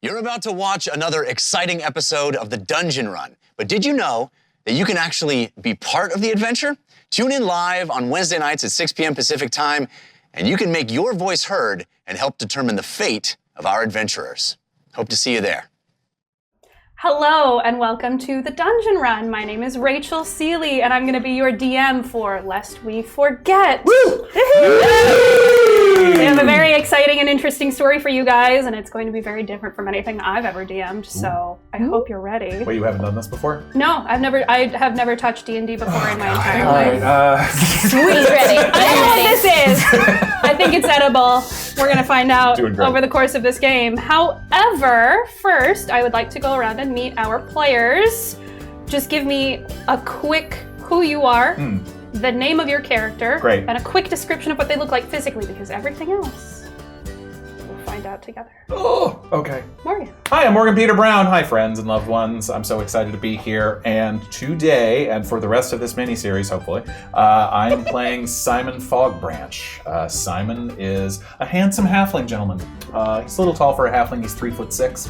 You're about to watch another exciting episode of the Dungeon Run, but did you know that you can actually be part of the adventure? Tune in live on Wednesday nights at 6 p.m. Pacific time, and you can make your voice heard and help determine the fate of our adventurers. Hope to see you there. Hello and welcome to the Dungeon Run. My name is Rachel Seeley and I'm going to be your DM for Lest We Forget. Woo! We have a very exciting and interesting story for you guys, and it's going to be very different from anything I've ever DM'd, so I hope you're ready. Wait, you haven't done this before? No, I have never touched D&D before in my entire life. Sweet, ready. I don't know what this is. I think it's edible. We're going to find out over the course of this game. However, first, I would like to go around and meet our players. Just give me a quick who you are, the name of your character, and a quick description of what they look like physically, because everything else we'll find out together. Oh, okay. Morgan. Hi, I'm Morgan Peter Brown. Hi, friends and loved ones. I'm so excited to be here. And today, and for the rest of this mini-series, hopefully, I am playing Simon Fogbranch. Simon is a handsome halfling gentleman. He's a little tall for a halfling. He's 3'6".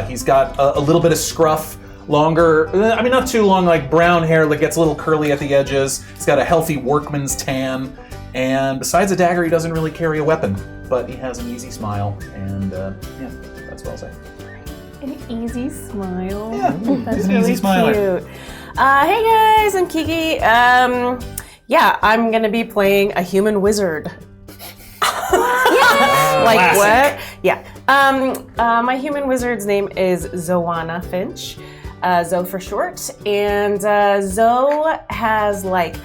He's got a little bit of scruff, longer, I mean not too long, like brown hair that gets a little curly at the edges. He's got a healthy workman's tan, and besides a dagger, he doesn't really carry a weapon, but he has an easy smile, and yeah, that's what I'll say. An easy smile. Yeah, that's he's an really easy smiler. cute. Hey guys, I'm Kiki. Yeah, I'm gonna be playing a human wizard. Like classic. what? Yeah. My human wizard's name is Zorhanna Finch, Zo for short, and Zo has like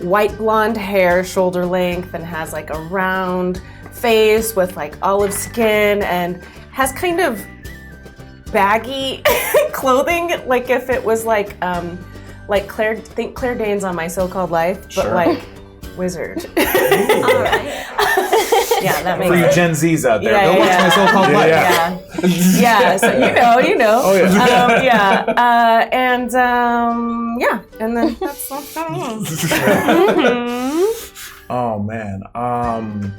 white blonde hair, shoulder length, and has like a round face with like olive skin, and has kind of baggy clothing, like if it was like Claire Danes on My So-Called Life, but like wizard. All right. Yeah, that makes For you sense. Gen Zs out there, Yeah, go watch yeah. My So-Called Life. Yeah, so you know. Oh yeah. And then that's Oh man. I'm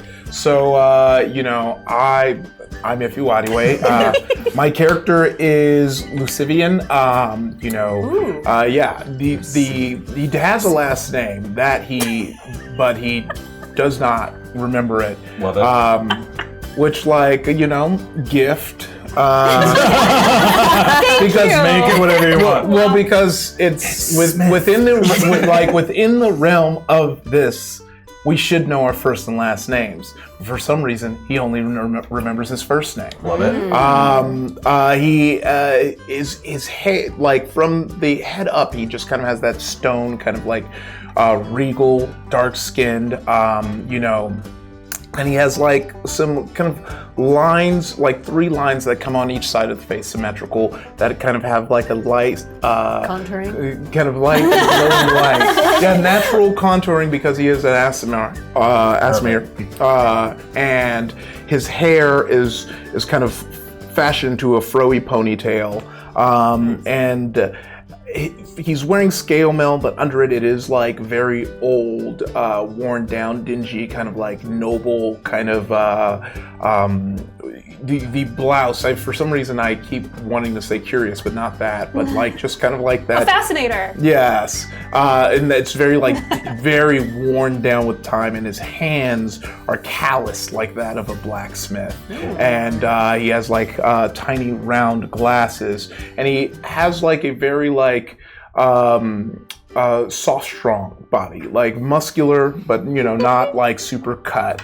Ify Nwadiwe. My character is Lucyvian. He has a last name but he does not remember it. Love it. Which gift. Because make it whatever you want. Well, because it's within the realm of this. We should know our first and last names. For some reason, he only remembers his first name. Love it. He is his head, like from the head up, he just kind of has that stone, kind of like regal, dark-skinned, and he has like some kind of lines, like 3 lines that come on each side of the face, symmetrical, that kind of have like a light contouring, kind of light, glowing light. Yeah, natural contouring because he is an Asimir, and his hair is kind of fashioned to a froey ponytail, and he's wearing scale mail, but under it is like very old, worn down, dingy, kind of like noble, kind of the blouse. For some reason I keep wanting to say curious, but not that, but like just kind of like that. A fascinator. Yes, and it's very like very worn down with time, and his hands are calloused like that of a blacksmith. And he has like tiny round glasses, and he has like a very like soft, strong body, like muscular, but not like super cut.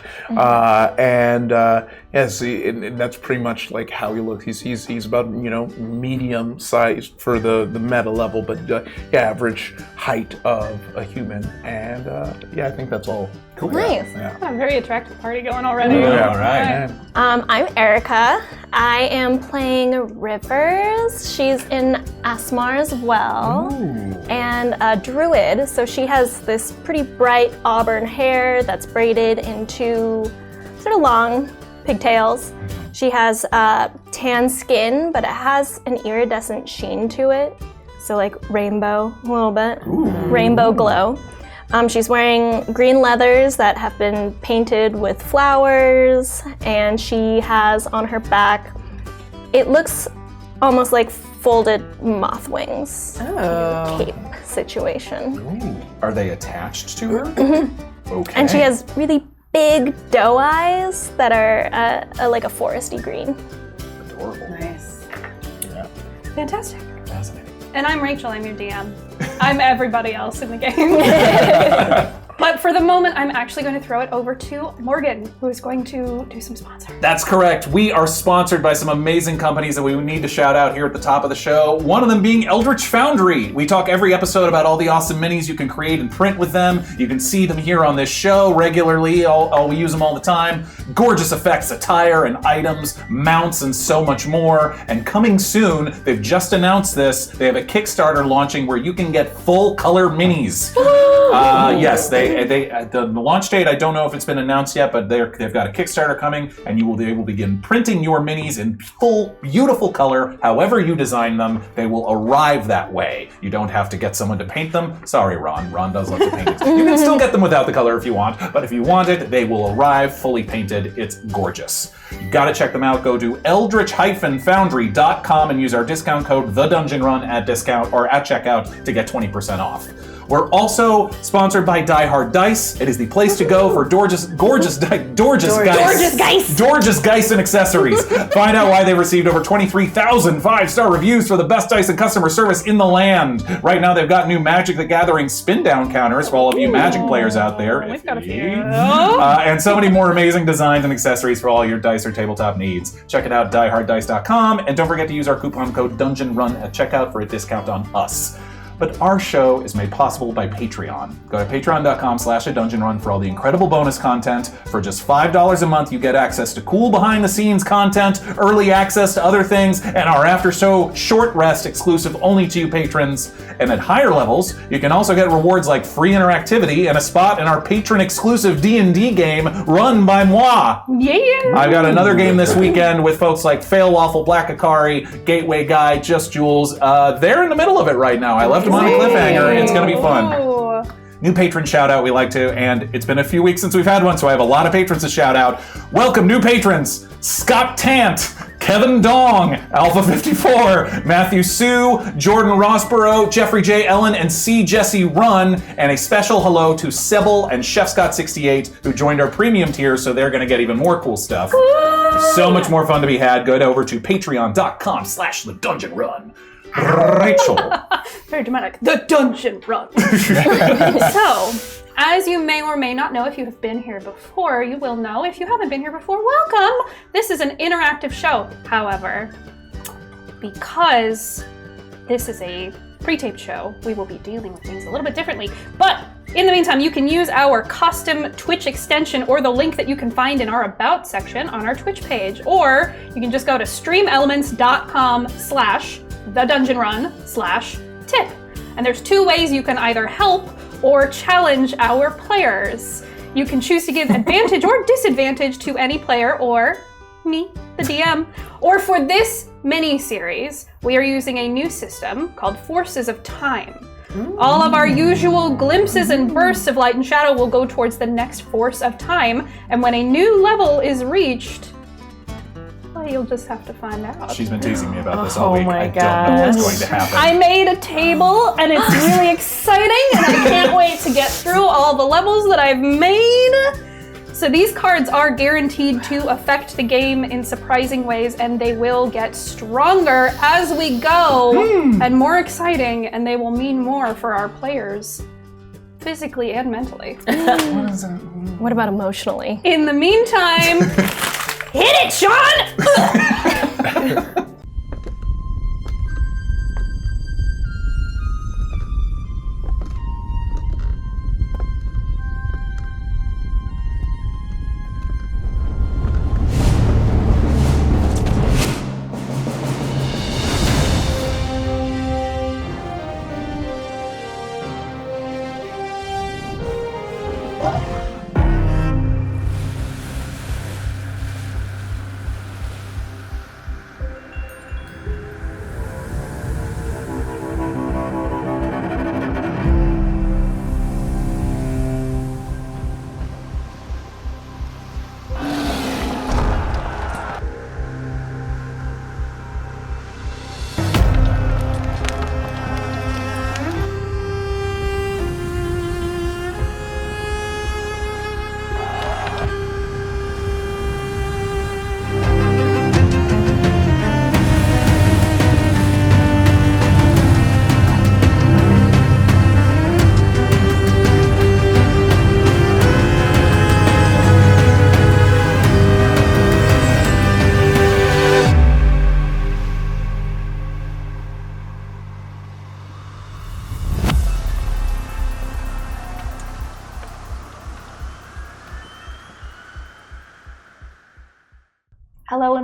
Yes, and that's pretty much like how he looks. He's about medium sized for the meta level, but average height of a human. And I think that's all. Cool. Nice. Yeah. Got a very attractive party going already. Yeah. All right. I'm Erika. I am playing Rivers. She's in Asmar as well. And a druid. So she has this pretty bright auburn hair that's braided into sort of long pigtails. She has tan skin, but it has an iridescent sheen to it. So like rainbow, a little bit. Rainbow glow. She's wearing green leathers that have been painted with flowers, and she has on her back It looks almost like folded moth wings. Cape situation. Ooh. Are they attached to her? Mm-hmm. Okay. And she has really big doe eyes that are like a foresty green. Adorable. Nice. Yeah. Fantastic. Fascinating. And I'm Rachel, I'm your DM. I'm everybody else in the game. But for the moment, I'm actually going to throw it over to Morgan, who is going to do some sponsoring. That's correct. We are sponsored by some amazing companies that we need to shout out here at the top of the show. One of them being Eldritch Foundry. We talk every episode about all the awesome minis you can create and print with them. You can see them here on this show regularly. We use them all the time. Gorgeous effects, attire and items, mounts, and so much more. And coming soon, they've just announced this. They have a Kickstarter launching where you can get full color minis. Yes, the launch date, I don't know if it's been announced yet, but they've got a Kickstarter coming, and they will begin printing your minis in full, beautiful color. However you design them, they will arrive that way. You don't have to get someone to paint them. Sorry, Ron. Ron does love to paint it. You can still get them without the color if you want, but if you want it, they will arrive fully painted. It's gorgeous. You gotta check them out. Go to eldritch-foundry.com and use our discount code TheDungeonRun at discount or at checkout to get 20% off. We're also sponsored by Die Hard Dice. It is the place to go for gorgeous Geist and accessories. Find out why they received over 23,000 5-star reviews for the best dice and customer service in the land. Right now, they've got new Magic the Gathering spin down counters for all of you Magic players out there. We've got a few. And so many more amazing designs and accessories for all your dice or tabletop needs. Check it out, dieharddice.com, and don't forget to use our coupon code DungeonRun at checkout for a discount on us. But our show is made possible by Patreon. Go to patreon.com/adungeonrun for all the incredible bonus content. For just $5 a month, you get access to cool behind-the-scenes content, early access to other things, and our after-show short rest exclusive only to you patrons. And at higher levels, you can also get rewards like free interactivity and a spot in our patron-exclusive D&D game run by moi. Yeah! I've got another game this weekend with folks like Fail Waffle, Black Akari, Gateway Guy, Just Jules. They're in the middle of it right now. I left them on a cliffhanger. It's going to be fun. New patron shout out we like to, and it's been a few weeks since we've had one, so I have a lot of patrons to shout out. Welcome, new patrons: Scott Tant, Kevin Dong, Alpha 54, Matthew Sue, Jordan Rossborough, Jeffrey J. Ellen, and C. Jesse Run, and a special hello to Sebel and Chef Scott 68 who joined our premium tier, so they're going to get even more cool stuff. So much more fun to be had. Go over to patreon.com/thedungeonrun. Rachel. Very dramatic. The Dungeon Run. So, as you may or may not know, if you have been here before, you will know. If you haven't been here before, welcome. This is an interactive show. However, because this is a pre-taped show, we will be dealing with things a little bit differently. But in the meantime, you can use our custom Twitch extension or the link that you can find in our About section on our Twitch page. Or you can just go to streamelements.com/thedungeonrun/tip. And there's two ways you can either help or challenge our players. You can choose to give advantage or disadvantage to any player or me, the DM. Or for this mini-series, we are using a new system called Forces of Time. All of our usual glimpses and bursts of light and shadow will go towards the next force of time, and when a new level is reached, well, you'll just have to find out. She's been teasing me about this all week. my I don't know what's going to happen. I made a table, and it's really exciting, and I can't wait to get through all the levels that I've made. So these cards are guaranteed to affect the game in surprising ways, and they will get stronger as we go, and more exciting, and they will mean more for our players, physically and mentally. What about emotionally? In the meantime, hit it, Sean!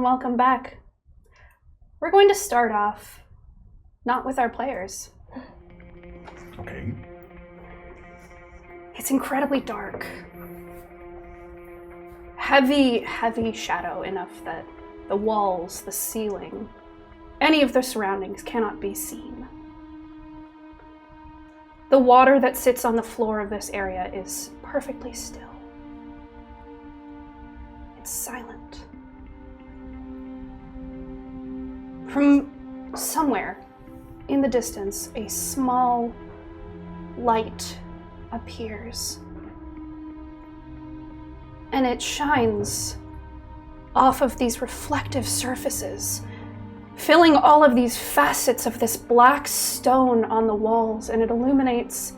welcome back. We're going to start off not with our players. Okay. It's incredibly dark. Heavy, heavy shadow, enough that the walls, the ceiling, any of the surroundings cannot be seen. The water that sits on the floor of this area is perfectly still. It's silent. From somewhere in the distance, a small light appears. And it shines off of these reflective surfaces, filling all of these facets of this black stone on the walls, and it illuminates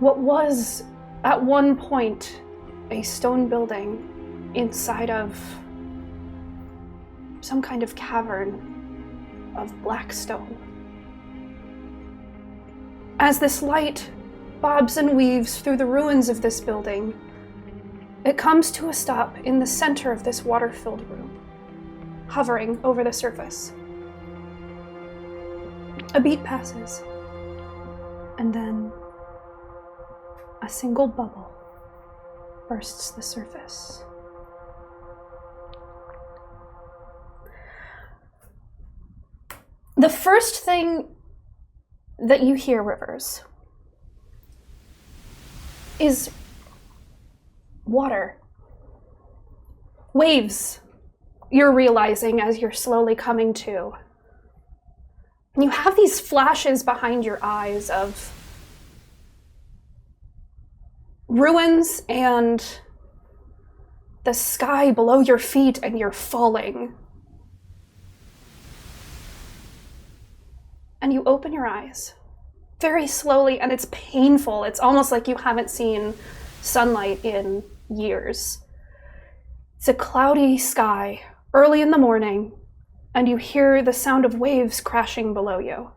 what was at one point a stone building inside of some kind of cavern of black stone. As this light bobs and weaves through the ruins of this building, it comes to a stop in the center of this water-filled room, hovering over the surface. A beat passes, and then a single bubble bursts the surface. The first thing that you hear, Rivers, is water. Waves, you're realizing as you're slowly coming to. And you have these flashes behind your eyes of ruins and the sky below your feet, and you're falling. And you open your eyes very slowly, and it's painful. It's almost like you haven't seen sunlight in years. It's a cloudy sky, early in the morning, and you hear the sound of waves crashing below you.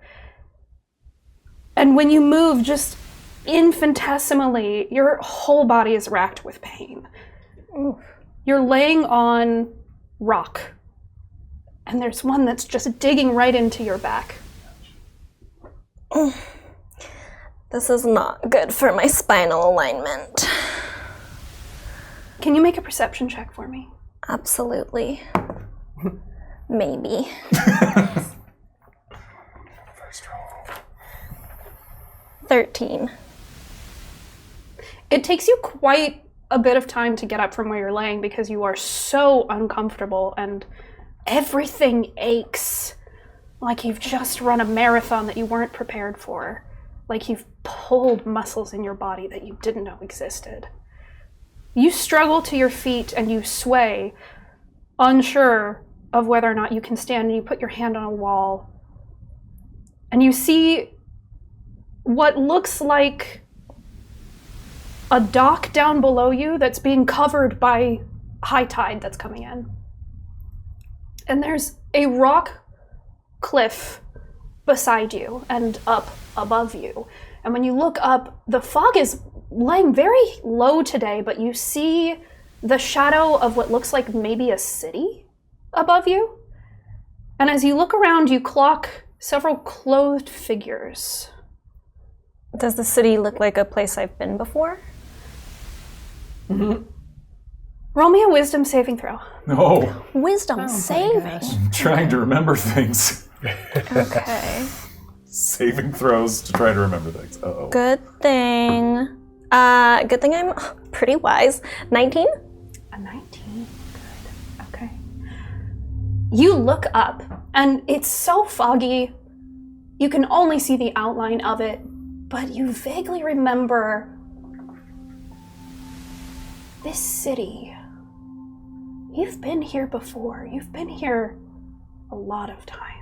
And when you move just infinitesimally, your whole body is racked with pain. You're laying on rock, and there's one that's just digging right into your back. This is not good for my spinal alignment. Can you make a perception check for me? Absolutely. Maybe. First roll. 13. It takes you quite a bit of time to get up from where you're laying because you are so uncomfortable and everything aches. Like you've just run a marathon that you weren't prepared for. Like you've pulled muscles in your body that you didn't know existed. You struggle to your feet and you sway, unsure of whether or not you can stand, and you put your hand on a wall. And you see what looks like a dock down below you that's being covered by high tide that's coming in. And there's a rock cliff beside you and up above you. And when you look up, the fog is laying very low today, but you see the shadow of what looks like maybe a city above you. And as you look around, you clock several clothed figures. Does the city look like a place I've been before? Mm-hmm. Roll me a wisdom saving throw. No. Wisdom saving. I'm trying to remember things. Okay. Saving throws to try to remember things. Uh-oh. Good thing I'm pretty wise. 19? A 19. Good. Okay. You look up, and it's so foggy, you can only see the outline of it, but you vaguely remember this city. You've been here before. You've been here a lot of times.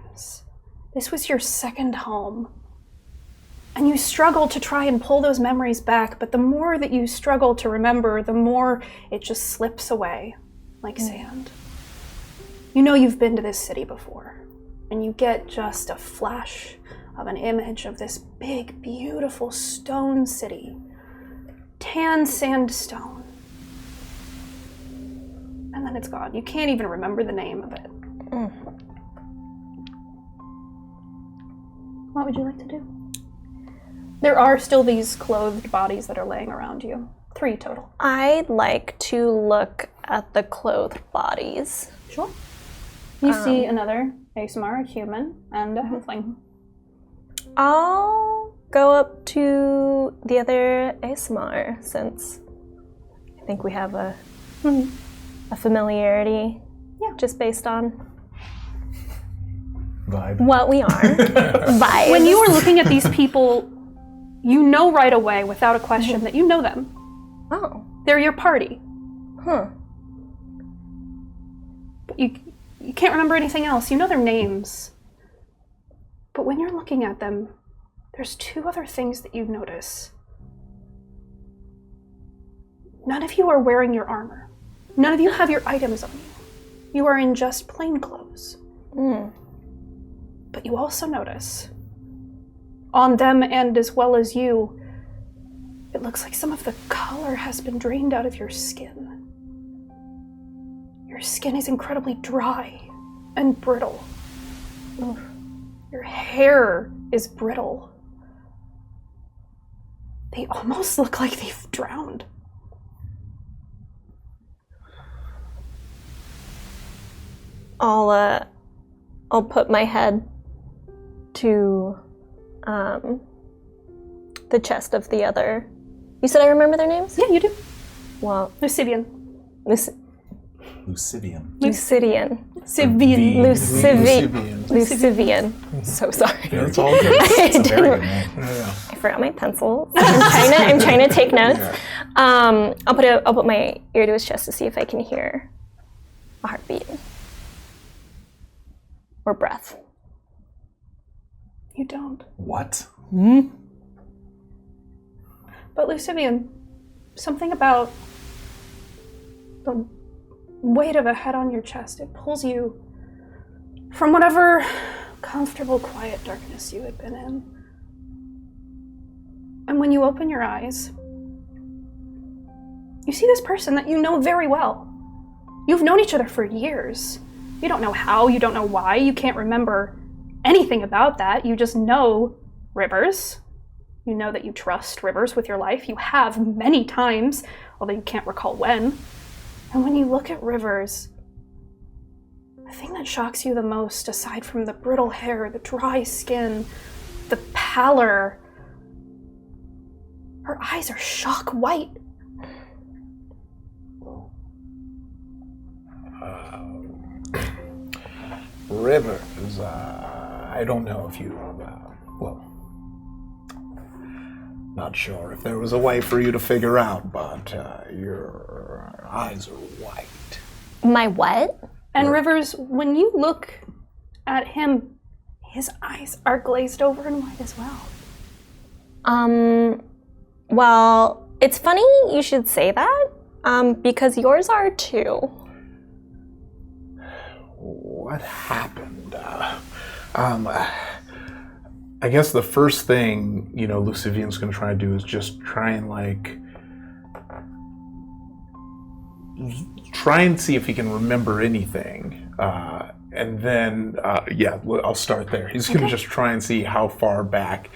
This was your second home. And you struggle to try and pull those memories back, but the more that you struggle to remember, the more it just slips away like sand. You know you've been to this city before, and you get just a flash of an image of this big, beautiful stone city. Tan sandstone. and then it's gone. You can't even remember the name of it. What would you like to do? There are still these clothed bodies that are laying around you. 3 total. I'd like to look at the clothed bodies. Sure. You see another ASMR, a human, and a halfling. I'll go up to the other ASMR since I think we have a familiarity. Yeah. Just based on Vibe. what we are. Vibes. When you are looking at these people, you know right away, without a question, that you know them. Oh. They're your party. Huh. But you can't remember anything else. You know their names. But when you're looking at them, there's 2 other things that you notice. None of you are wearing your armor. None of you have your items on you. You are in just plain clothes. But you also notice, on them and as well as you, it looks like some of the color has been drained out of your skin. Your skin is incredibly dry and brittle. Your hair is brittle. They almost look like they've drowned. I'll put my head to the chest of the other. You said I remember their names? Yeah, you do. Well, Lucyvian. Lucyvian. Lucyvian. Lucyvian. Lucyvian. So sorry. Yeah, it's all good. It's a very good name. I forgot my pencil. I'm trying to take notes. I'll put my ear to his chest to see if I can hear a heartbeat or breath. You don't. What? But Lucyvian, something about the weight of a head on your chest, it pulls you from whatever comfortable, quiet darkness you had been in. And when you open your eyes, you see this person that you know very well. You've known each other for years. You don't know how, you don't know why, you can't remember anything about that. You just know Rivers. You know that you trust Rivers with your life. You have many times, although you can't recall when. And when you look at Rivers, the thing that shocks you the most, aside from the brittle hair, the dry skin, the pallor, her eyes are shock white. Rivers, I don't know if you, not sure if there was a way for you to figure out, but your eyes are white. My what? And Rivers, when you look at him, his eyes are glazed over and white as well. Well, it's funny you should say that, because yours are too. What happened? I guess the first thing, Lucyvian's going to try to do is just try and see if he can remember anything. And then, I'll start there. He's going to just try and see how far back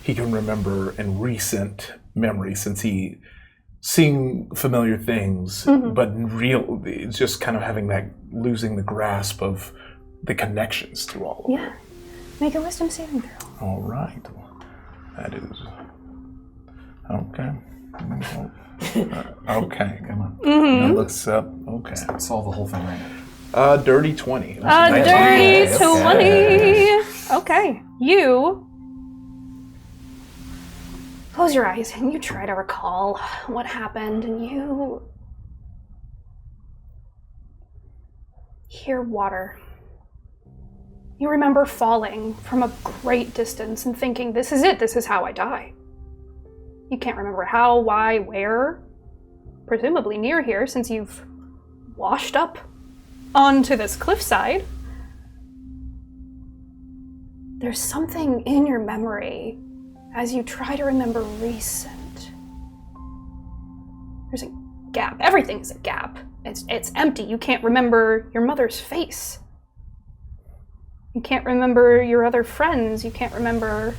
he can remember in recent memory, since he seeing familiar things, but it's just kind of having that, losing the grasp of the connections to all of it. Make a wisdom saving throw. All right. That is... Okay. Okay, come on. That looks up. Okay. Solve the whole thing right now. Dirty 20. Dirty 20. Okay. You close your eyes and you try to recall what happened, and you hear water. You remember falling from a great distance and thinking, this is it, this is how I die. You can't remember how, why, where, presumably near here, since you've washed up onto this cliffside. There's something in your memory as you try to remember recent. There's a gap. Everything's a gap. It's empty. You can't remember your mother's face. You can't remember your other friends. You can't remember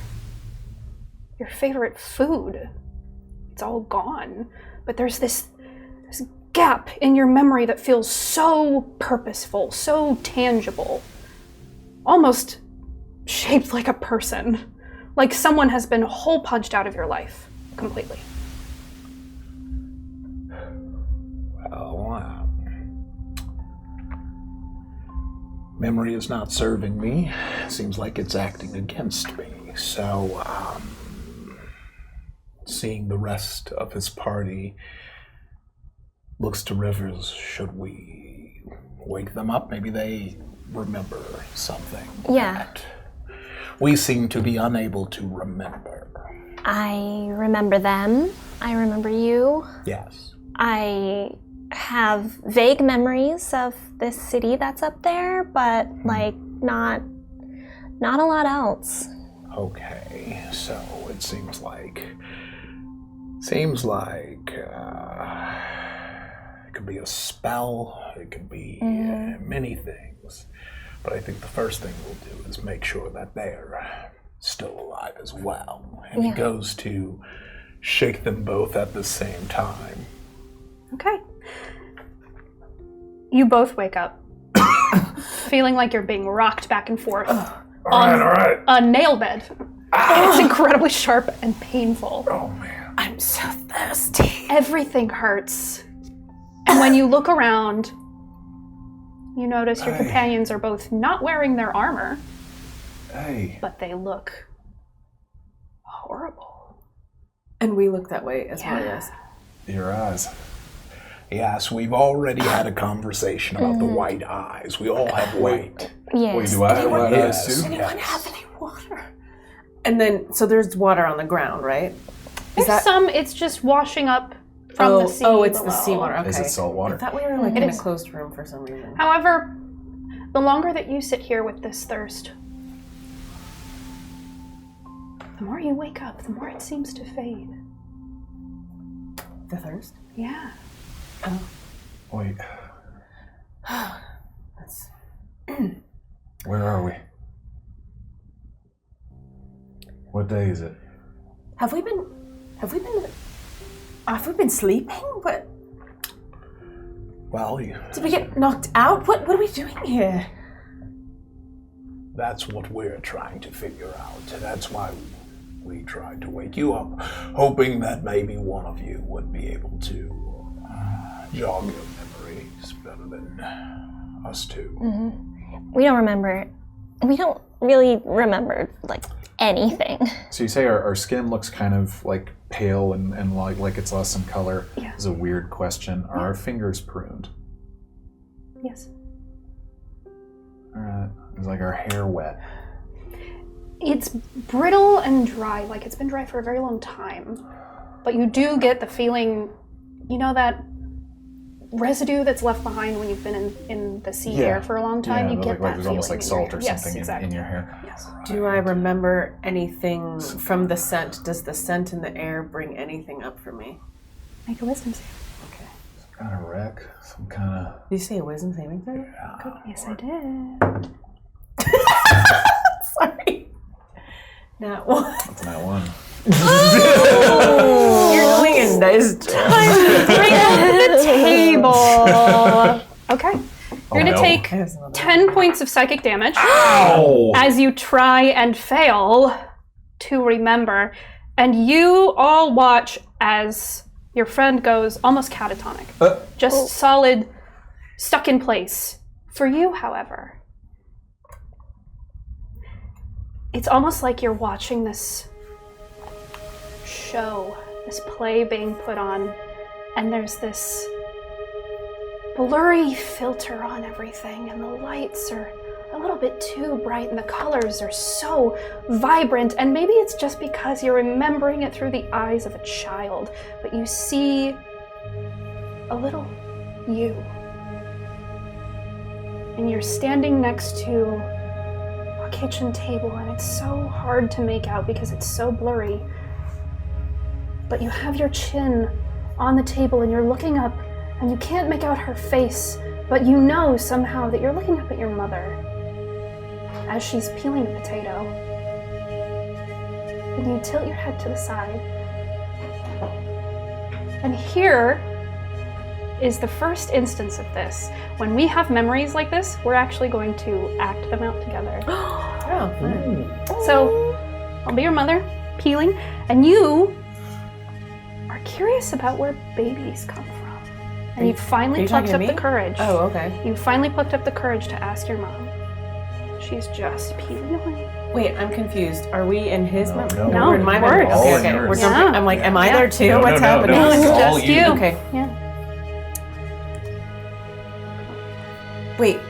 your favorite food. It's all gone. But there's this gap in your memory that feels so purposeful, so tangible, almost shaped like a person, like someone has been hole punched out of your life completely. Well, memory is not serving me. Seems like it's acting against me. So, seeing the rest of his party, looks to Rivers. Should we wake them up? Maybe they remember something. Yeah. That we seem to be unable to remember. I remember them. I remember you. Yes. I have vague memories of this city that's up there, but like not a lot else. Okay, so it seems like it could be a spell, it could be many things, but I think the first thing we'll do is make sure that they're still alive as well, and he goes to shake them both at the same time. Okay. You both wake up, feeling like you're being rocked back and forth on a nail bed. It's incredibly sharp and painful. Oh man. I'm so thirsty. Everything hurts. And when you look around, you notice your companions are both not wearing their armor, but they look horrible. And we look that way as well, yes. Your eyes. Yes, we've already had a conversation about the white eyes. We all have white. Yes. Wait, do I have white eyes too? Does anyone have any water? And then, so there's water on the ground, right? There's some, it's just washing up from the sea. Oh, it's below. the seawater, okay. Is it salt water? I thought we were like in a closed room for some reason. However, the longer that you sit here with this thirst, the more you wake up, the more it seems to fade. The thirst? Yeah. Oh. Wait, That's... where are we? What day is it? Have we been sleeping? What? Well, Did we get knocked out? What are we doing here? that's what we're trying to figure out. That's why we tried to wake you up, hoping that maybe one of you would be able to jog your memories better than us two. We don't remember. We don't really remember like anything. So you say our skin looks kind of like pale and like it's lost some color. Yeah. This is a weird question. Are our fingers pruned? Yes. All right. Is like our hair wet? It's brittle and dry, like it's been dry for a very long time. But you do get the feeling, you know, that residue that's left behind when you've been in the sea air for a long time. You get like that there's almost feeling like in your salt or hair. something Yes, exactly. in your hair. Yes. Do I remember anything from the scent? Does the scent in the air bring anything up for me? Make a wisdom save. Okay. Some kind of wreck. Some kind of. Did you say a wisdom saving throw? Yes, I did. Sorry. Not one. That's not one. You're clinging, guys. Bring up the table. Okay. You're going to take 10 points of psychic damage as you try and fail to remember. And you all watch as your friend goes almost catatonic. Just solid, stuck in place. For you, however, it's almost like you're watching this show, this play being put on, and there's this blurry filter on everything, and the lights are a little bit too bright, and the colors are so vibrant, and maybe it's just because you're remembering it through the eyes of a child, but you see a little you. And you're standing next to a kitchen table, and it's so hard to make out because it's so blurry. But you have your chin on the table and you're looking up and you can't make out her face, but you know somehow that you're looking up at your mother as she's peeling a potato. And you tilt your head to the side. And here is the first instance of this. When we have memories like this, we're actually going to act them out together. Oh, fun. So, I'll be your mother, peeling, and you are curious about where babies come from. And you finally plucked up the courage. Oh, okay. You finally plucked up the courage to ask your mom. She's just peeling away. Wait, I'm confused. Are we in his memory? no, No, we're in my yours. memory. All Okay, in okay. yours. We're jumping. Yeah. I'm like, am I Yeah. there too? No, What's no, happening? no, it's all just you. you. Okay. Yeah. Wait,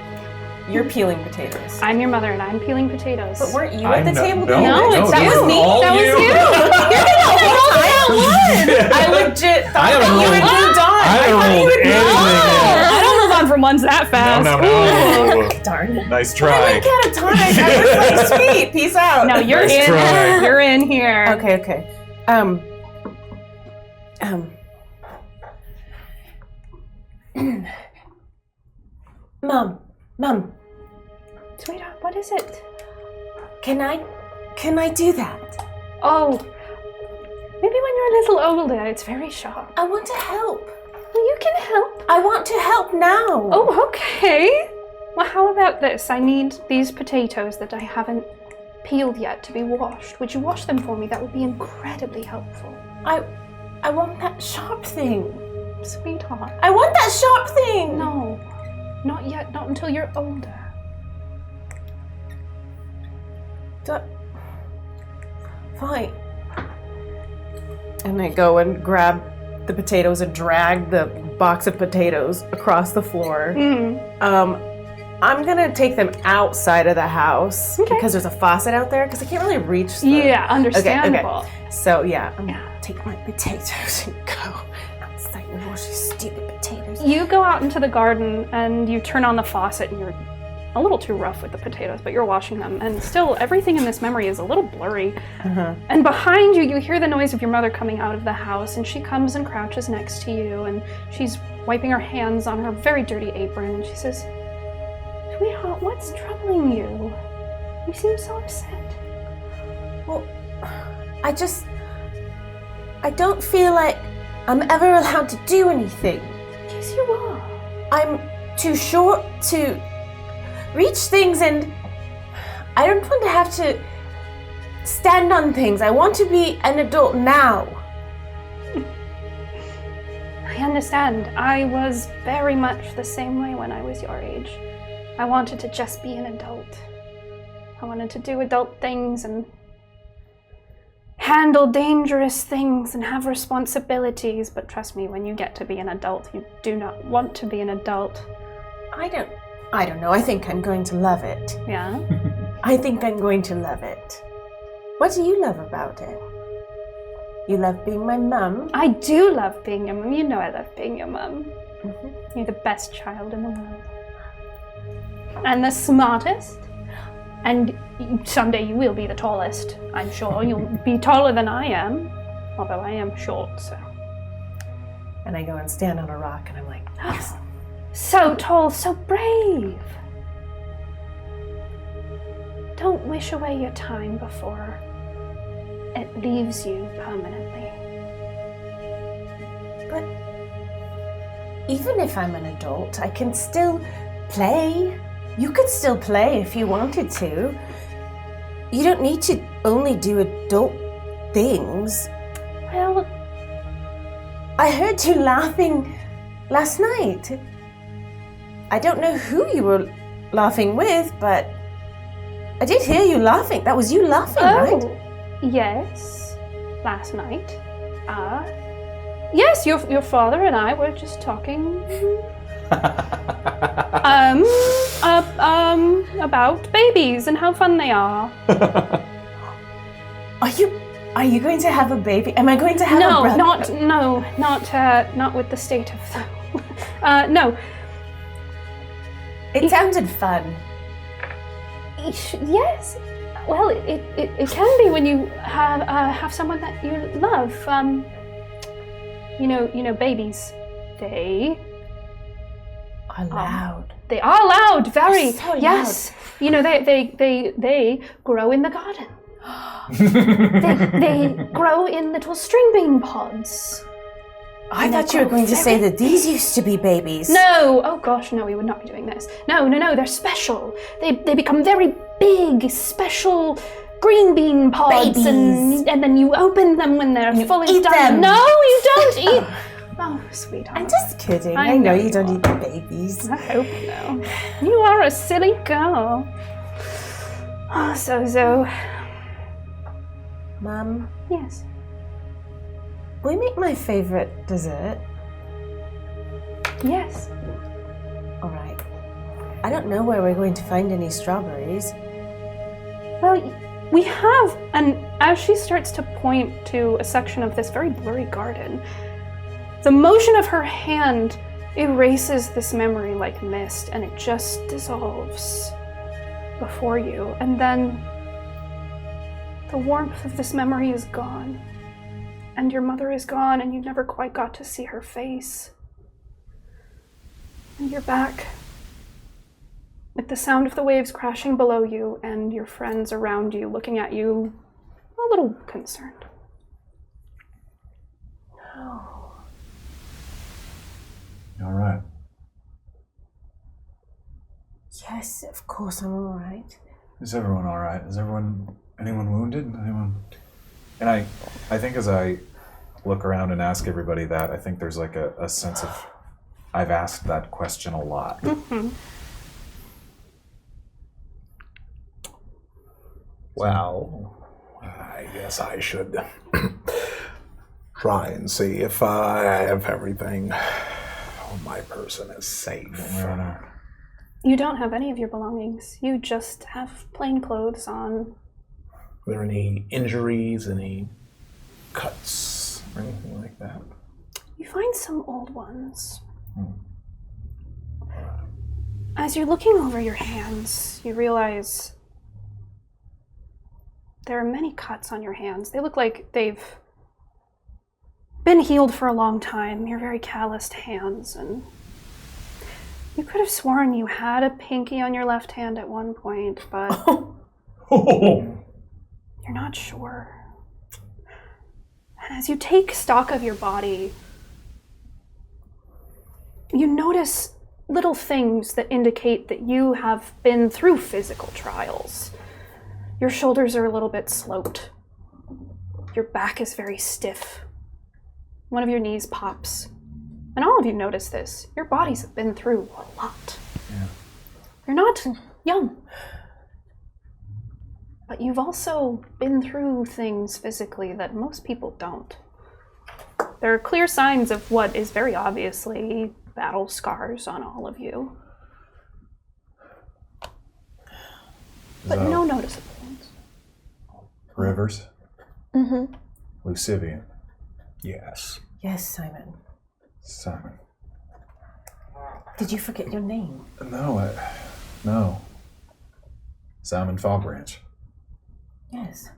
you're peeling potatoes. I'm your mother and I'm peeling potatoes. But weren't you I'm at the not- table? no, No, no, that this was is me. all That was you. I legit thought I haven't that you rolled- had moved on. I haven't thought you rolled had moved anything on. I don't move on from ones that fast. No. Darn. Nice I try. didn't get a time. I was like, sweet. Peace out. No, you're Nice in. try. You're in here. Okay. Mom, Sweetheart, what is it? can I do that? Oh, maybe when you're a little older, it's very sharp. I want to help. Well, you can help. I want to help now. Oh, okay. Well, how about this? I need these potatoes that I haven't peeled yet to be washed. Would you wash them for me? That would be incredibly helpful. I want that sharp thing. Sweetheart. I want that sharp thing. No, not yet. Not until you're older. Fine. And I go and grab the potatoes and drag the box of potatoes across the floor. I'm gonna take them outside of the house because there's a faucet out there because I can't really reach them. Yeah, understandable. Okay. So yeah, I'm gonna take my potatoes and go outside and wash these stupid potatoes. You go out into the garden and you turn on the faucet and you're a little too rough with the potatoes, but you're washing them. And still, everything in this memory is a little blurry. And behind you, you hear the noise of your mother coming out of the house, and she comes and crouches next to you, and she's wiping her hands on her very dirty apron, and she says, "Sweetheart, what's troubling you? You seem so upset." Well, I don't feel like I'm ever allowed to do anything. Yes, you are. I'm too short to reach things, and I don't want to have to stand on things. I want to be an adult now. I understand. I was very much the same way when I was your age. I wanted to just be an adult. I wanted to do adult things and handle dangerous things and have responsibilities, but trust me, when you get to be an adult, you do not want to be an adult. I don't know. I think I'm going to love it. Yeah? I think I'm going to love it. What do you love about it? You love being my mum? I do love being your mum. You know I love being your mum. You're the best child in the world. And the smartest. And someday you will be the tallest, I'm sure. You'll be taller than I am, although I am short, so. And I go and stand on a rock and I'm like, yes. So tall, so brave. Don't wish away your time before it leaves you permanently. But even if I'm an adult, I can still play. You could still play if you wanted to. You don't need to only do adult things. Well, I heard you laughing last night. I don't know who you were laughing with, but I did hear you laughing. That was you laughing, right? Yes. Last night. Yes, your father and I were just talking about babies and how fun they are. Are you going to have a baby? Am I going to have a brother? Not with the state of the no. It sounded fun. Yes. Well, it can be when you have someone that you love. You know, babies. They are loud. They are loud, very. They're so loud. Yes. You know, they grow in the garden. they grow in little string bean pods. I thought you were going to say that these used to be babies. No! Oh gosh, no, we would not be doing this. No, they're special. They become very big, special green bean pods. Babies. And then you open them when they're fully eat done. them. No, you don't eat. Oh, sweetheart. I'm just kidding. I I know know you don't you eat babies. I hope no. You are a silly girl. Oh, so. Mom, Yes. will you make my favorite dessert? Yes. All right. I don't know where we're going to find any strawberries. Well, we have, and as she starts to point to a section of this very blurry garden, the motion of her hand erases this memory like mist, and it just dissolves before you. And then the warmth of this memory is gone, and your mother is gone, and you never quite got to see her face. And you're back with the sound of the waves crashing below you and your friends around you looking at you a little concerned. All right. Yes, of course I'm all right. Is everyone all right? Is anyone wounded? Anyone? And I think as I look around and ask everybody that, I think there's like a sense of, I've asked that question a lot. Mm-hmm. Well, I guess I should try and see if I have everything on my person is safe. You don't have any of your belongings. You just have plain clothes on. Are there any injuries, any cuts, or anything like that? You find some old ones. As you're looking over your hands, you realize there are many cuts on your hands. They look like they've been healed for a long time. You're very calloused hands, and you could have sworn you had a pinky on your left hand at one point, but you're not sure. And as you take stock of your body, you notice little things that indicate that you have been through physical trials. Your shoulders are a little bit sloped. Your back is very stiff. One of your knees pops. And all of you notice this. Your bodies have been through a lot. Yeah. You're not young. But you've also been through things physically that most people don't. There are clear signs of what is very obviously battle scars on all of you. But no noticeable ones. Rivers? Mm-hmm. Lucyvian? Yes. Yes, Simon. Simon? Did you forget your name? No. Simon Fogbranch. Yes.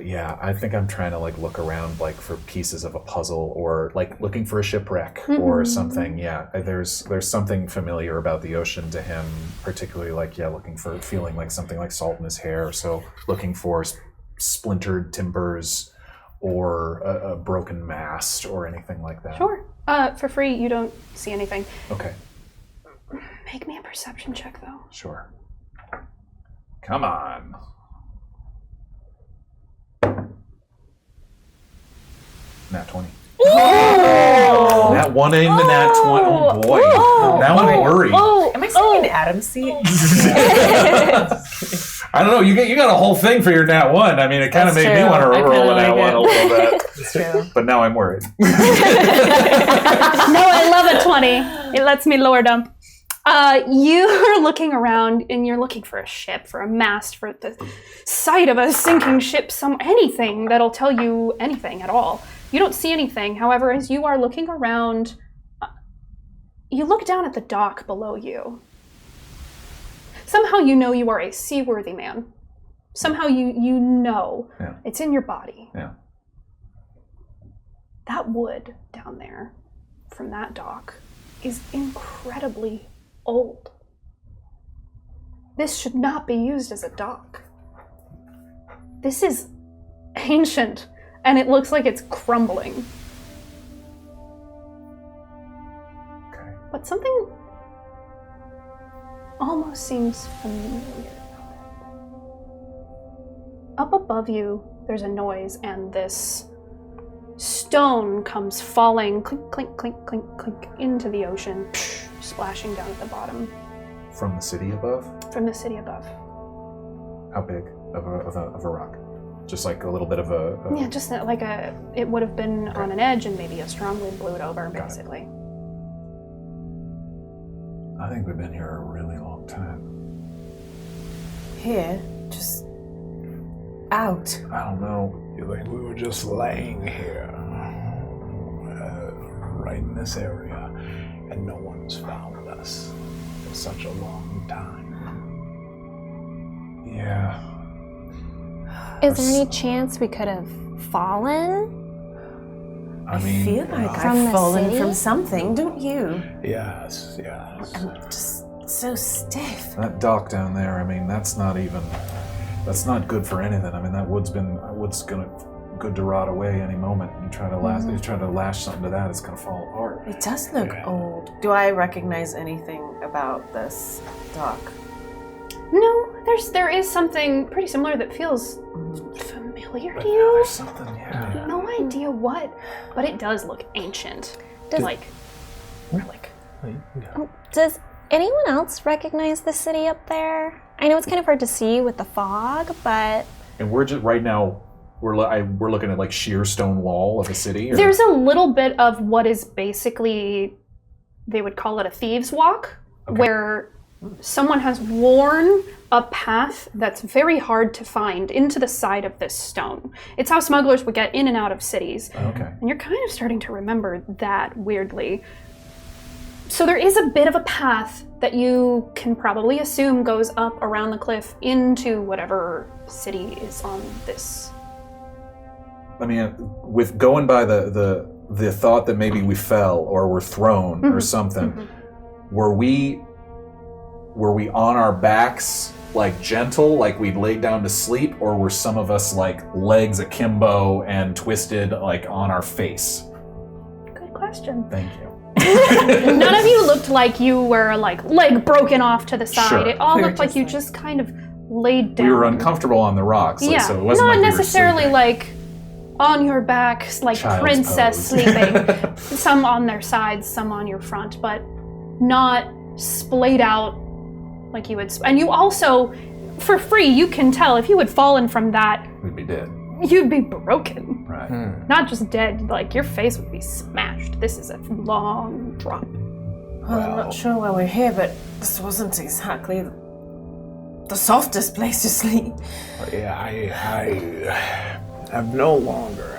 Yeah, I think I'm trying to look around for pieces of a puzzle or looking for a shipwreck or something. Yeah, there's something familiar about the ocean to him, particularly looking for feeling like something like salt in his hair. So looking for splintered timbers or a broken mast or anything like that. Sure. For free, you don't see anything. Okay. Make me a perception check, though. Sure. Come on. Nat 20. Oh! That one in the nat 20. Oh boy. Now I'm worried. Am I sitting in Adam's seat? I don't know. You got a whole thing for your nat 1. I mean, it kind of made me want to roll a nat 1 a little bit. It's true. But now I'm worried. No, I love a 20. It lets me lower dump. You're looking around and you're looking for a ship, for a mast, for the sight of a sinking ship, anything that'll tell you anything at all. You don't see anything. However, as you are looking around, you look down at the dock below you. Somehow you know you are a seaworthy man. Somehow you know it's in your body. Yeah. that wood down there from that dock is incredibly old. This should not be used as a dock. This is ancient, and it looks like it's crumbling. Okay. But something almost seems familiar. Up above you, there's a noise, and this stone comes falling, clink, clink, clink, clink, clink, into the ocean, splashing down at the bottom. From the city above? From the city above. How big of a rock? Just like a little bit of a... Yeah, just like it would have been on an edge, and maybe a strong wind blew it over, basically. I think we've been here a really long time. Here, just out. I don't know. You think we were just laying here, right in this area, and no one's found us for such a long time? Yeah. Is there any chance we could have fallen? I mean, feel like From I've the fallen city? from something, don't you? Yes. I'm just so stiff. that dock down there, I mean, that's not good for anything. I mean, that wood's good to rot away any moment. You try to lash something to that, it's gonna fall apart. It does look old. Do I recognize anything about this dock? No, there is something pretty similar that feels familiar to you. There's something, yeah. No idea what, but it does look ancient. Like relic. Does anyone else recognize the city up there? I know it's kind of hard to see with the fog, but... And we're just, right now, we're looking at like sheer stone wall of a city? Or? There's a little bit of what is basically, they would call it a thieves' walk, where someone has worn a path that's very hard to find into the side of this stone. It's how smugglers would get in and out of cities. Okay. And you're kind of starting to remember that weirdly. So there is a bit of a path that you can probably assume goes up around the cliff into whatever city is on this. I mean, with going by the thought that maybe we fell or were thrown or something, were we on our backs, like gentle, like we'd laid down to sleep, or were some of us like legs akimbo and twisted, like on our face? Good question. Thank you. None of you looked like you were like leg broken off to the side. Sure. It all We were looked like just you like- just kind of laid down. We were uncomfortable on the rocks, Yeah, so it wasn't not like we were necessarily sleeping. like on your back, like Child's princess pose. sleeping. Some on their sides, some on your front, but not splayed out like you would. And you also, for free, you can tell if you had fallen from that, We'd be dead. you'd be broken. Right. Not just dead, like your face would be smashed. This is a long drop. Well, I'm not sure why we're here, but this wasn't exactly the softest place to sleep. Yeah, I have no longer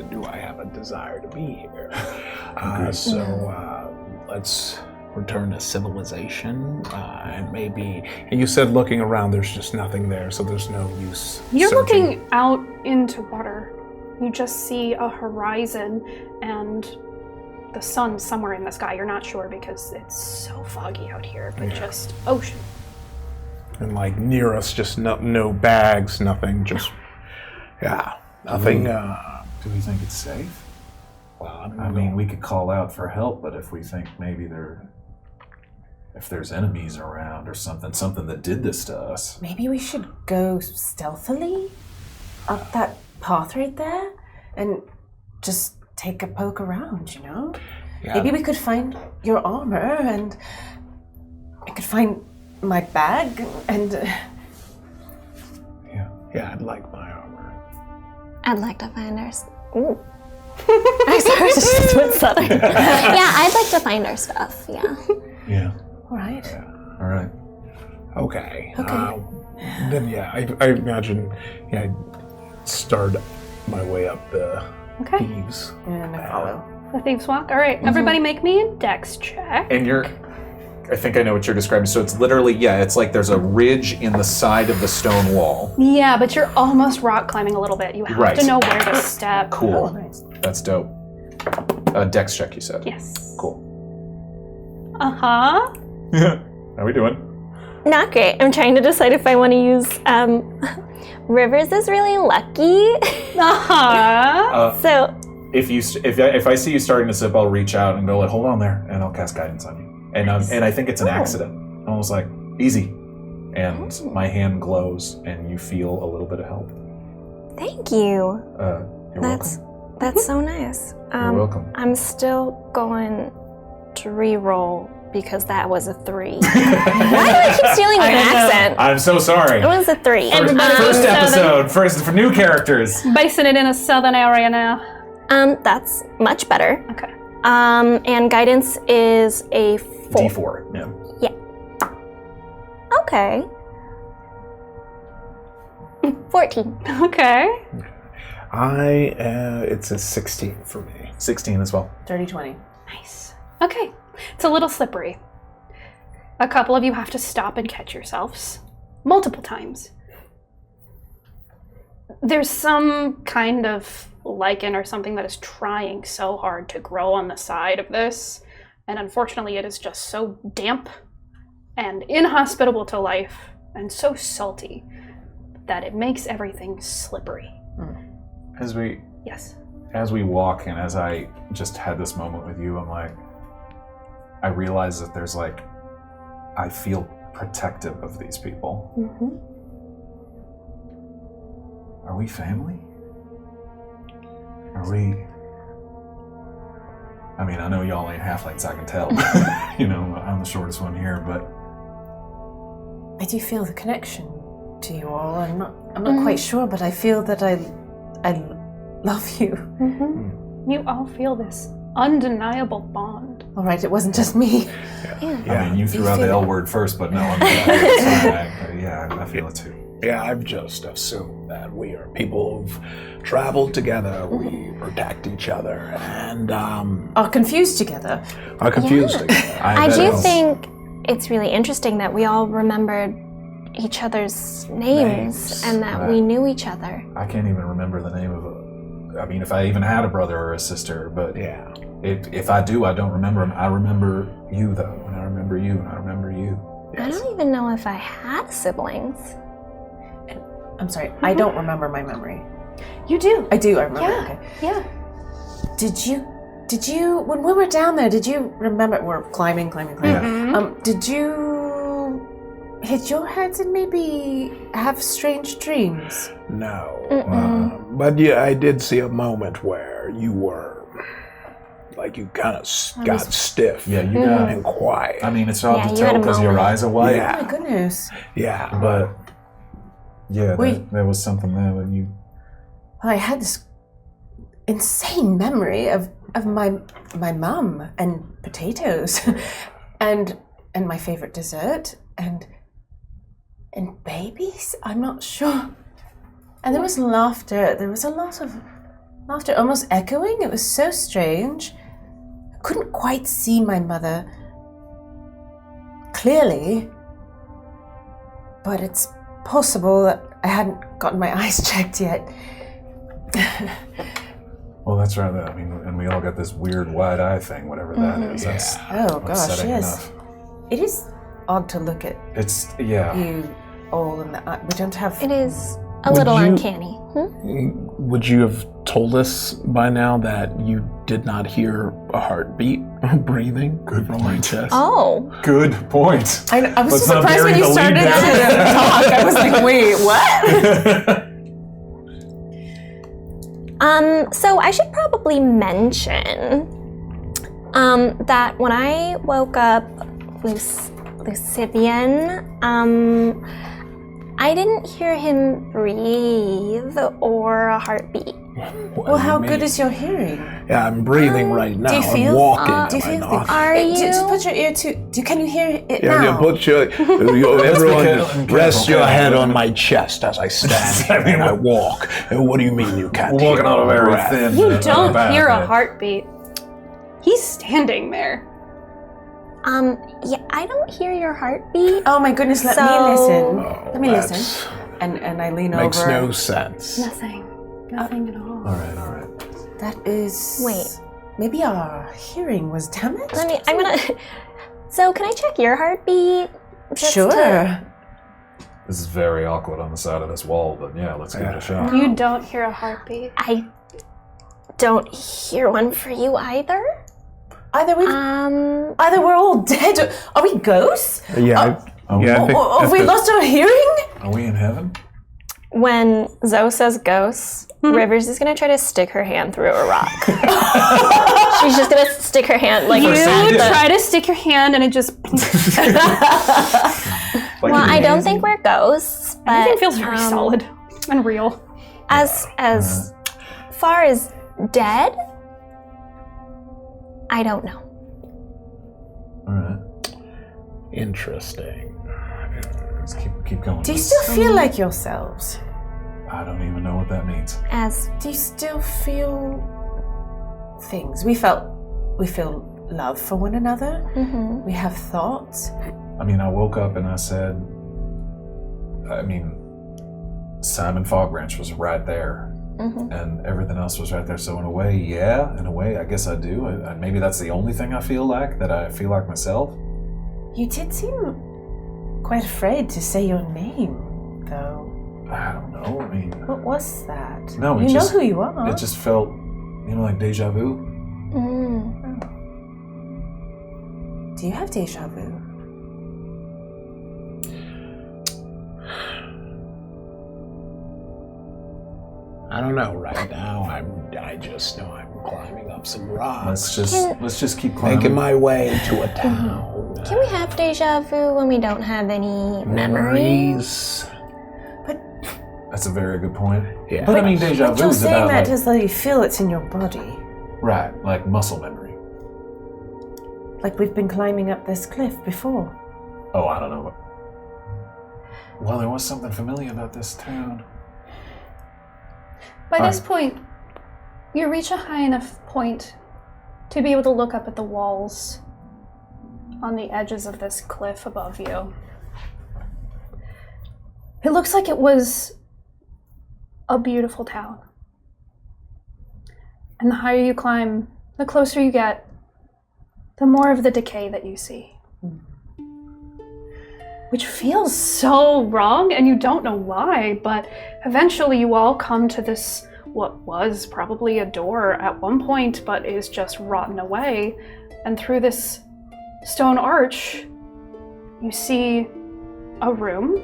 do I have a desire to be here. So let's return to civilization, and maybe. And you said looking around, there's just nothing there, so there's no use. You're searching. looking out into water. You just see a horizon and the sun somewhere in the sky. You're not sure because it's so foggy out here, but just ocean. And like near us, just no bags, nothing, just nothing. Do we think it's safe? Well, I mean, we could call out for help, but if we think maybe if there's enemies around or something that did this to us. Maybe we should go stealthily up that path right there and just take a poke around, you know? Yeah. Maybe we could find your armor and I could find my bag and... Yeah, I'd like my armor. I'd like to find our... Ooh. I'm sorry, it's just went southern. Yeah, I'd like to find our stuff, yeah. Yeah. All right. All right. Okay. Okay. Then I imagine I'd start my way up the Okay. thieves. And I follow. The thieves walk. All right, everybody make me a dex check. And I think I know what you're describing. So it's literally, it's like there's a ridge in the side of the stone wall. Yeah, but you're almost rock climbing a little bit. You have Right. to know where to step. Cool. Nice. That's dope. A dex check, you said? Yes. Cool. Uh-huh. How we doing? Not great. I'm trying to decide if I want to use Rivers is really lucky. Uh-huh. So If I see you starting to sip, I'll reach out and go, like, hold on there, and I'll cast guidance on you. And I think it's an accident. I was like, easy. And my hand glows, and you feel a little bit of help. thank you. You're welcome. That's so nice. You're welcome. I'm still going to re-roll because that was a 3. Why do I keep stealing your accent? I'm so sorry. It was a 3. First episode, first for new characters. Basing it in a southern area now. That's much better. Okay. And guidance is a 4. D4, yeah. Okay. 14. Okay. It's a 16 for me. 16 as well. 30-20. Nice. Okay. It's a little slippery. A couple of you have to stop and catch yourselves. Multiple times. There's some kind of lichen or something that is trying so hard to grow on the side of this, and unfortunately it is just so damp and inhospitable to life and so salty that it makes everything slippery. As we Yes. walk, and as I just had this moment with you, I'm like, I realize that there's like, I feel protective of these people. Mm-hmm. Are we family? Are we? I mean, I know y'all ain't halflings, I can tell. You know, I'm the shortest one here, but I do feel the connection to you all. I'm not quite sure, but I feel that I love you. Mm-hmm. You all feel this undeniable bond. All right, it wasn't just me. I mean, you threw out the L word first, but no, I feel it too. Yeah, I've just assumed that we are people who've traveled together, we protect each other, and Are confused together. are confused together. I do think it's really interesting that we all remembered each other's names and that we knew each other. I can't even remember the name of I mean, if I even had a brother or a sister, but Yeah. if I do, I don't remember him. I remember you, though, and I remember you, and I remember you. I don't even know if I had siblings. I'm sorry, I don't remember my memory. You do. I do, I remember. Yeah. Okay. Yeah. Did you, when we were down there, did you remember, we're climbing. Did you hit your heads and maybe have strange dreams? No. But yeah, I did see a moment where you were, like, you kind of got stiff Yeah, you got and quiet. I mean, it's hard to you had tell a because your moment. eyes are white. Yeah. Oh my goodness. Yeah. But yeah, Wait. there was something there when you. I had this insane memory of my mum and potatoes and my favorite dessert and babies. I'm not sure. And there was laughter. There was a lot of laughter, almost echoing. It was so strange. I couldn't quite see my mother clearly, but it's possible that I hadn't gotten my eyes checked yet. Well, that's right. I mean, and we all got this weird wide eye thing, whatever that is. That's Oh gosh, upsetting yes. enough. It is odd to look at It's you all in the eye. We don't have. It is a Would little you- uncanny. Would you have told us by now that you did not hear a heartbeat breathing from my chest? Oh. Good point. I was Let's so not surprised when bury you the lead started there. to talk. I was like, wait, what? So I should probably mention that when I woke up Lucyvian, I didn't hear him breathe or a heartbeat. Well, how good is your hearing? Yeah, I'm breathing right now. do you I'm feel- walking. do you feel the- Are you? Just put your ear to. Can you hear it Yeah, now? you put everyone careful, rest your careful. head on my chest as I stand here and I walk. And what do you mean you can't We're walking hear on a very breath? thin. You don't path hear a here. heartbeat. He's standing there. Yeah, I don't hear your heartbeat. Oh my goodness! Let So- me listen. Oh, Let me that's- listen. And I lean Makes over. no sense. Nothing. Nothing at all. All right. That is. Wait. maybe our hearing was damaged? I'm gonna... So, can I check your heartbeat? Just Sure. This is very awkward on the side of this wall, but yeah, let's give it a shot. You don't hear a heartbeat. I don't hear one for you either. Either we're all dead. Are we ghosts? Yeah, I think Have we lost our hearing? Are we in heaven? When Zoe says ghosts, Rivers is gonna try to stick her hand through a rock. She's just gonna stick her hand like You try to stick your hand and it just... Like, Well, I don't think we're ghosts, but Everything feels very solid and real. As far as dead, I don't know. All right. interesting. Let's keep going. Do you still feel like yourselves? I don't even know what that means. Do you still feel things? We feel love for one another. Mm-hmm. We have thoughts. I mean, I woke up and I said, Simon Fogbranch was right there. Mm-hmm. And everything else was right there. So in a way, yeah. In a way, I guess I do. Maybe that's the only thing I feel like, that I feel like myself. You did seem quite afraid to say your name, though. I don't know. I mean... What was that? No, you know who you are. It just felt, like deja vu. Mm. Do you have deja vu? I don't know. Right now, I just know I'm climbing up some rocks. Let's just keep climbing. Making my way to a town. Can we have deja vu when we don't have any memories? That's a very good point. Yeah. But I mean, deja But vu you're is saying about that as though you feel it's in your body. right, like muscle memory. Like we've been climbing up this cliff before. Oh, I don't know. Well, there was something familiar about this town. By this point, you reach a high enough point to be able to look up at the walls on the edges of this cliff above you. It looks like it was a beautiful town. And the higher you climb, the closer you get, the more of the decay that you see. Which feels so wrong, and you don't know why, but eventually you all come to this, what was probably a door at one point, but is just rotten away. And through this stone arch, you see a room.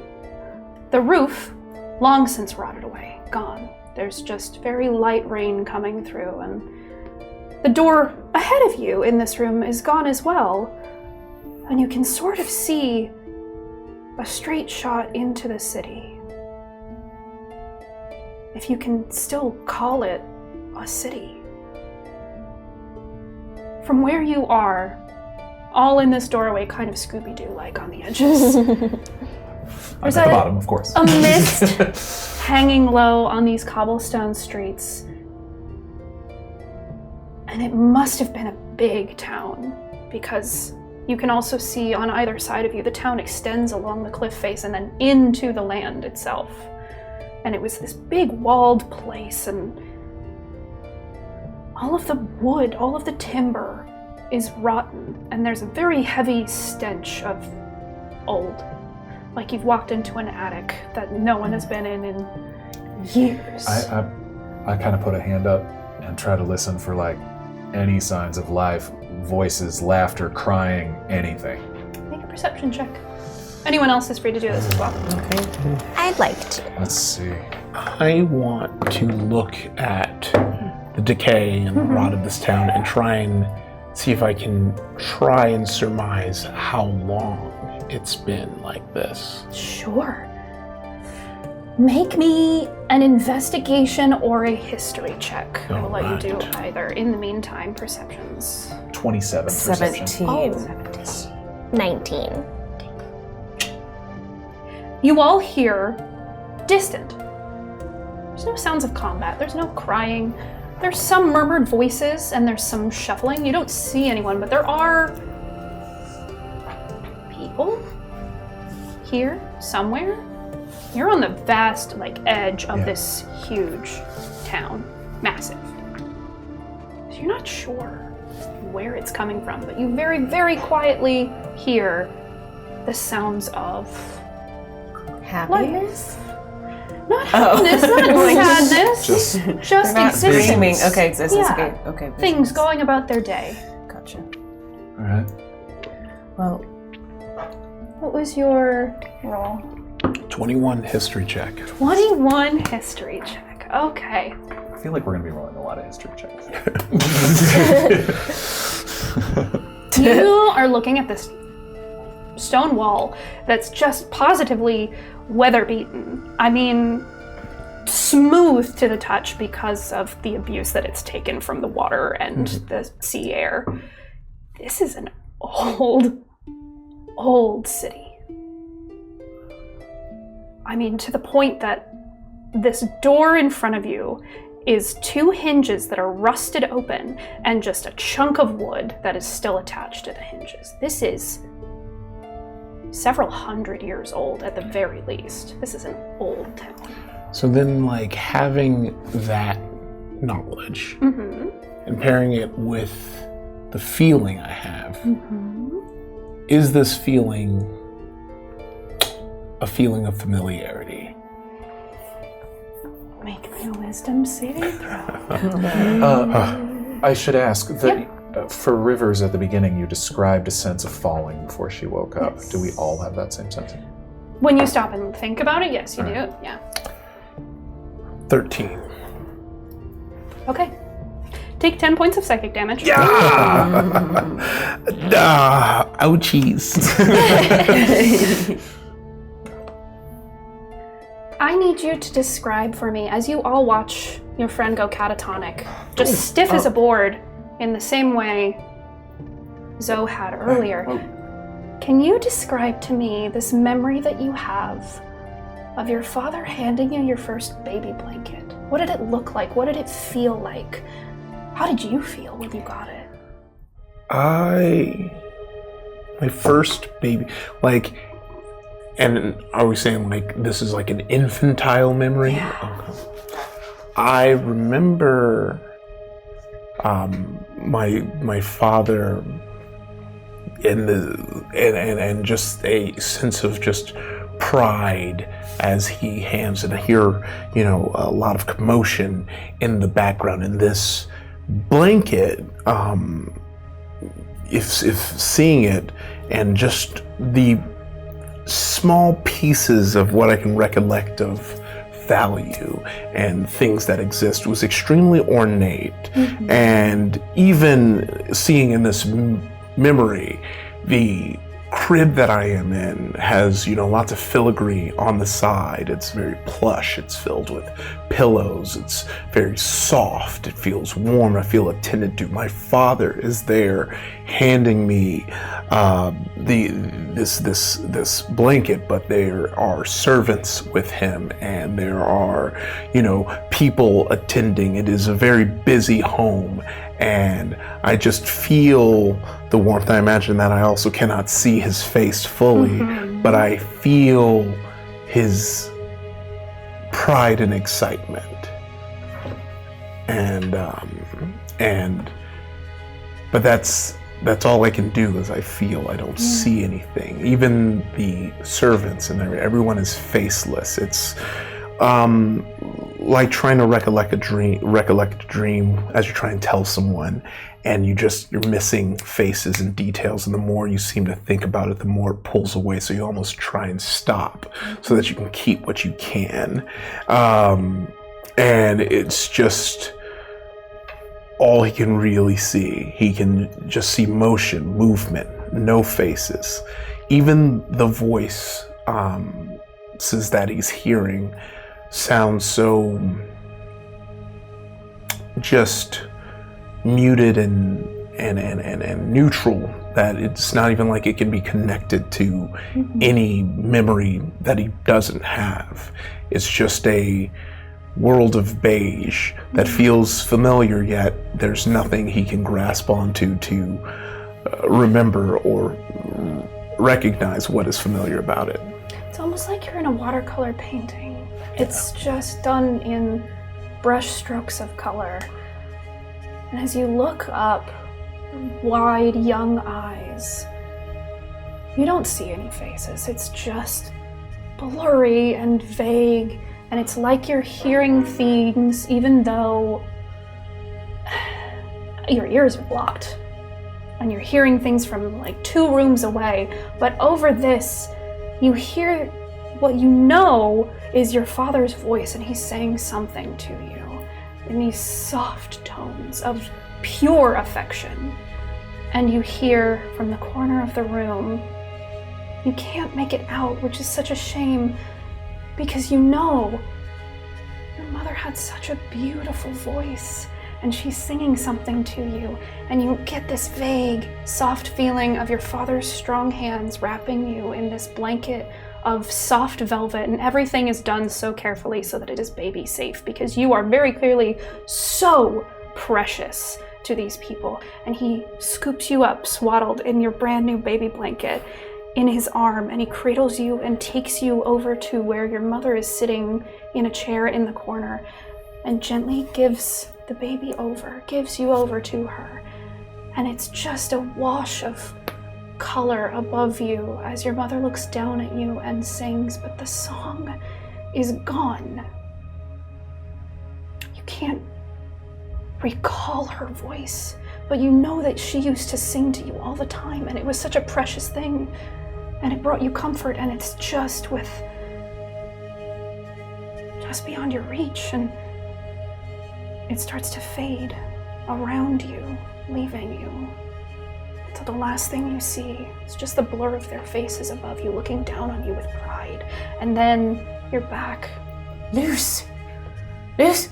The roof, long since rotted away, gone. There's just very light rain coming through, and the door ahead of you in this room is gone as well. And you can sort of see a straight shot into the city. If you can still call it a city. From where you are, all in this doorway, kind of Scooby-Doo-like on the edges. I'm at the bottom, of course. A mist hanging low on these cobblestone streets. And it must have been a big town, because you can also see on either side of you, the town extends along the cliff face and then into the land itself. And it was this big walled place, and all of the wood, all of the timber is rotten, and there's a very heavy stench of old. Like you've walked into an attic that no one has been in years. I kind of put a hand up and try to listen for like any signs of life, voices, laughter, crying, anything. Make a perception check. Anyone else is free to do this as well. Okay. I'd like to. Let's see. I want to look at the decay and the rot of this town and try and see if I can try and surmise how long it's been like this. Sure. Make me an investigation or a history check. I will let you do either. In the meantime, perceptions. 27 perception. 17. 19. You all hear distant. There's no sounds of combat. There's no crying. There's some murmured voices and there's some shuffling. You don't see anyone, but there are people here somewhere. You're on the vast edge of this huge town. Massive. So you're not sure where it's coming from, but you very, very quietly hear the sounds of Happiness? not happiness, not sadness, just Not existence. screaming. Okay, existence. Yeah. Okay. Things going about their day. Gotcha. All right. Well, What was your roll? 21 history check. 21 history check. Okay. I feel like we're going to be rolling a lot of history checks. You are looking at this stone wall that's just positively weather beaten. I mean, smooth to the touch because of the abuse that it's taken from the water and the sea air. This is an old city. I mean, to the point that this door in front of you is 2 hinges that are rusted open and just a chunk of wood that is still attached to the hinges. This is several hundred years old at the very least. This is an old town. So then, like, having that knowledge and pairing it with the feeling I have, is this feeling a feeling of familiarity? Make me a wisdom saving throw. I should ask that for Rivers at the beginning, you described a sense of falling before she woke up. Yes. Do we all have that same sense? When you stop and think about it, yes, you do. Yeah. 13. Okay. Take 10 points of psychic damage. Ouchies. I need you to describe for me, as you all watch your friend go catatonic, just stiff as a board, in the same way Zoe had earlier. Can you describe to me this memory that you have of your father handing you your first baby blanket? What did it look like? What did it feel like? How did you feel when you got it? My first baby, like, and are we saying like this is like an infantile memory? Yeah. Okay. I remember my father and just a sense of just pride as he hands, and I hear, you know, a lot of commotion in the background. And this blanket, if seeing it and just the small pieces of what I can recollect of value and things that exist was extremely ornate. And even seeing in this memory, the crib that I am in has, you know, lots of filigree on the side. It's very plush. It's filled with pillows. It's very soft. It feels warm. I feel attended to. My father is there handing me this blanket, but there are servants with him, and there are, you know, people attending. It is a very busy home, and I just feel the warmth. I imagine that I also cannot see his face fully, but I feel his pride and excitement. But that's all I can do is I feel. I don't see anything. Even the servants and everyone is faceless. It's like trying to recollect a dream as you try and tell someone, and you're missing faces and details, and the more you seem to think about it, the more it pulls away, so you almost try and stop so that you can keep what you can. And it's just all he can really see. He can just see motion, movement, no faces. Even the voice says that he's hearing sounds so just muted and neutral that it's not even like it can be connected to any memory that he doesn't have. It's just a world of beige that feels familiar, yet there's nothing he can grasp onto to remember or recognize what is familiar about it. It's almost like you're in a watercolor painting. It's just done in brush strokes of color. And as you look up, wide young eyes, you don't see any faces. It's just blurry and vague, and it's like you're hearing things even though your ears are blocked. And you're hearing things from like 2 rooms away, but over this, you hear what you know is your father's voice, and he's saying something to you in these soft tones of pure affection. And you hear from the corner of the room, you can't make it out, which is such a shame, because you know your mother had such a beautiful voice, and she's singing something to you, and you get this vague, soft feeling of your father's strong hands wrapping you in this blanket of soft velvet, and everything is done so carefully so that it is baby safe, because you are very clearly so precious to these people. And he scoops you up, swaddled in your brand new baby blanket, in his arm, and he cradles you and takes you over to where your mother is sitting in a chair in the corner, and gently gives the baby over, gives you over to her. And it's just a wash of color above you as your mother looks down at you and sings, but the song is gone. You can't recall her voice, but you know that she used to sing to you all the time, and it was such a precious thing, and it brought you comfort, and it's just beyond your reach, and it starts to fade around you, leaving you. Until the last thing you see is just the blur of their faces above you, looking down on you with pride. And then you're back. Luce! Yes.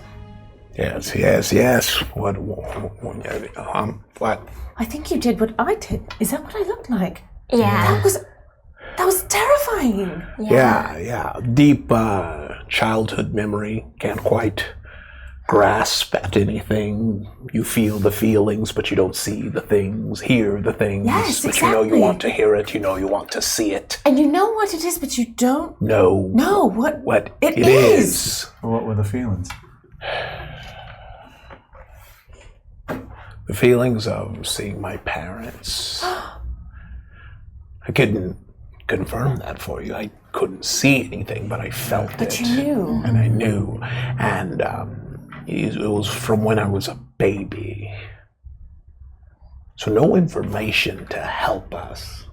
What? I think you did what I did. Is that what I looked like? Yeah. That was terrifying. Yeah. Deep childhood memory. Can't quite grasp at anything. You feel the feelings, but you don't see the things, hear the things. Yes, but exactly. you know you want to hear it, you know you want to see it. And you know what it is, but you don't know what it is. What were the feelings? The feelings of seeing my parents. I couldn't confirm that for you. I couldn't see anything, but I felt it. But you knew. And I knew. And it was from when I was a baby. So no information to help us.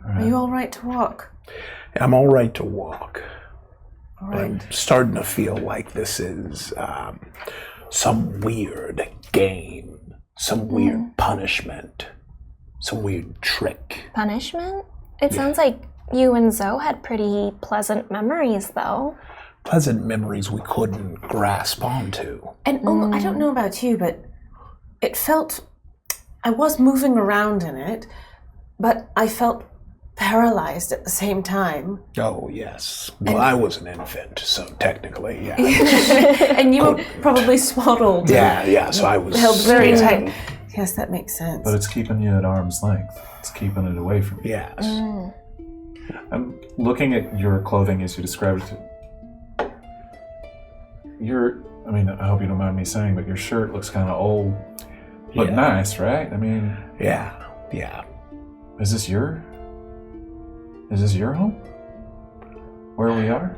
Are you all right to walk? I'm all right to walk. All But right. I'm starting to feel like this is some weird game, some weird punishment, some weird trick. Punishment? It sounds like you and Zoe had pretty pleasant memories, though. Pleasant memories we couldn't grasp onto. And I don't know about you, but it felt, I was moving around in it, but I felt paralyzed at the same time. Oh, yes. Well, I was an infant, so technically, yeah. And you were probably swaddled. Yeah, so I was held very tight. Yes, that makes sense. But it's keeping you at arm's length. It's keeping it away from you. Yes. I'm looking at your clothing as you described it. I hope you don't mind me saying, but your shirt looks kind of old, but Yeah. nice, right? I mean, Yeah. is this your home? Where we are?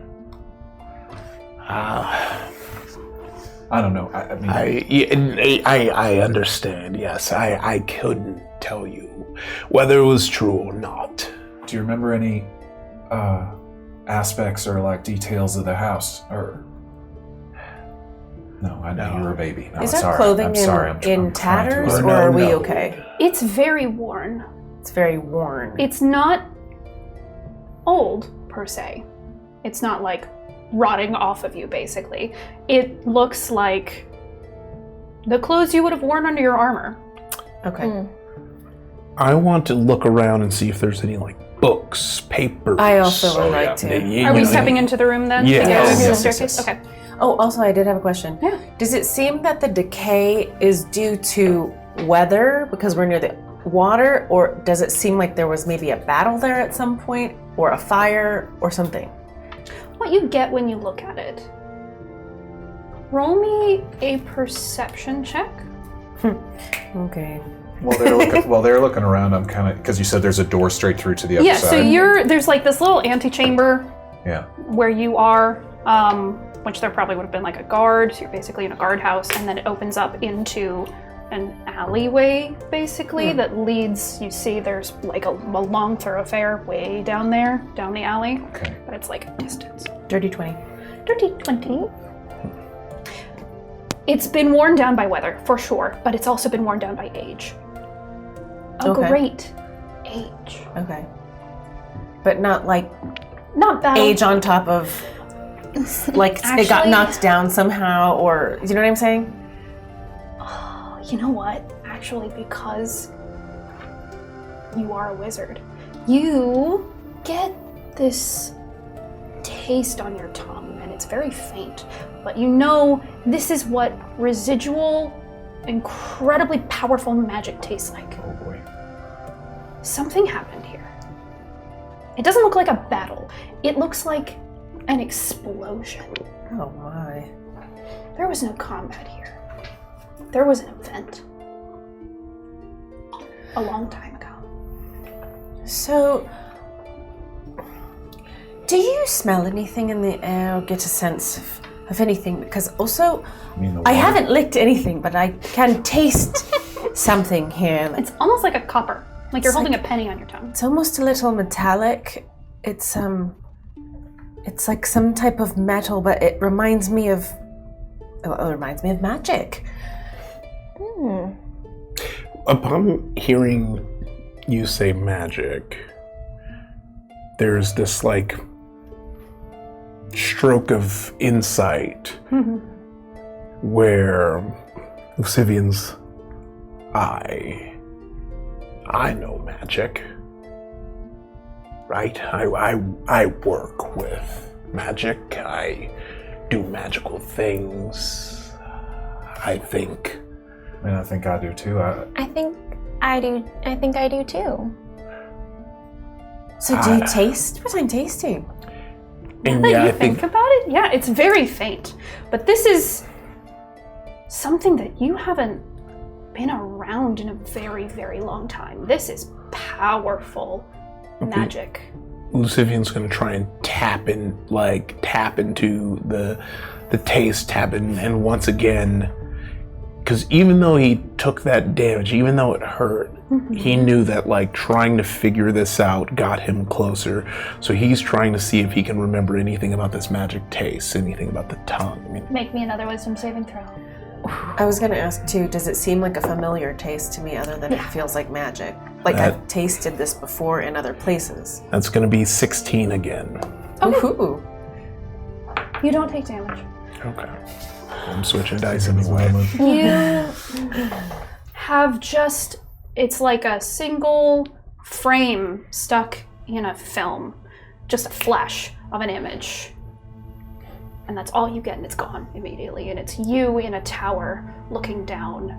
I don't know. I understand, yes. I couldn't tell you whether it was true or not. Do you remember any aspects or like details of the house? Or no, I know you were a baby. No, Is I'm our sorry. clothing I'm sorry. in I'm trying to tatters, learn. or are we No. okay? It's very worn. It's very worn. It's not old, per se. It's not like rotting off of you, basically. It looks like the clothes you would have worn under your armor. Okay. I want to look around and see if there's any like books, papers. I also would like to. Are we stepping into the room then? Yeah. To go Yes, over the yes, staircase? yes. Okay. Oh, also, I did have a question. Yeah. Does it seem that the decay is due to weather because we're near the water, or does it seem like there was maybe a battle there at some point, or a fire, or something? What you get when you look at it. Roll me a perception check Okay. While they're looking around, I'm kind of, because you said there's a door straight through to the other side. Yeah, so there's like this little antechamber where you are, which there probably would have been like a guard, so you're basically in a guardhouse, and then it opens up into an alleyway, basically, that leads, you see there's like a long thoroughfare way down there, down the alley, but it's like a distance. Dirty 20. Dirty 20. It's been worn down by weather, for sure, but it's also been worn down by age. A great age. Okay. But not like not bad. Age on top of like actually, it got knocked down somehow, or you know what I'm saying? Oh, you know what? Actually, because you are a wizard, you get this taste on your tongue, and it's very faint, but you know this is what residual, incredibly powerful magic tastes like. Oh boy. Something happened here. It doesn't look like a battle. It looks like an explosion. Oh my. There was no combat here. There was an event. A long time ago. So, do you smell anything in the air or get a sense of anything? Because also, I haven't licked anything, but I can taste something here. It's almost like a copper. Like you're holding a penny on your tongue. It's almost a little metallic. It's like some type of metal, but it reminds me of magic. Upon hearing you say magic, there's this like stroke of insight where Lucyvian's I know magic, right? I work with magic. I do magical things. I think. And I think I do too. I think I do too. So do you taste? What I'm tasting? And Now yeah, that you think about it, yeah, it's very faint. But this is something that you haven't been around in a very, very long time. This is powerful magic. Lucyvian's gonna try and tap into the taste, and once again, because even though he took that damage, even though it hurt, he knew that like trying to figure this out got him closer. So he's trying to see if he can remember anything about this magic taste, anything about the tongue. Make me another wisdom saving throw. I was going to ask too, does it seem like a familiar taste to me other than it feels like magic? Like I've tasted this before in other places. That's going to be 16 again. Okay. Ooh. You don't take damage. Okay. I'm switching dice anyway. You have just, it's like a single frame stuck in a film. Just a flash of an image. And that's all you get, and it's gone immediately. And it's you in a tower looking down.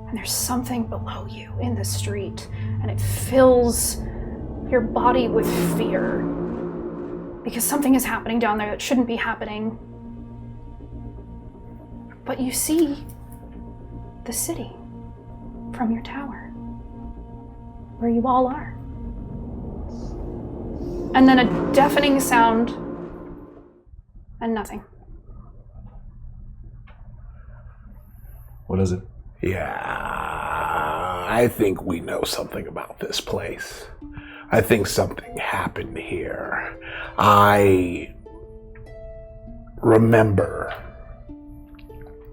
And there's something below you in the street, and it fills your body with fear. Because something is happening down there that shouldn't be happening. But you see the city from your tower, where you all are. And then a deafening sound, and nothing. What is it? Yeah, I think we know something about this place. I think something happened here. I remember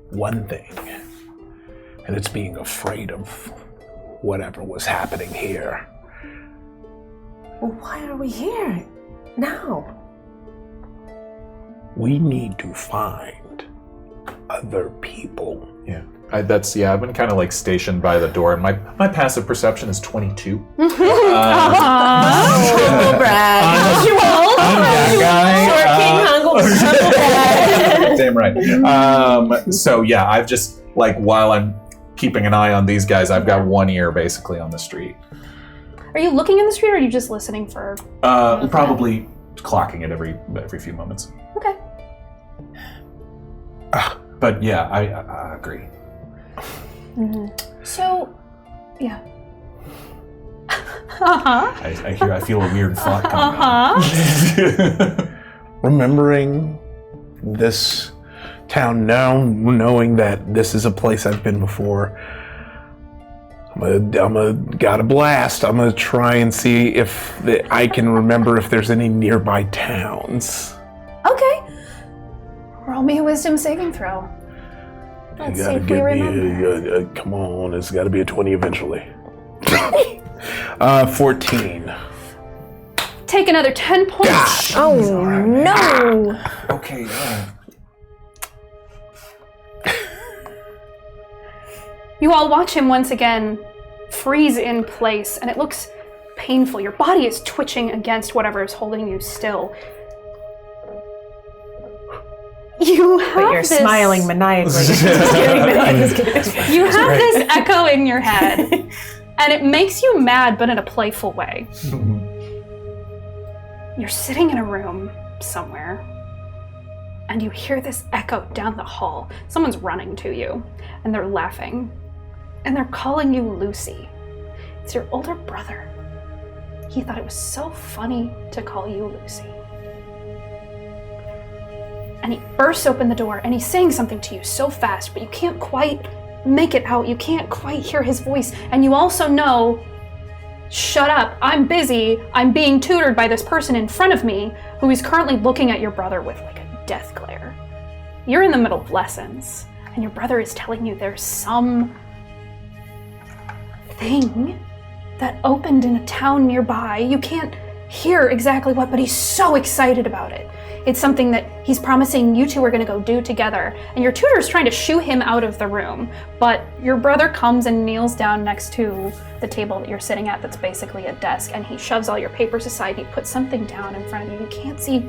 one thing, and it's being afraid of whatever was happening here. Well, why are we here now? We need to find other people. Yeah. I've been kind of like stationed by the door, and my passive perception is 22. Humble brag. I'm that guy. Damn right. So yeah, I've just like, while I'm keeping an eye on these guys, I've got one ear basically on the street. Are you looking in the street, or are you just listening for? Probably clocking it every few moments. Okay. But yeah, I agree. So, yeah. Uh-huh. I feel a weird thought coming on. Remembering this town now, knowing that this is a place I've been before, I'm gonna got a blast. I'm gonna try and see if I can remember if there's any nearby towns. Okay. Roll me a wisdom saving throw. Let's see if we remember. Come on, it's got to be a 20 eventually. 14. Take another 10 points. Gosh. Oh no! Okay, You all watch him once again freeze in place, and it looks painful. Your body is twitching against whatever is holding you still. You have But you're this, smiling maniacally. Just kidding. You have this echo in your head, and it makes you mad, but in a playful way. You're sitting in a room somewhere, and you hear this echo down the hall. Someone's running to you, and they're laughing, and they're calling you Lucy. It's your older brother. He thought it was so funny to call you Lucy. And he bursts open the door, and he's saying something to you so fast, but you can't quite make it out. You can't quite hear his voice. And you also know, shut up, I'm busy. I'm being tutored by this person in front of me who is currently looking at your brother with like a death glare. You're in the middle of lessons, and your brother is telling you there's some thing that opened in a town nearby. You can't hear exactly what, but he's so excited about it. It's something that he's promising you two are going to go do together. And your tutor is trying to shoo him out of the room. But your brother comes and kneels down next to the table that you're sitting at that's basically a desk. And he shoves all your papers aside. He puts something down in front of you. You can't see.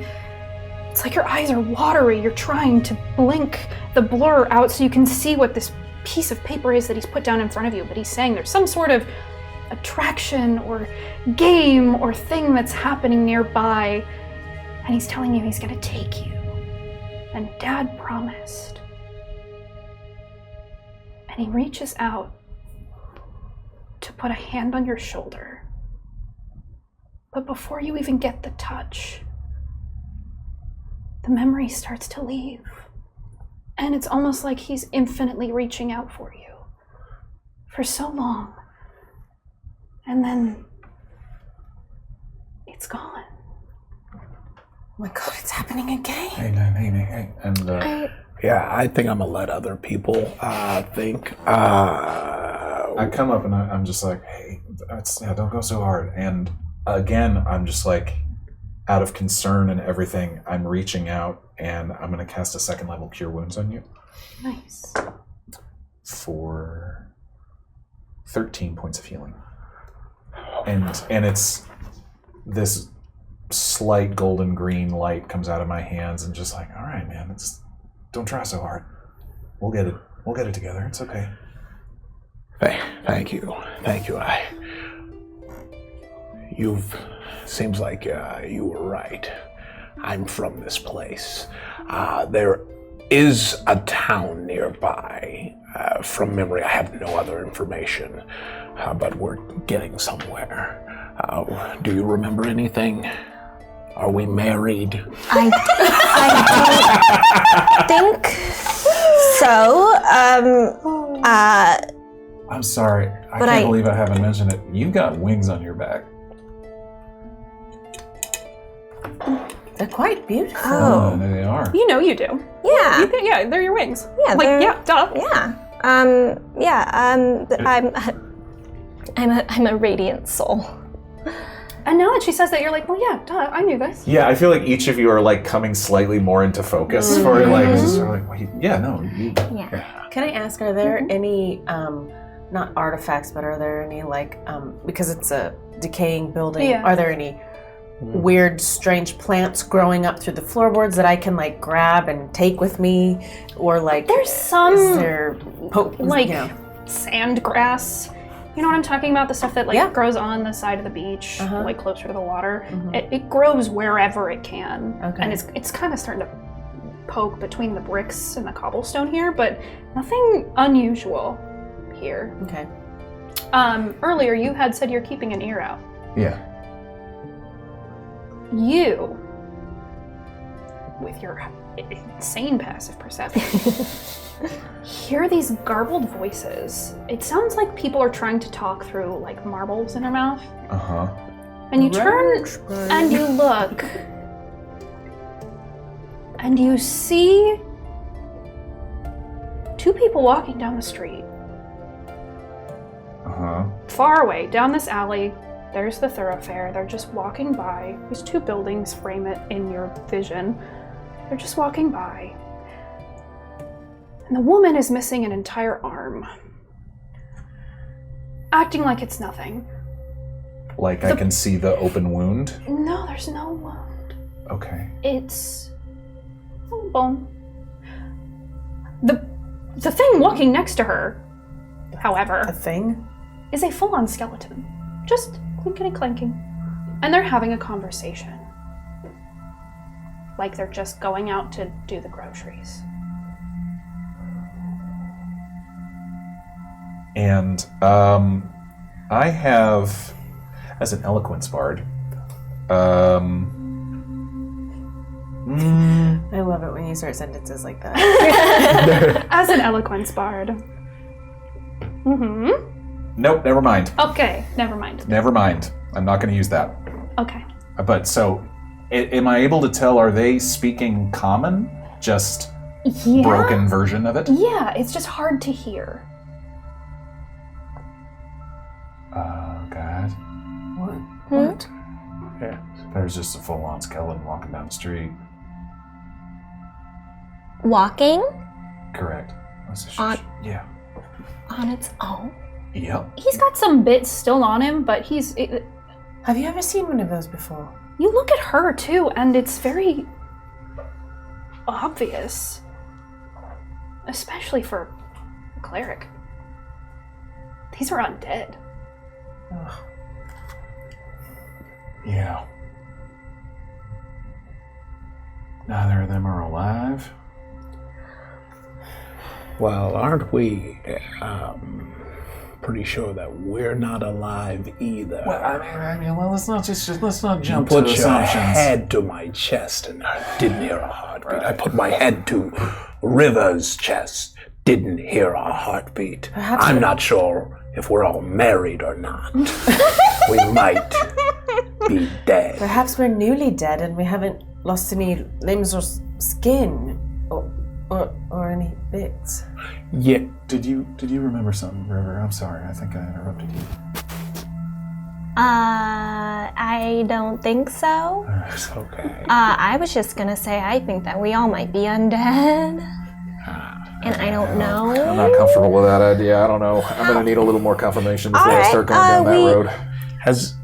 It's like your eyes are watery. You're trying to blink the blur out so you can see what this piece of paper is that he's put down in front of you. But he's saying there's some sort of attraction or game or thing that's happening nearby. And he's telling you he's gonna take you. And Dad promised. And he reaches out to put a hand on your shoulder. But before you even get the touch, the memory starts to leave. And it's almost like he's infinitely reaching out for you. For so long. And then it's gone. Oh my god, it's happening again. Hey. And Yeah, I think I'm gonna let other people think. I come up and I'm just like, hey, don't go so hard. And again, I'm just like, out of concern and everything, I'm reaching out and I'm gonna cast a 2nd level Cure Wounds on you. Nice. For 13 points of healing. And it's this slight golden green light comes out of my hands and just like, all right, man, don't try so hard. We'll get it together. It's okay. Thank you. Seems like you were right. I'm from this place. There is a town nearby. From memory, I have no other information, but we're getting somewhere. Do you remember anything? Are we married? I don't think so. I'm sorry. I can't believe I haven't mentioned it. You've got wings on your back. They're quite beautiful. Oh. They are. You know you do. Yeah. Yeah, they're your wings. Yeah, duh. Yeah. I'm a radiant soul. And now that she says that, you're like, well, yeah, duh, I knew this. Yeah, I feel like each of you are like coming slightly more into focus for like, just sort of like, wait, yeah, no. Yeah. Can I ask, are there any, not artifacts, but are there any like, because it's a decaying building, are there any weird, strange plants growing up through the floorboards that I can like grab and take with me? Or like, there's some, is there sand grass. You know what I'm talking about? The stuff that grows on the side of the beach, like closer to the water. It grows wherever it can. Okay. And it's kind of starting to poke between the bricks and the cobblestone here, but nothing unusual. here. Okay. Earlier you had said you're keeping an ear out. Yeah. You, with your insane passive perception, hear these garbled voices. It sounds like people are trying to talk through like marbles in their mouth. Uh-huh. And you turn and you look and you see two people walking down the street. Uh-huh. Far away, down this alley, there's the thoroughfare. They're just walking by. These two buildings frame it in your vision. They're just walking by. And the woman is missing an entire arm. Acting like it's nothing. Like I can see the open wound? No, there's no wound. Okay. It's a bone. The thing walking next to her, however, A thing? is a full-on skeleton. Just clinkety clanking. And they're having a conversation. Like they're just going out to do the groceries. And I have, as an eloquence bard, I love it when you start sentences like that. As an eloquence bard. Mm-hmm. Nope, never mind. Okay, never mind. Never mind. I'm not going to use that. Okay. But so, am I able to tell, are they speaking common? Just Yeah. broken version of it? Yeah, it's just hard to hear. Oh, God. What? Yeah. There's just a full-on skeleton walking down the street. Walking Correct. Yeah. on its own. Yep. He's got some bits still on him, but Have you ever seen one of those before? you look at her too, and it's very obvious. Especially for a cleric. These are undead. Ugh. Yeah. Neither of them are alive. Well, aren't we pretty sure that we're not alive either? Well, I mean, let's not jump Put to your assumptions. head to my chest and I didn't hear a heartbeat. I put my head to River's chest, didn't hear a heartbeat. Perhaps I'm not sure if we're all married or not. We might be dead. Perhaps we're newly dead and we haven't lost any limbs or skin or any bits. Yeah. Did you remember something, River? I'm sorry. I think I interrupted you. I don't think so. It's okay. I was just gonna say I think that we all might be undead. And I don't know. I'm not comfortable with that idea. I don't know. I'm gonna need a little more confirmation before I Alright, start going down that road. Has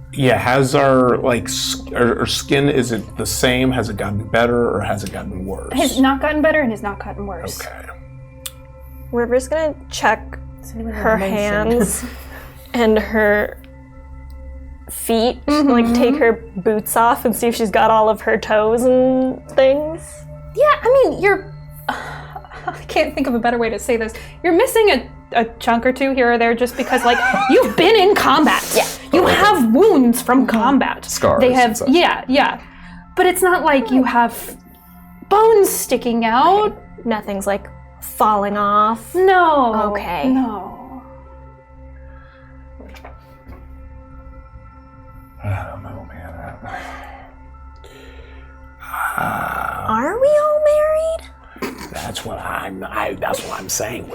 our our skin, is it the same? Has it gotten better or has it gotten worse? Has not gotten better and has not gotten worse. Okay. River's gonna check Does anyone have her motion? hands and her feet, like take her boots off and see if she's got all of her toes and things. Yeah, I mean, you're... I can't think of a better way to say this. You're missing a chunk or two here or there just because, like, you've been in combat. Yeah. You have wounds from combat. Scars They have, and such. yeah. But it's not like you have bones sticking out. Nothing's like falling off. No. Okay. No. I don't know, man. Are we all married? That's what I'm saying.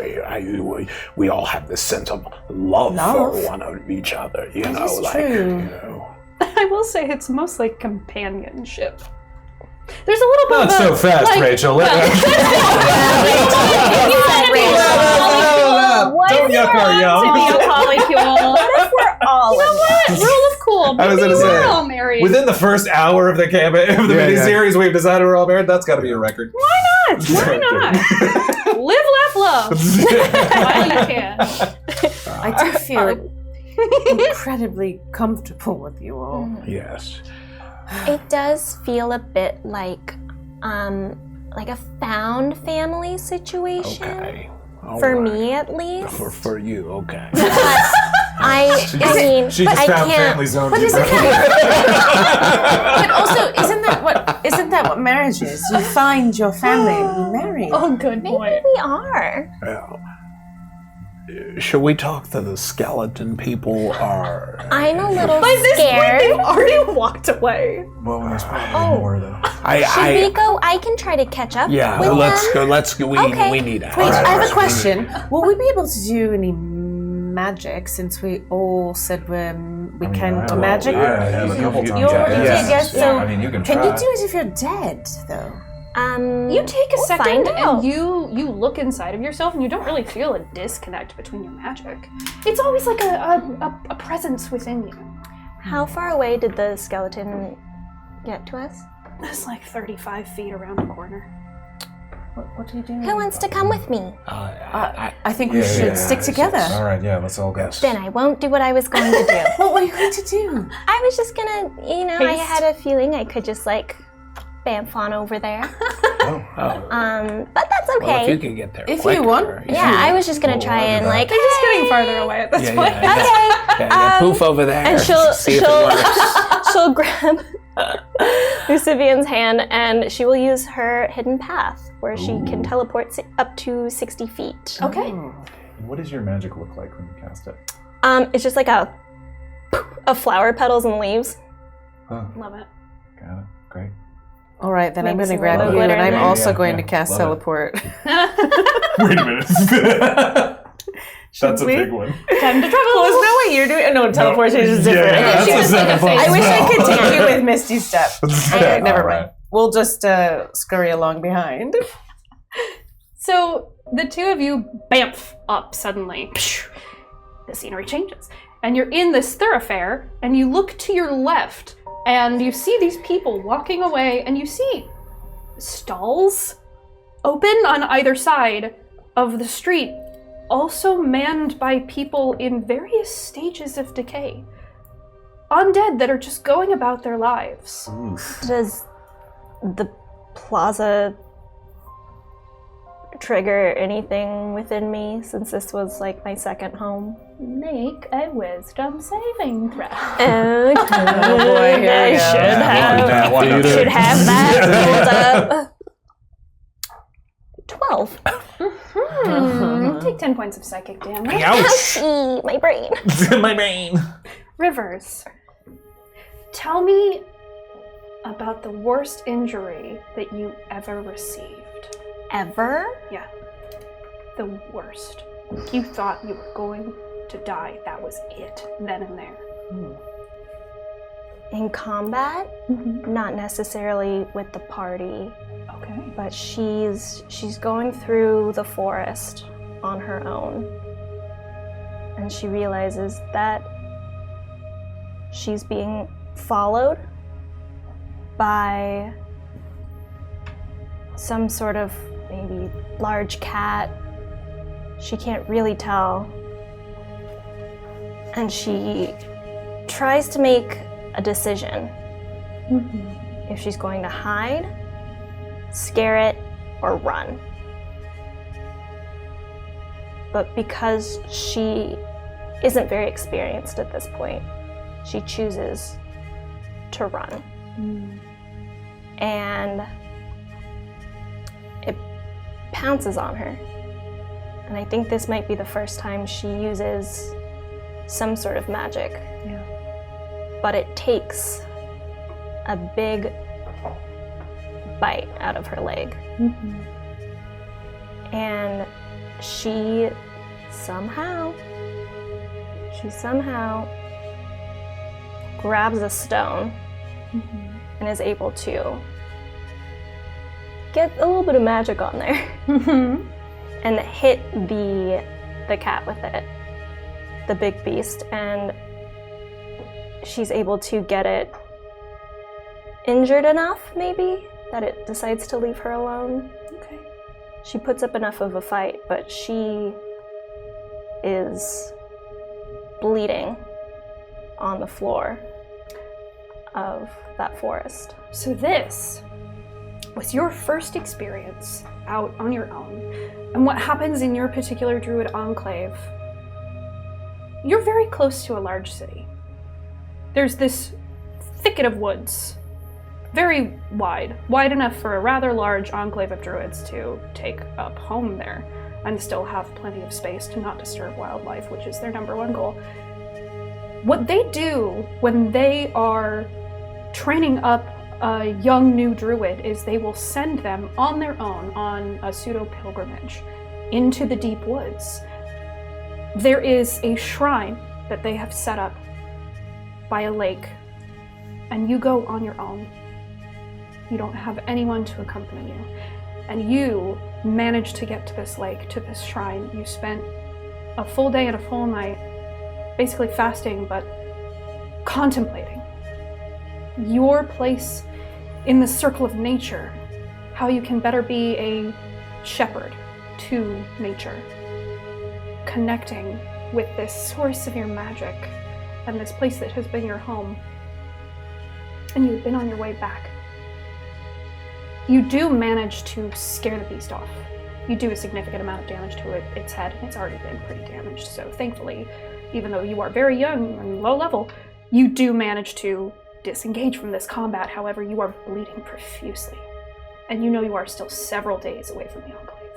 We all have this sense of love for one of each other. You know, is like true. you know. I will say it's mostly companionship. There's a little bit Not of so fast, like, Rachel. What Don't yuck our to yum. be a polycule. if we're all You know what? Rule of cool. I was Maybe gonna say, we're all married. Within the first hour of the miniseries, we've decided we're all married. That's got to be a record. Why not? Why not? Live, laugh, love. While you can. I do feel incredibly comfortable with you all. Yes. It does feel a bit like a found family situation. Okay. For me, at least. For you, okay. I mean, She just I found can't. family zone. But isn't that what marriage is? You find your family and you marry. Oh, good Maybe boy. we are. Well, should we talk to the skeleton people or... I'm a little By this point, scared. they've already walked away. Well, there's probably more though. Should we go? I can try to catch up Yeah, with let's them. go. Let's go. We need help. Wait, I have a question. Will we be able to do any magic since we all said we can do magic? I have a couple times. You already Yes. did, yes. So I mean, you can can try. you do it if you're dead, though? You take a We'll second find out. and you look inside of yourself and you don't really feel a disconnect between your magic. It's always like a presence within you. How far away did the skeleton get to us? It's like 35 feet around the corner. What do you do? Who wants to come with me? I think we should stick together. All right, yeah, let's all go. Then I won't do what I was going to do. What were you going to do? I was just gonna, I Haste. had a feeling I could just like bamf on over there. But that's okay. Well, if you can get there If quicker, you want. Yeah, I was just gonna try and like. They're just getting farther away at this point. Yeah, poof over there. And she'll see if it works. she'll grab Lucyvian's hand and she will use her hidden path where she can teleport up to 60 feet. Okay. What does your magic look like when you cast it? It's just like a flower, petals, and leaves. Love it. Got it. Great. All right, then I'm Maybe going to some grab little you, and glitter I'm in also there. going to Yeah, cast love it. teleport. Wait a minute. That's a we? big one. Time to travel. Well, is that what you're doing? No, teleportation is different. Yeah, she that's was a like a 7 face. I wish I could spell. take you with Misty Step. Yeah, Never all mind. We'll just scurry along behind. So the two of you bamf up suddenly. The scenery changes. And you're in this thoroughfare, and you look to your left, and you see these people walking away, and you see stalls open on either side of the street, also manned by people in various stages of decay. Undead that are just going about their lives. Does the plaza trigger anything within me since this was like my second home? Make a wisdom saving throw. Okay. Oh boy, here we go. Should have that pulled up. 12. Take 10 points of psychic damage. Ouch! My brain. My brain. Rivers, tell me about the worst injury that you ever received. Ever? Yeah, the worst. You thought you were going to die. That was it, then and there. In combat? Not necessarily with the party, Okay. but she's going through the forest on her own. And she realizes that she's being followed by some sort of maybe large cat. She can't really tell. And she tries to make a decision. If she's going to hide, scare it, or run. But because she isn't very experienced at this point, she chooses to run. And it pounces on her. And I think this might be the first time she uses some sort of magic. Yeah. But it takes a big bite out of her leg. And she somehow grabs a stone and is able to get a little bit of magic on there and hit the cat with it, the big beast, and she's able to get it injured enough, maybe, that it decides to leave her alone. Okay. She puts up enough of a fight, but she is bleeding on the floor of that forest. So this was your first experience out on your own. And what happens in your particular druid enclave, you're very close to a large city. There's this thicket of woods, very wide enough for a rather large enclave of druids to take up home there and still have plenty of space to not disturb wildlife, which is their number one goal. What they do when they are training up a young new druid is they will send them on their own on a pseudo-pilgrimage into the deep woods. There is a shrine that they have set up by a lake, and you go on your own. You don't have anyone to accompany you. And you manage to get to this lake, to this shrine. You spent a full day and a full night basically fasting, but contemplating your place in the circle of nature, how you can better be a shepherd to nature, connecting with this source of your magic and this place that has been your home. And you've been on your way back. You do manage to scare the beast off. You do a significant amount of damage to its head. It's already been pretty damaged, so thankfully, even though you are very young and low level, you do manage to disengage from this combat. However, you are bleeding profusely, and you know you are still several days away from the Enclave.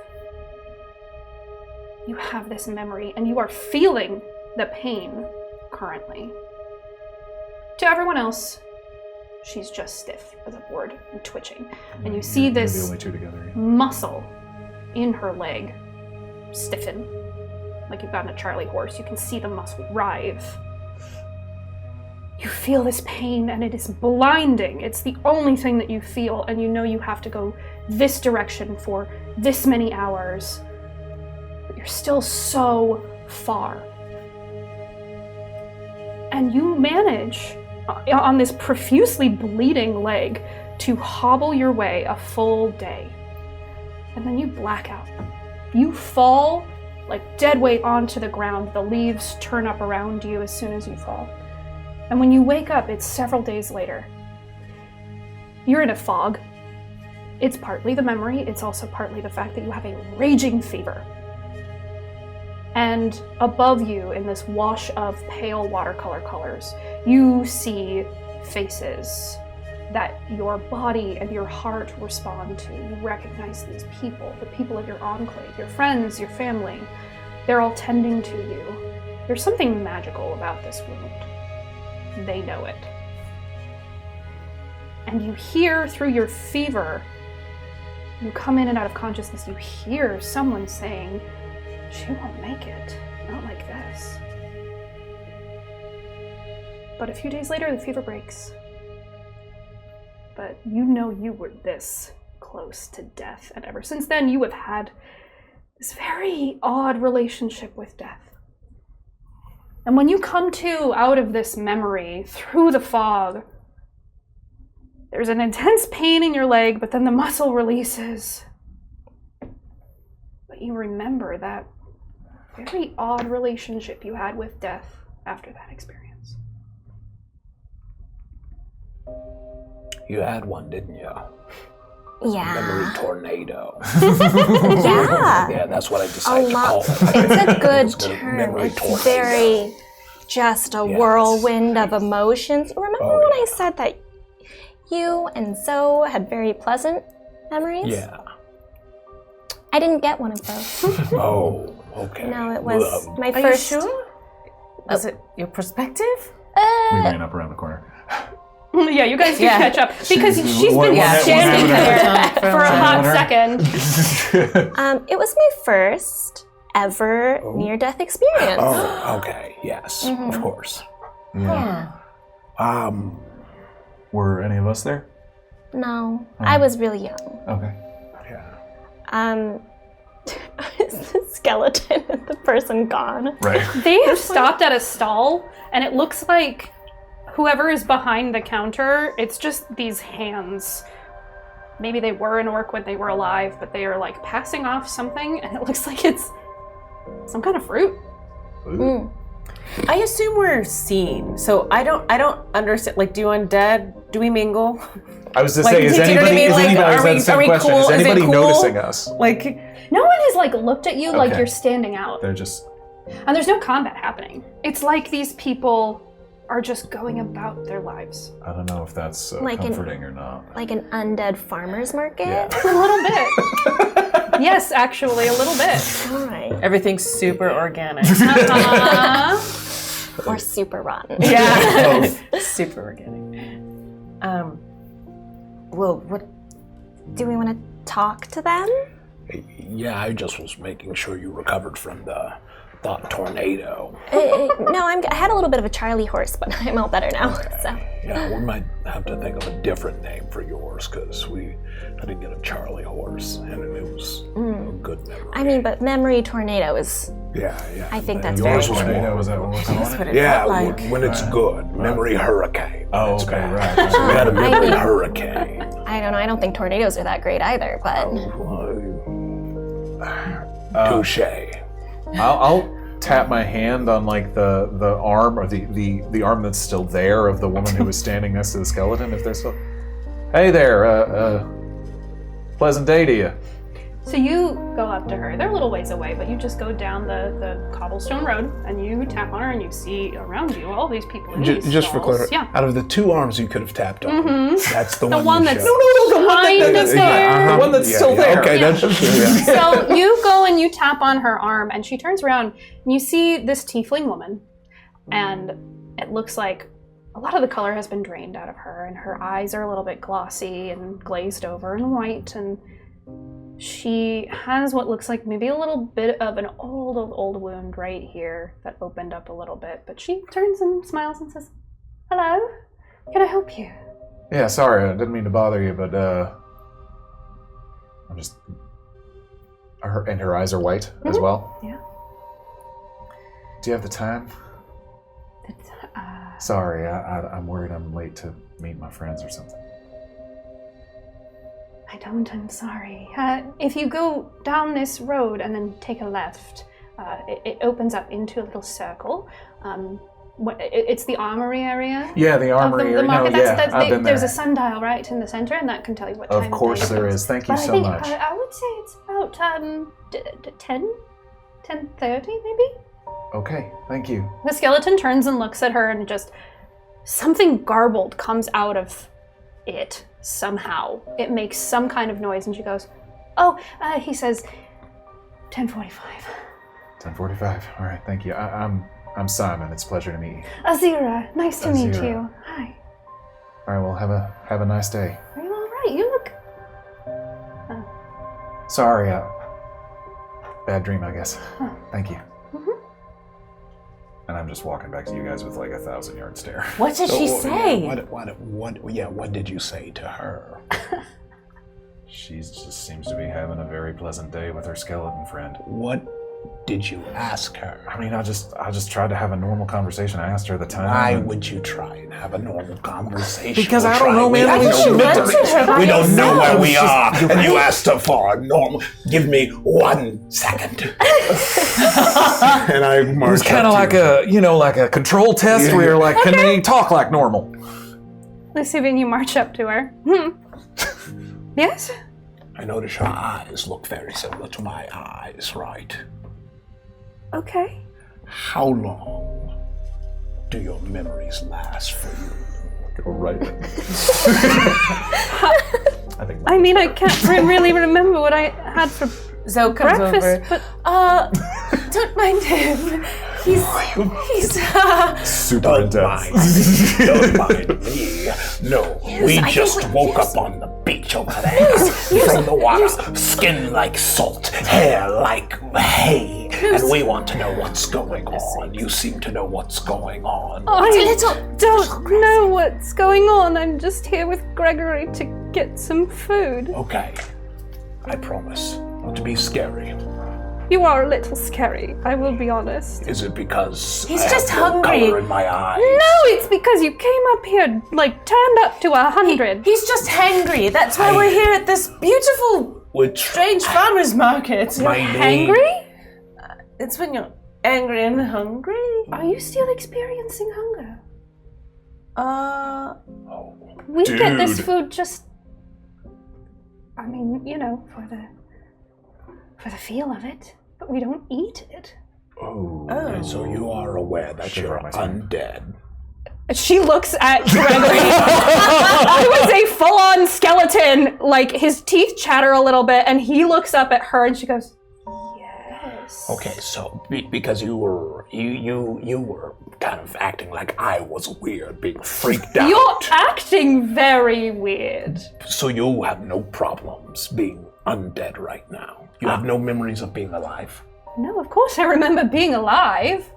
You have this memory, and you are feeling the pain currently. To everyone else, she's just stiff as a board and twitching. And you see this the only two together. muscle in her leg stiffen, like you've gotten a Charlie horse. You can see the muscle writhe. You feel this pain, and it is blinding. It's the only thing that you feel, and you know you have to go this direction for this many hours. But you're still so far. And you manage, on this profusely bleeding leg, to hobble your way a full day. And then you black out. You fall like dead weight onto the ground. The leaves turn up around you as soon as you fall. And when you wake up, it's several days later. You're in a fog. It's partly the memory, it's also partly the fact that you have a raging fever. And above you, in this wash of pale watercolor colors, you see faces that your body and your heart respond to. You recognize these people, the people of your enclave, your friends, your family. They're all tending to you. There's something magical about this wound. They know it. And you hear through your fever, you come in and out of consciousness, you hear someone saying, "She won't make it, not like this." But a few days later, the fever breaks. But you know you were this close to death, and ever since then you have had this very odd relationship with death. And when you come to out of this memory through the fog, there's an intense pain in your leg, but then the muscle releases. But you remember that very odd relationship you had with death after that experience. You had one, didn't you? Yeah. Memory tornado. Yeah. Yeah, that's what I decided to call it. It's a good term. Memory It's tornado. very just a whirlwind of emotions. Remember when I said that you and Zoe had very pleasant memories? Yeah. I didn't get one of those. Oh, okay. No, it was my Are first. you sure? Was it your perspective? We ran up around the corner. Yeah, you guys do catch up because she's been What standing happened? there for a hot second. It was my first ever near-death experience. Oh, okay. Yes, of course. Yeah. Were any of us there? No, I was really young. Okay. Yeah. Is the skeleton and the person gone? Right. They have stopped at a stall, and it looks like whoever is behind the counter, it's just these hands. Maybe they were an orc when they were alive, but they are like passing off something, and it looks like it's some kind of fruit. Ooh. I assume we're seen, so I don't understand. Like, do we mingle? I was just Like, saying, is do you know what I anybody, mean? Like, is that the same question? cool? Is Is it anybody cool? noticing us? Like, No one has like looked at you like Okay. you're standing out. They're just, And there's no combat happening. It's like these people are just going about their lives. I don't know if that's Like comforting or not. Like an undead farmer's market? Yeah. A little bit. Yes, actually, a little bit. All right. everything's super organic. Or super rotten. Yeah. Super organic. Well, what? Do we want to talk to them? Yeah, I just was making sure you recovered from the tornado. No, I had a little bit of a Charlie horse, but I'm all better now. So. Yeah, we might have to think of a different name for yours, because I didn't get a Charlie horse, and it was a good memory. I mean, but memory tornado is. Yeah. I think that's yours very was Tornado, more. is that what we're calling it? What it Yeah, felt like. when it's good. Memory hurricane. Oh, It's okay, bad. right. So we had a I memory mean- hurricane. I don't know. I don't think tornadoes are that great either, but. Touche. I'll tap my hand on like the arm or the arm that's still there of the woman who was standing next to the skeleton. If they're still, hey there, pleasant day to you. So you go up to her. They're a little ways away, but you just go down the cobblestone road and you tap on her and you see around you all these people in these Just for stalls. clarity, Yeah. out of the two arms you could have tapped on, that's the The one one you that's chose. kind of there. The one that's still there. Okay, that's just yeah. So you go and you tap on her arm, and she turns around, and you see this tiefling woman, and it looks like a lot of the color has been drained out of her, and her eyes are a little bit glossy and glazed over and white, and she has what looks like maybe a little bit of an old wound right here that opened up a little bit, but she turns and smiles and says, "Hello, can I help you?" Yeah, sorry, I didn't mean to bother you, but I'm just. Her eyes are white as well. Yeah. Do you have the time? It's, Sorry, I'm worried I'm late to meet my friends or something. I don't, I'm sorry. If you go down this road and then take a left, it opens up into a little circle. It's the armory area. Yeah, the Of armory. the market. I've been there's there. a sundial right in the center, and that can tell you what time Of course day it there is. is. Thank you But so I think much. I would say it's about 10:30 maybe. Okay, thank you. The skeleton turns and looks at her, and just something garbled comes out of it somehow. It makes some kind of noise, and she goes, "Oh," he says, 10:45. 10:45. All right, thank you. I'm Simon. It's a pleasure to meet you. Azira, nice to meet Azira. you. Hi. All right, well, have a nice day. Are you all right? You look. Sorry, bad dream, I guess. Thank you. And I'm just walking back to you guys with like 1,000-yard stare. What did she say? What did you say to her? She just seems to be having a very pleasant day with her skeleton friend. What did you ask her? I mean, I just tried to have a normal conversation. I asked her the time. Why and- would you try and have a normal conversation? Because We're I don't know, trying- man. We I have think no she memory. mentioned her by We don't know where we are, herself. and you asked her for a normal. Give me 1 second. And I It was marched kind of up like to like a control test where you're like, can they talk like normal? Lucyvian, you march up to her. Yes? I notice your eyes look very similar to my eyes, right? Okay. How long do your memories last for you? Go right. I think. I mean, I can't really remember what I had for Zoe comes breakfast, over. but Don't mind him. He's super Don't intense. mind. Don't mind me. No, we I just think woke up on the beach over there. From the water. Skin like salt. Hair like hay. And we want to know what's going on. You seem to know what's going on. I don't know what's going on. I'm just here with Gregory to get some food. Okay. I promise not to be scary. You are a little scary, I will be honest. Is it because He's I have just no hungry. color in my eyes? No, it's because you came up here, like, turned up to 100. He's just hangry. That's why we're here at this beautiful, Which strange farmer's market. my name? Angry? It's when you're angry and hungry. Are you still experiencing hunger? We Dude. get this food just, I mean, you know, for the feel of it, but we don't eat it. Oh. And so you are aware that you're undead. She looks at Gregory. He was a full-on skeleton, like his teeth chatter a little bit, and he looks up at her and she goes, yes. Okay, so because you were kind of acting like I was weird, being freaked out. You're acting very weird. So you have no problems being undead right now. You have no memories of being alive. No, of course I remember being alive.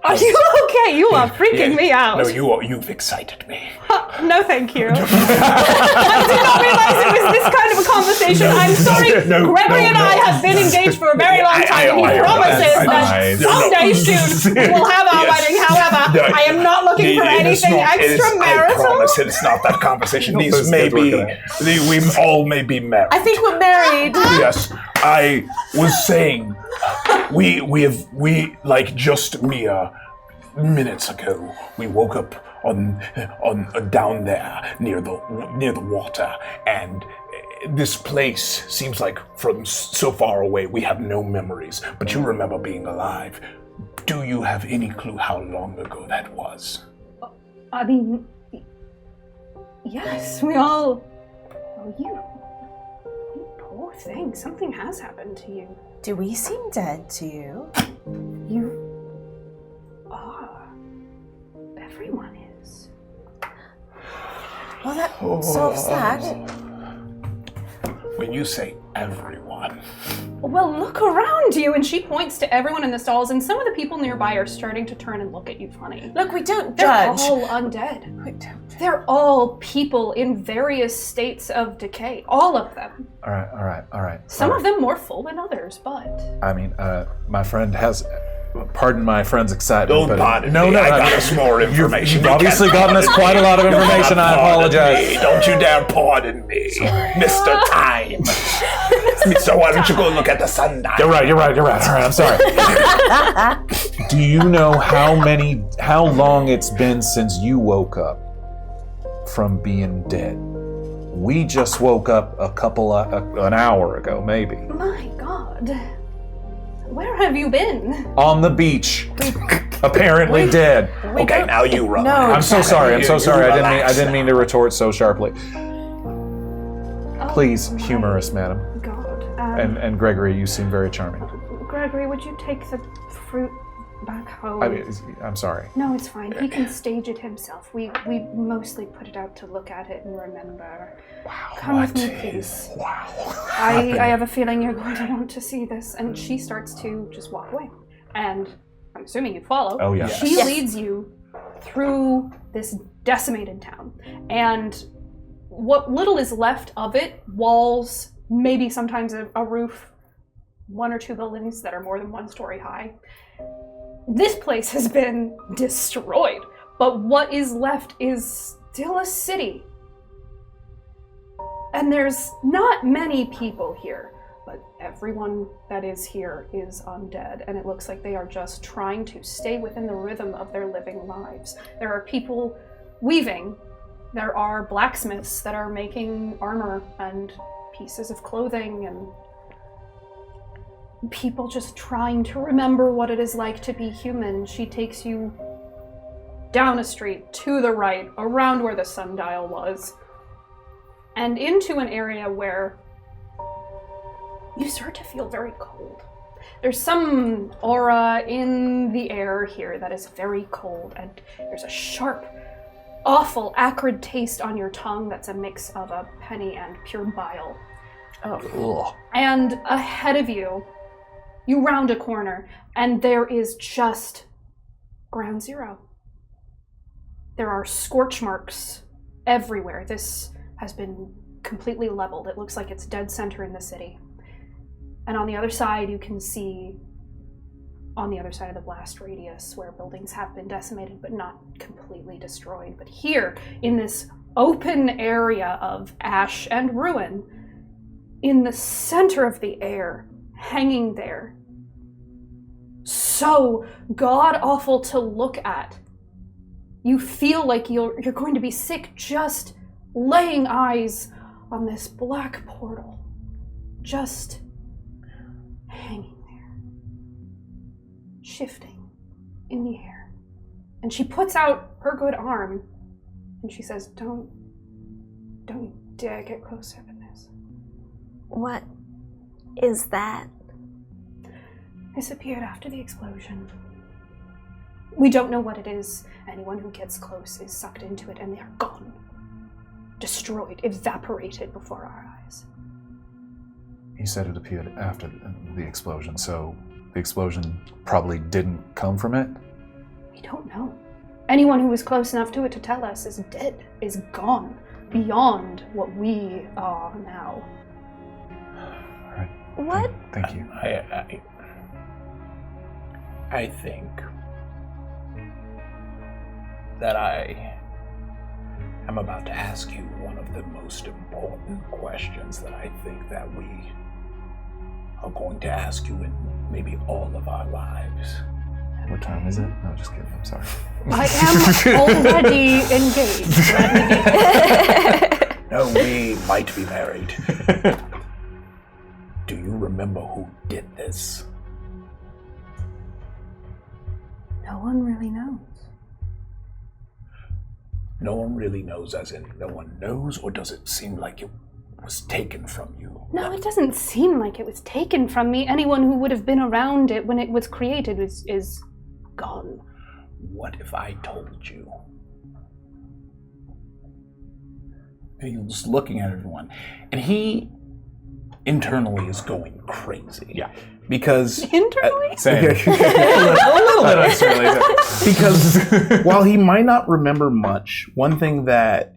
Are you okay? You are freaking me out. No, you've excited me. No, thank you. I did not realize it was this kind of a conversation. I'm sorry. Gregory and I have been engaged for a very long time, and he promises that someday soon we will have our wedding. However, I am not looking for anything extramarital. I promise it's not that conversation. We all may be married. I think we're married. Yes, I was saying, we like just mere minutes ago, we woke up on down there near the water, and this place seems like from so far away we have no memories, but you remember being alive. Do you have any clue how long ago that was? I mean, yes, we all. Oh, you poor thing. Something has happened to you. Do we seem dead to you? You are. Everyone is. Well, that solves that. When you say everyone... Well, look around you, and she points to everyone in the stalls, and some of the people nearby are starting to turn and look at you funny. Look, we don't They're judge. all undead. They're all people in various states of decay. All of them. All right. Some of them more full than others, but... I mean, my friend has... Pardon my friend's excitement. Don't pardon me. I got us more information. You've obviously gotten us quite a lot of information. I apologize. Don't you dare pardon me, Mr. Time. So why don't you go look at the sundial? You're right. All right, I'm sorry. Do you know how long it's been since you woke up from being dead? We just woke up an hour ago, maybe. My God. Where have you been? On the beach. Apparently dead. Okay, now you run. No, I'm so sorry. I didn't Relax mean to retort so sharply. Oh, Please my humor us, madam. God. And Gregory, you seem very charming. Gregory, would you take the fruit back home? I mean, I'm sorry. No, it's fine. He can stage it himself. We mostly put it out to look at it and remember. Wow. Come with me, please. Wow. I have a feeling you're going to want to see this. And she starts to just walk away. And I'm assuming you follow. Oh, yeah. She leads you through this decimated town. And what little is left of it, walls, maybe sometimes a roof, one or two buildings that are more than one story high. This place has been destroyed, but what is left is still a city. And there's not many people here, but everyone that is here is undead, and it looks like they are just trying to stay within the rhythm of their living lives. There are people weaving. There are blacksmiths that are making armor and pieces of clothing, and people just trying to remember what it is like to be human. She takes you down a street, to the right, around where the sundial was, and into an area where you start to feel very cold. There's some aura in the air here that is very cold, and there's a sharp, awful, acrid taste on your tongue that's a mix of a penny and pure bile. Oh. And ahead of you, you round a corner, and there is just ground zero. There are scorch marks everywhere. This has been completely leveled. It looks like it's dead center in the city. And on the other side, you can see on the other side of the blast radius where buildings have been decimated but not completely destroyed. But here, in this open area of ash and ruin, in the center of the air hanging there. So god-awful to look at. You feel like you're going to be sick just laying eyes on this black portal. Just hanging there. Shifting in the air. And she puts out her good arm and she says, Don't you dare get closer than this. What is that? This appeared after the explosion. We don't know what it is. Anyone who gets close is sucked into it and they're gone. Destroyed, evaporated before our eyes. You said it appeared after the explosion, so the explosion probably didn't come from it? We don't know. Anyone who was close enough to it to tell us is dead, is gone, beyond what we are now. All right. What? Thank you. I think that I am about to ask you one of the most important questions that I think that we are going to ask you in maybe all of our lives. What time is it? No, just kidding. I'm sorry. I am already engaged. No, we might be married. Do you remember who did this? No one really knows. No one really knows, as in no one knows, or does it seem like it was taken from you? No, it doesn't seem like it was taken from me. Anyone who would have been around it when it was created is gone. What if I told you? And he was looking at everyone, and he internally is going crazy. Yeah. Because Internally? Same. a little bit uncertain. Because while he might not remember much, one thing that,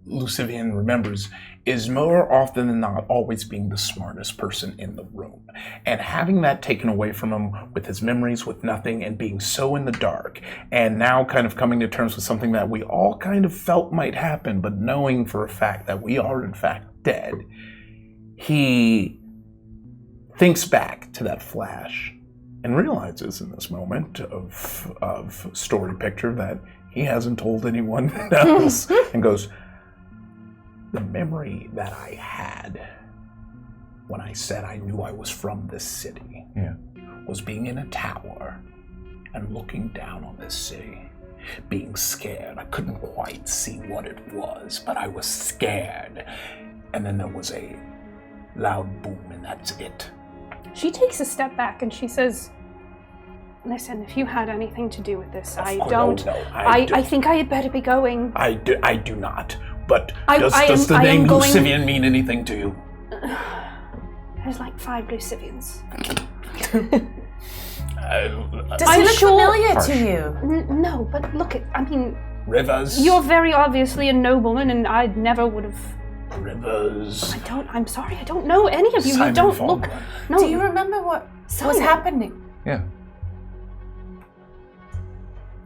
Lucyvian remembers is more often than not always being the smartest person in the room. And having that taken away from him with his memories, with nothing, and being so in the dark, and now kind of coming to terms with something that we all kind of felt might happen, but knowing for a fact that we are in fact dead, he thinks back to that flash and realizes in this moment of story picture that he hasn't told anyone else and goes, the memory that I had when I said I knew I was from this city was being in a tower and looking down on this city, being scared. I couldn't quite see what it was, but I was scared. And then there was a loud boom, and that's it. She takes a step back and she says, listen, if you had anything to do with this, I think I had better be going. I do not. But does the name Lucyvian mean anything to you? There's like 5 Lucyvians. Does he look familiar to you? No, but look, Rivers. You're very obviously a nobleman, and I never would have. Rivers. I'm sorry, I don't know any of you. Simon You don't Fogbranch. look. No. Do you remember what was happening? Yeah.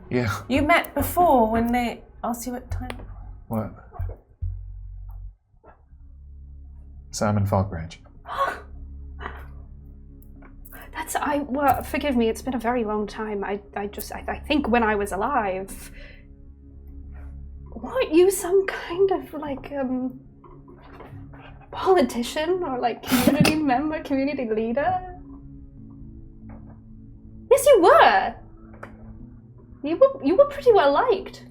Yeah. You met before when they asked you what time. What? Simon Fogbranch. Well, forgive me, it's been a very long time. I think when I was alive, weren't you some kind of politician or community member, community leader? Yes, you were. You were pretty well liked.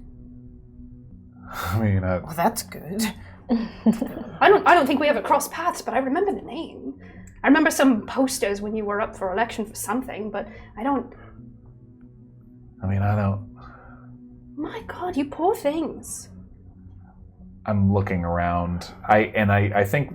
I mean, Well, that's good. I don't think we ever crossed paths, but I remember the name. I remember some posters when you were up for election for something, but I don't. My God, you poor things. I'm looking around. I think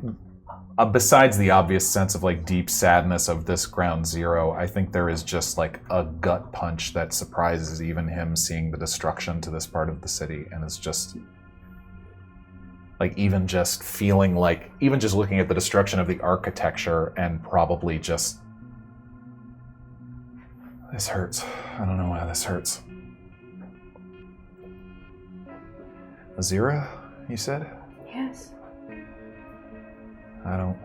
besides the obvious sense of deep sadness of this ground zero, I think there is just a gut punch that surprises even him, seeing the destruction to this part of the city, and it's just even just feeling even just looking at the destruction of the architecture and probably just, this hurts. I don't know why this hurts. Azira, you said? Yes. I don't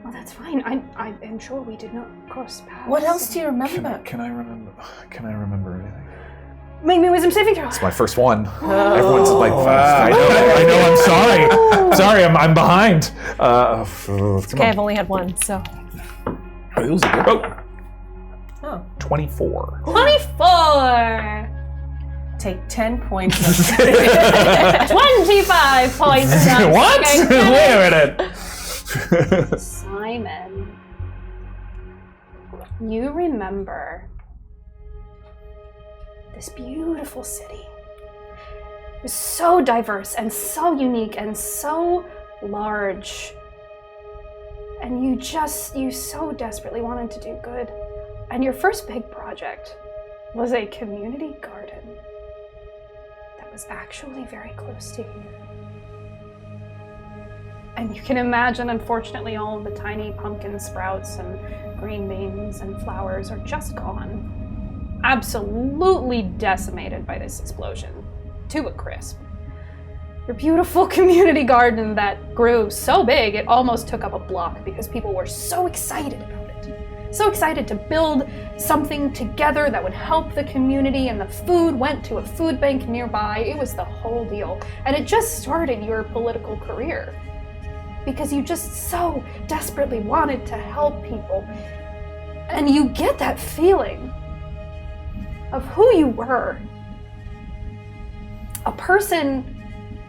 Oh, that's fine. I am sure we did not cross paths. What else do you remember? Can I remember anything? Make me a wisdom saving throw. It's my first one. Everyone's like, I know, I'm sorry. I'm behind. Okay, I've only had one, so. It was a good. Oh. 24. 24. Take 10 points. 25 points. What? Wait a minute. Simon, you remember this beautiful city. It was so diverse and so unique and so large. And you so desperately wanted to do good. And your first big project was a community garden that was actually very close to here. And you can imagine, unfortunately, all of the tiny pumpkin sprouts and green beans and flowers are just gone. Absolutely decimated by this explosion, to a crisp. Your beautiful community garden that grew so big it almost took up a block because people were so excited about it. So excited to build something together that would help the community, and the food went to a food bank nearby. It was the whole deal. And it just started your political career because you just so desperately wanted to help people. And you get that feeling of who you were. A person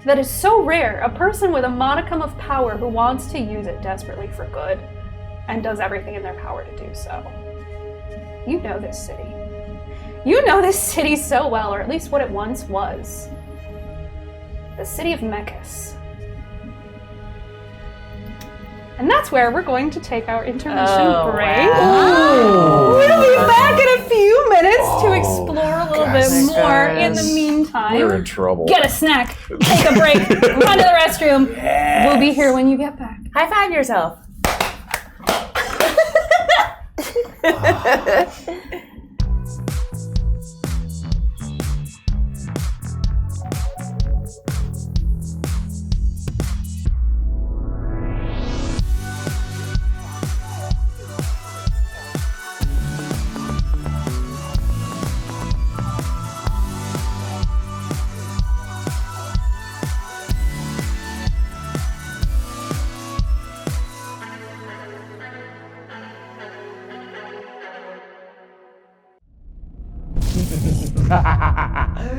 that is so rare, a person with a modicum of power who wants to use it desperately for good and does everything in their power to do so. You know this city. You know this city so well, or at least what it once was. The city of Mechas. And that's where we're going to take our intermission break. Wow. We'll be back in a few minutes to explore a little bit more. In the meantime, We're in trouble. get a snack, take a break, run to the restroom. Yes. We'll be here when you get back. High five yourself.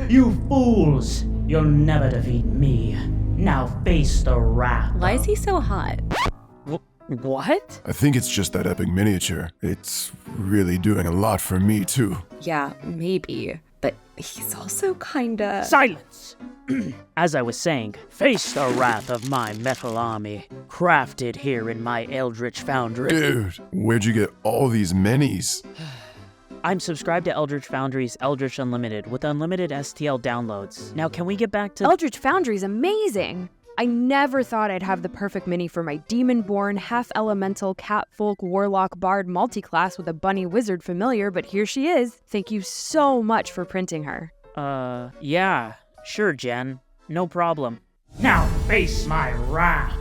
You fools! You'll never defeat me. Now face the wrath. Why is he so hot? What? I think it's just that epic miniature. It's really doing a lot for me, too. Yeah, maybe. But he's also kinda... Silence! As I was saying, face the wrath of my metal army, crafted here in my Eldritch Foundry. Dude, where'd you get all these minis? I'm subscribed to Eldritch Foundry's Eldritch Unlimited with unlimited STL downloads. Now, can we get back to... Eldritch Foundry's amazing! I never thought I'd have the perfect mini for my demon-born, half-elemental, catfolk, warlock, bard multi-class with a bunny wizard familiar, but here she is. Thank you so much for printing her. Yeah. Sure, Jen. No problem. Now face my wrath!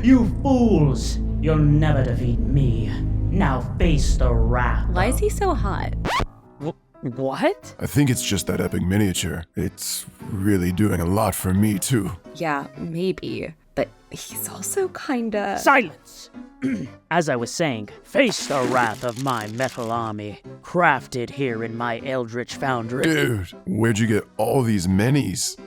You fools! You'll never defeat me. Now face the wrath. Why is he so hot? What? I think it's just that epic miniature. It's really doing a lot for me, too. Yeah, maybe. But he's also kinda... Silence! As I was saying, face the wrath of my metal army, crafted here in my eldritch foundry. Dude, where'd you get all these minis?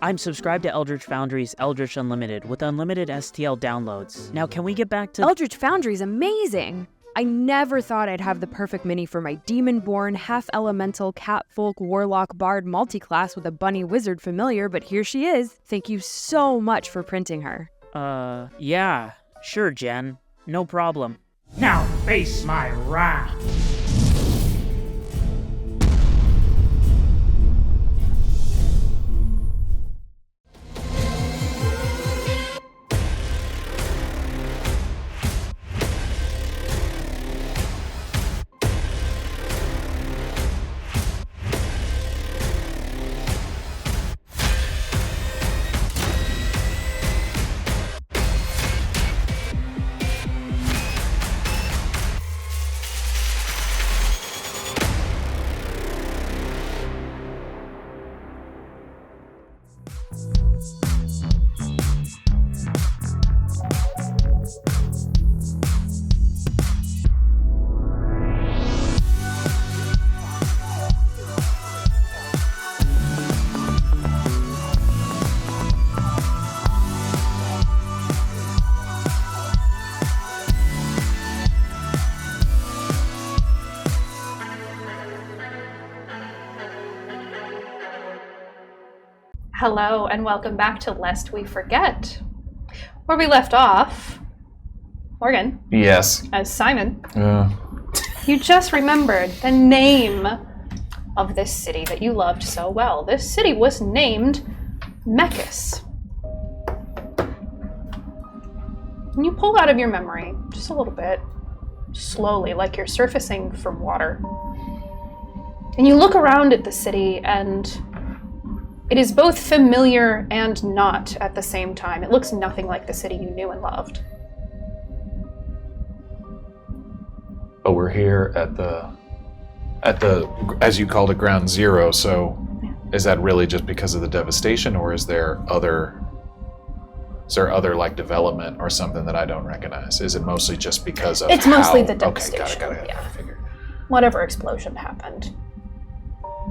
I'm subscribed to Eldritch Foundry's Eldritch Unlimited with unlimited STL downloads. Now, can we get back to... Eldritch Foundry's amazing! I never thought I'd have the perfect mini for my demon-born, half-elemental, cat-folk, warlock, bard multi-class with a bunny wizard familiar, but here she is. Thank you so much for printing her. Yeah. Sure, Jen. No problem. Now face my wrath! Hello and welcome back to Lest We Forget. Where we left off, Morgan, Yes. as Simon, you just remembered the name of this city that you loved so well. This city was named Mechis. And you pull out of your memory, just a little bit, slowly, like you're surfacing from water. And you look around at the city, and it is both familiar and not at the same time. It looks nothing like the city you knew and loved. But we're here at the, as you called it, ground zero. So is that really just because of the devastation, or is there other like development or something that I don't recognize? Is it mostly just because of It's mostly the devastation. Okay, got it. Yeah. I figured. Whatever explosion happened.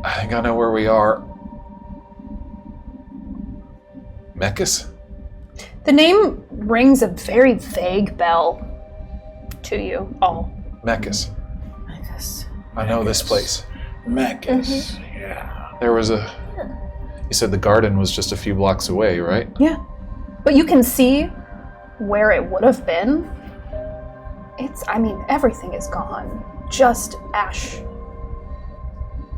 I think I know where we are. Mechis? The name rings a very vague bell to you all. Mechis. Mechis. I know this place. Mechis, yeah. There was you said the garden was just a few blocks away, right? Yeah. But you can see where it would have been. Everything is gone. Just ash.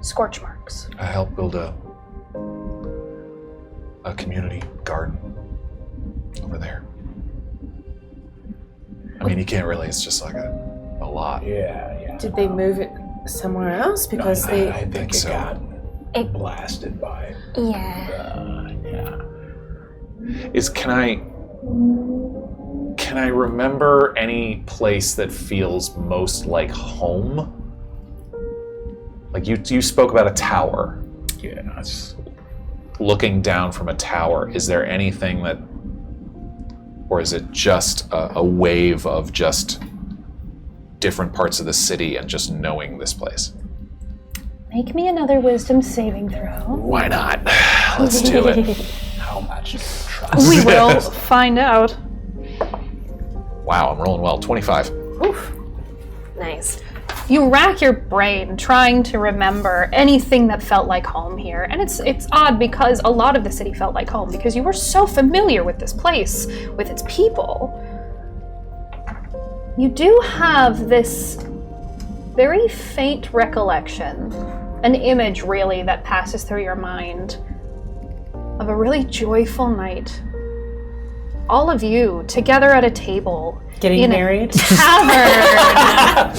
Scorch marks. I helped build a community garden over there. I mean, you can't really, it's just like a lot. Yeah. Did they move it somewhere else? Because I think it so. got blasted by. Yeah. Can I remember any place that feels most like home? Like you spoke about a tower. Yeah, it's Looking down from a tower, is there anything that, or is it just a wave of just different parts of the city and just knowing this place? Make me another wisdom saving throw. Why not? Let's do it. how much do you trust? We will find out. Wow, I'm rolling well. 25. Oof. Nice. You rack your brain trying to remember anything that felt like home here. And it's odd because a lot of the city felt like home because you were so familiar with this place, with its people. You do have this very faint recollection, an image really that passes through your mind of a really joyful night. All of you together at a table. Getting married? Tavern.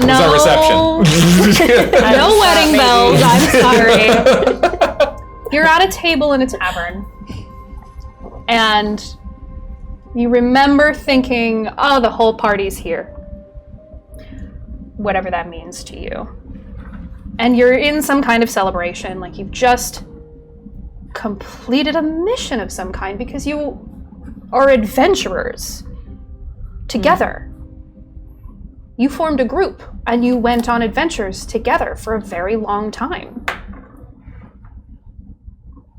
No. Was that reception? No wedding bells, I'm sorry. You're at a table in a tavern. And you remember thinking, oh, the whole party's here. Whatever that means to you. And you're in some kind of celebration, like you've just completed a mission of some kind because you are adventurers together. You formed a group and you went on adventures together for a very long time.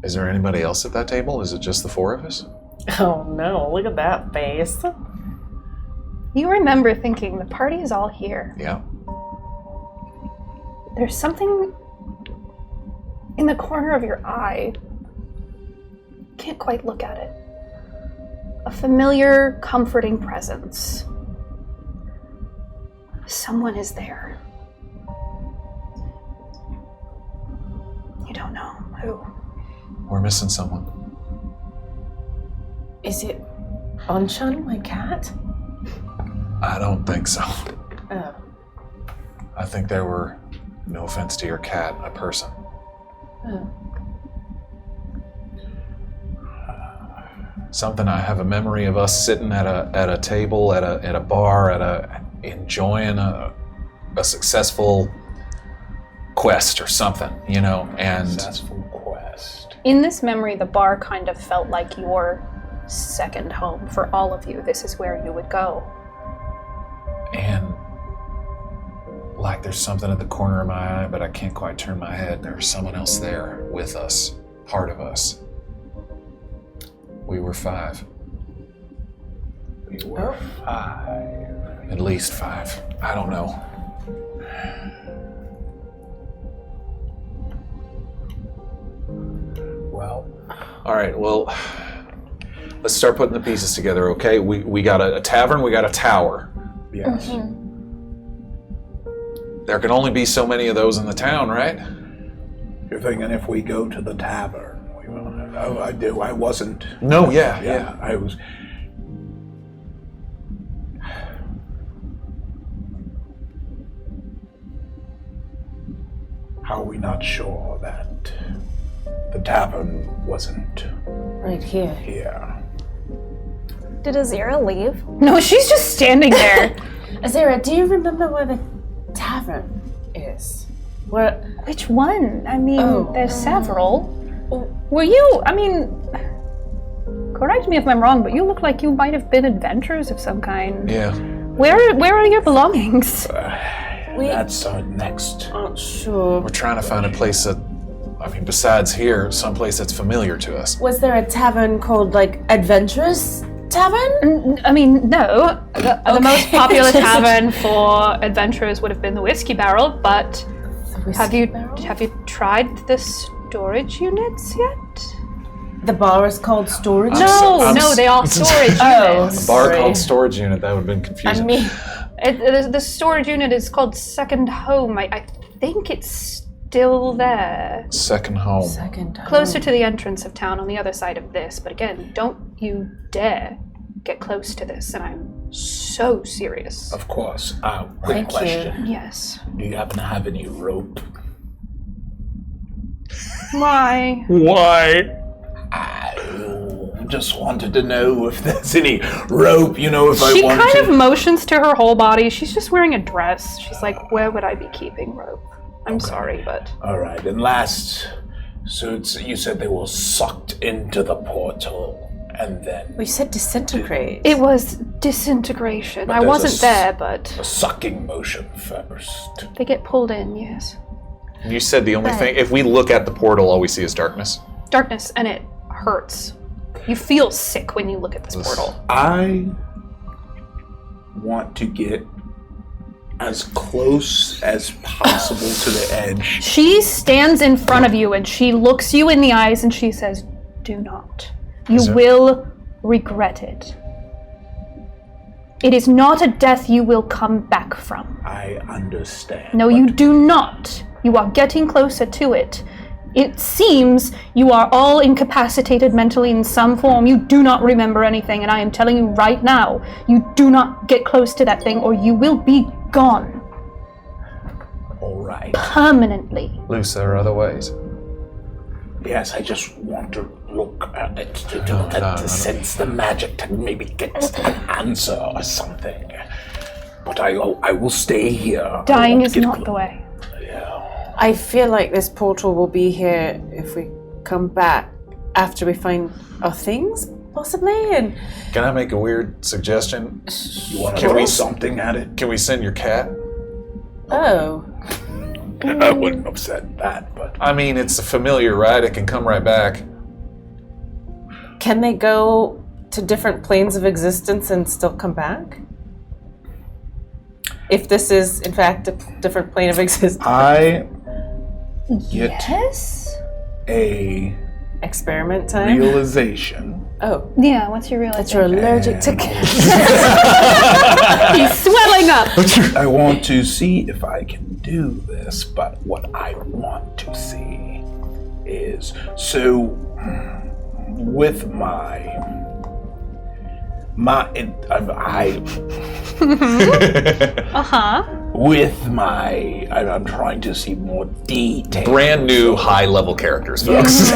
Is there anybody else at that table? Is it just the four of us? Oh no, look at that face. You remember thinking the party is all here. Yeah. There's something in the corner of your eye. Can't quite look at it. A familiar, comforting presence. Someone is there. You don't know who. We're missing someone. Is it Anshan, my cat? I don't think so. Oh. I think there were, no offense to your cat, a person. Oh. Something, I have a memory of us sitting at a table at a bar enjoying a successful quest or something, and Successful quest. In this memory, the bar kind of felt like your second home for all of you. This is where you would go. And like there's something at the corner of my eye, but I can't quite turn my head. There was someone else there with us, part of us. We were 5. We were 5. At least 5. I don't know. Well, All right, well, let's start putting the pieces together, okay? We got a tavern, we got a tower. Yes. There can only be so many of those in the town, right? You're thinking if we go to the tavern, we will. Oh, I do. I wasn't. No, yeah. I was. How are we not sure that the tavern wasn't Right here. here? Did Azira leave? No, she's just standing there. Azira, do you remember where the tavern is? Where? Which one? I mean, there's several. Oh. Were you, correct me if I'm wrong, but you look like you might have been adventurers of some kind. Yeah. Where are your belongings? That's our next. Aren't sure. We're trying to find a place that, besides here, someplace that's familiar to us. Was there a tavern called, Adventurous Tavern? No. The most popular tavern for adventurers would have been the Whiskey Barrel, but have you tried the storage units yet? The bar is called Storage? No, they are storage units. A bar called storage unit, that would have been confusing. The storage unit is called Second Home. I think it's still there. Second home. Closer to the entrance of town on the other side of this. But again, don't you dare get close to this. And I'm so serious. Of course. Quick question. Yes. Do you happen to have any rope? Why? I just wanted to know if there's any rope, if I She wanted kind to. of motions to her whole body. She's just wearing a dress. She's like, where would I be keeping rope? I'm sorry, but... All right, and last, you said they were sucked into the portal, and then... We said disintegrate. It was disintegration. But I there's wasn't there, but... A sucking motion first. They get pulled in, yes. You said the only thing, if we look at the portal, all we see is darkness. Darkness, and it hurts. You feel sick when you look at this portal. I want to get as close as possible to the edge. She stands in front of you and she looks you in the eyes and she says, do not. You will regret it. It is not a death you will come back from. I understand. No, you do not. You are getting closer to it. It seems you are all incapacitated mentally in some form. You do not remember anything, and I am telling you right now, you do not get close to that thing or you will be gone. All right. Permanently. Luce, there are other ways. Yes, I just want to look at it, to sense the magic, to maybe get an answer or something. But I will stay here. Dying is not the way. I feel like this portal will be here if we come back after we find our things, possibly. And can I make a weird suggestion? You want to throw something at it? Can we send your cat? Oh. I wouldn't have said that, but... It's a familiar, right? It can come right back. Can they go to different planes of existence and still come back? If this is, in fact, a different plane of existence. I get a experiment time realization. Oh. Yeah, what's your realization? That you're allergic to cats. He's swelling up. I want to see if I can do this, but what I want to see is, with I'm trying to see more detail. Brand new high-level characters, folks.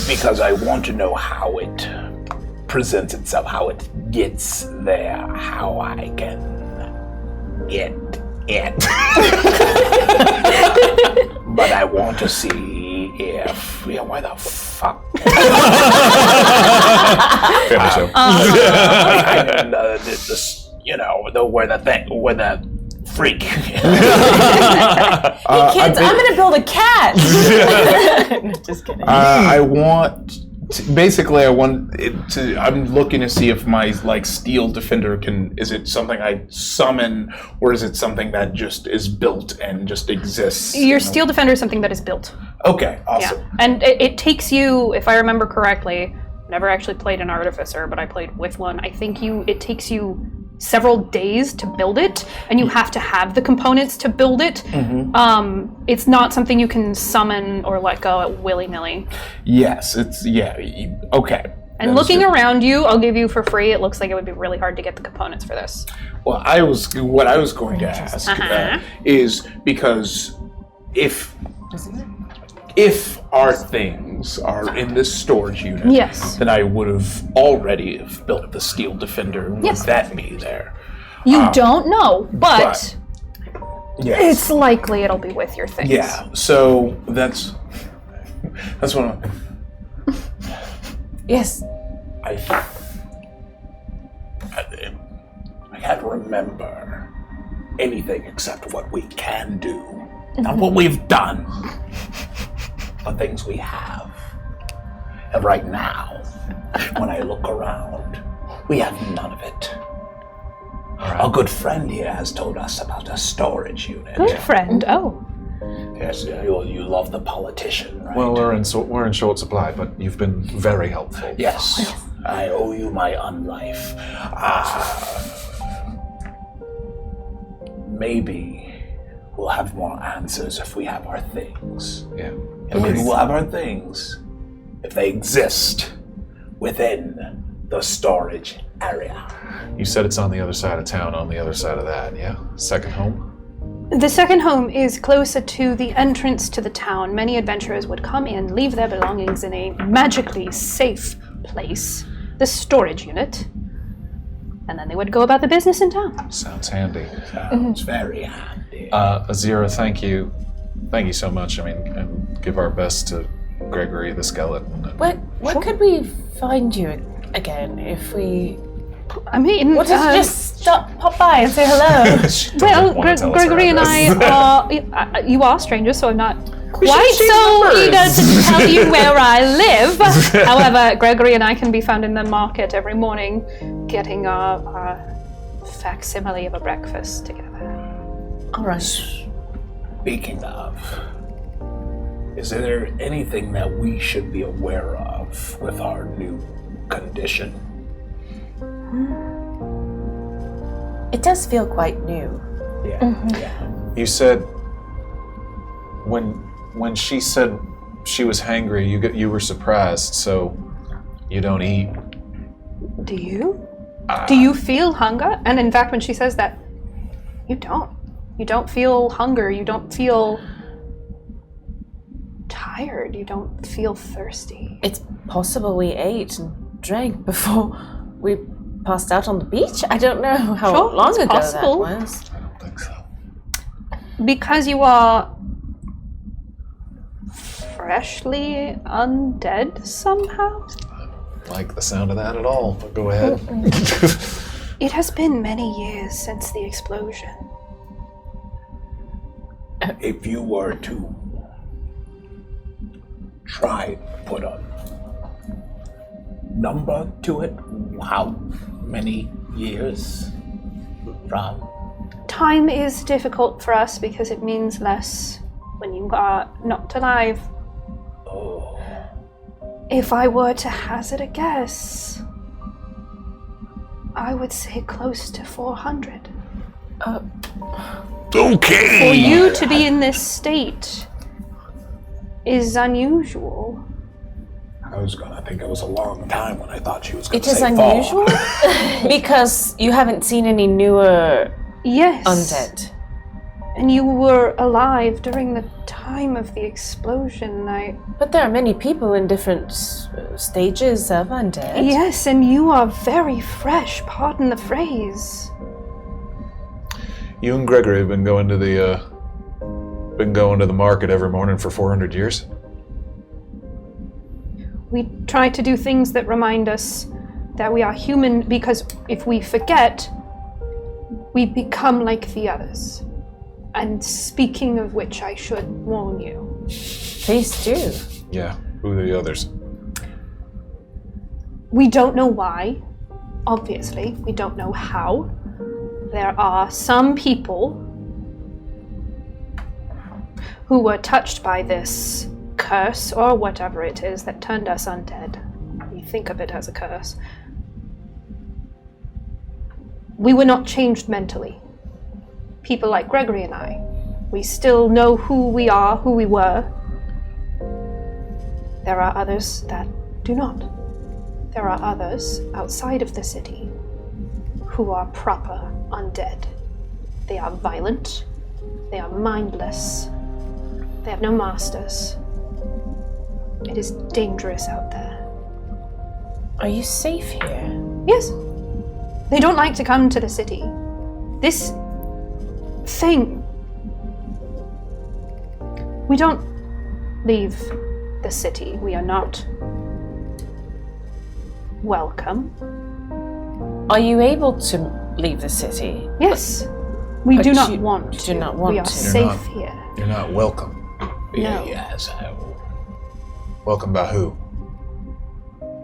Because I want to know how it presents itself, how it gets there, how I can get it. But I want to see if, why the fuck? Where the freak. Hey kids, I'm gonna build a cat. Just kidding. I want Basically, I'm looking to see if my steel defender is it something I summon, or is it something that just is built and just exists? Your steel defender is something that is built. Okay, awesome. Yeah. And it takes you, if I remember correctly, never actually played an artificer, but I played with one. I think it takes you several days to build it, and you have to have the components to build it. Mm-hmm. It's not something you can summon or let go at willy-nilly. Yes, okay. And looking around you, I'll give you for free, it looks like it would be really hard to get the components for this. Well, what I was going to ask is because if our things are in this storage unit, yes, then I would have already built the steel defender. Would that be there? You don't know, but yes, it's likely it'll be with your things. Yeah, so that's what I'm... Yes. I can't remember anything except what we can do, not what we've done. The things we have. And right now, when I look around, we have none of it. Right. A good friend here has told us about a storage unit. Good friend? Oh. Yes, you love the politician, right? Well, we're in short supply, but you've been very helpful. Yes, I owe you my unlife. Maybe we'll have more answers if we have our things. Yeah. And maybe we'll have our things if they exist within the storage area. You said it's on the other side of town, on the other side of that, yeah? Second home? The second home is closer to the entrance to the town. Many adventurers would come in, leave their belongings in a magically safe place, the storage unit, and then they would go about the business in town. Sounds handy. Sounds very handy. Azira, thank you. Thank you so much. I mean, and give our best to Gregory the skeleton. Where could we find you again if we... I mean... What if you just pop by and say hello? Well, Gregory and I are... You are strangers, so I'm not quite so eager to tell you where I live. However, Gregory and I can be found in the market every morning getting our facsimile of a breakfast together. All right. Speaking of, is there anything that we should be aware of with our new condition? It does feel quite new. Yeah. Mm-hmm. Yeah. You said when she said she was hangry, you were surprised, so you don't eat. Do you? Do you feel hunger? And in fact, when she says that, you don't. You don't feel hunger. You don't feel tired. You don't feel thirsty. It's possible we ate and drank before we passed out on the beach. I don't know how long ago possible. That was. I don't think so. Because you are freshly undead somehow? I don't like the sound of that at all, but go ahead. It has been many years since the explosion. If you were to try to put a number to it, how many years from? Time is difficult for us because it means less when you are not alive. Oh. If I were to hazard a guess, I would say close to 400. Okay. For you to be in this state is unusual. I was gonna think it was a long time when I thought she was gonna It is say unusual because you haven't seen any newer undead. And you were alive during the time of the explosion. But there are many people in different stages of undead. Yes, and you are very fresh, pardon the phrase. You and Gregory have been going to the market every morning for 400 years? We try to do things that remind us that we are human, because if we forget, we become like the others. And speaking of which, I should warn you. Please do. Yeah, who are the others? We don't know why, obviously. We don't know how. There are some people who were touched by this curse, or whatever it is, that turned us undead. You think of it as a curse. We were not changed mentally. People like Gregory and I, we still know who we are, who we were. There are others that do not. There are others outside of the city who are proper undead. They are violent. They are mindless. They have no masters. It is dangerous out there. Are you safe here? Yes. They don't like to come to the city. This thing. We don't leave the city. We are not welcome. Are you able to leave the city? Yes. We do not want to. Do not want we are to. safe here. You're not welcome. No. Yes. Welcome by who?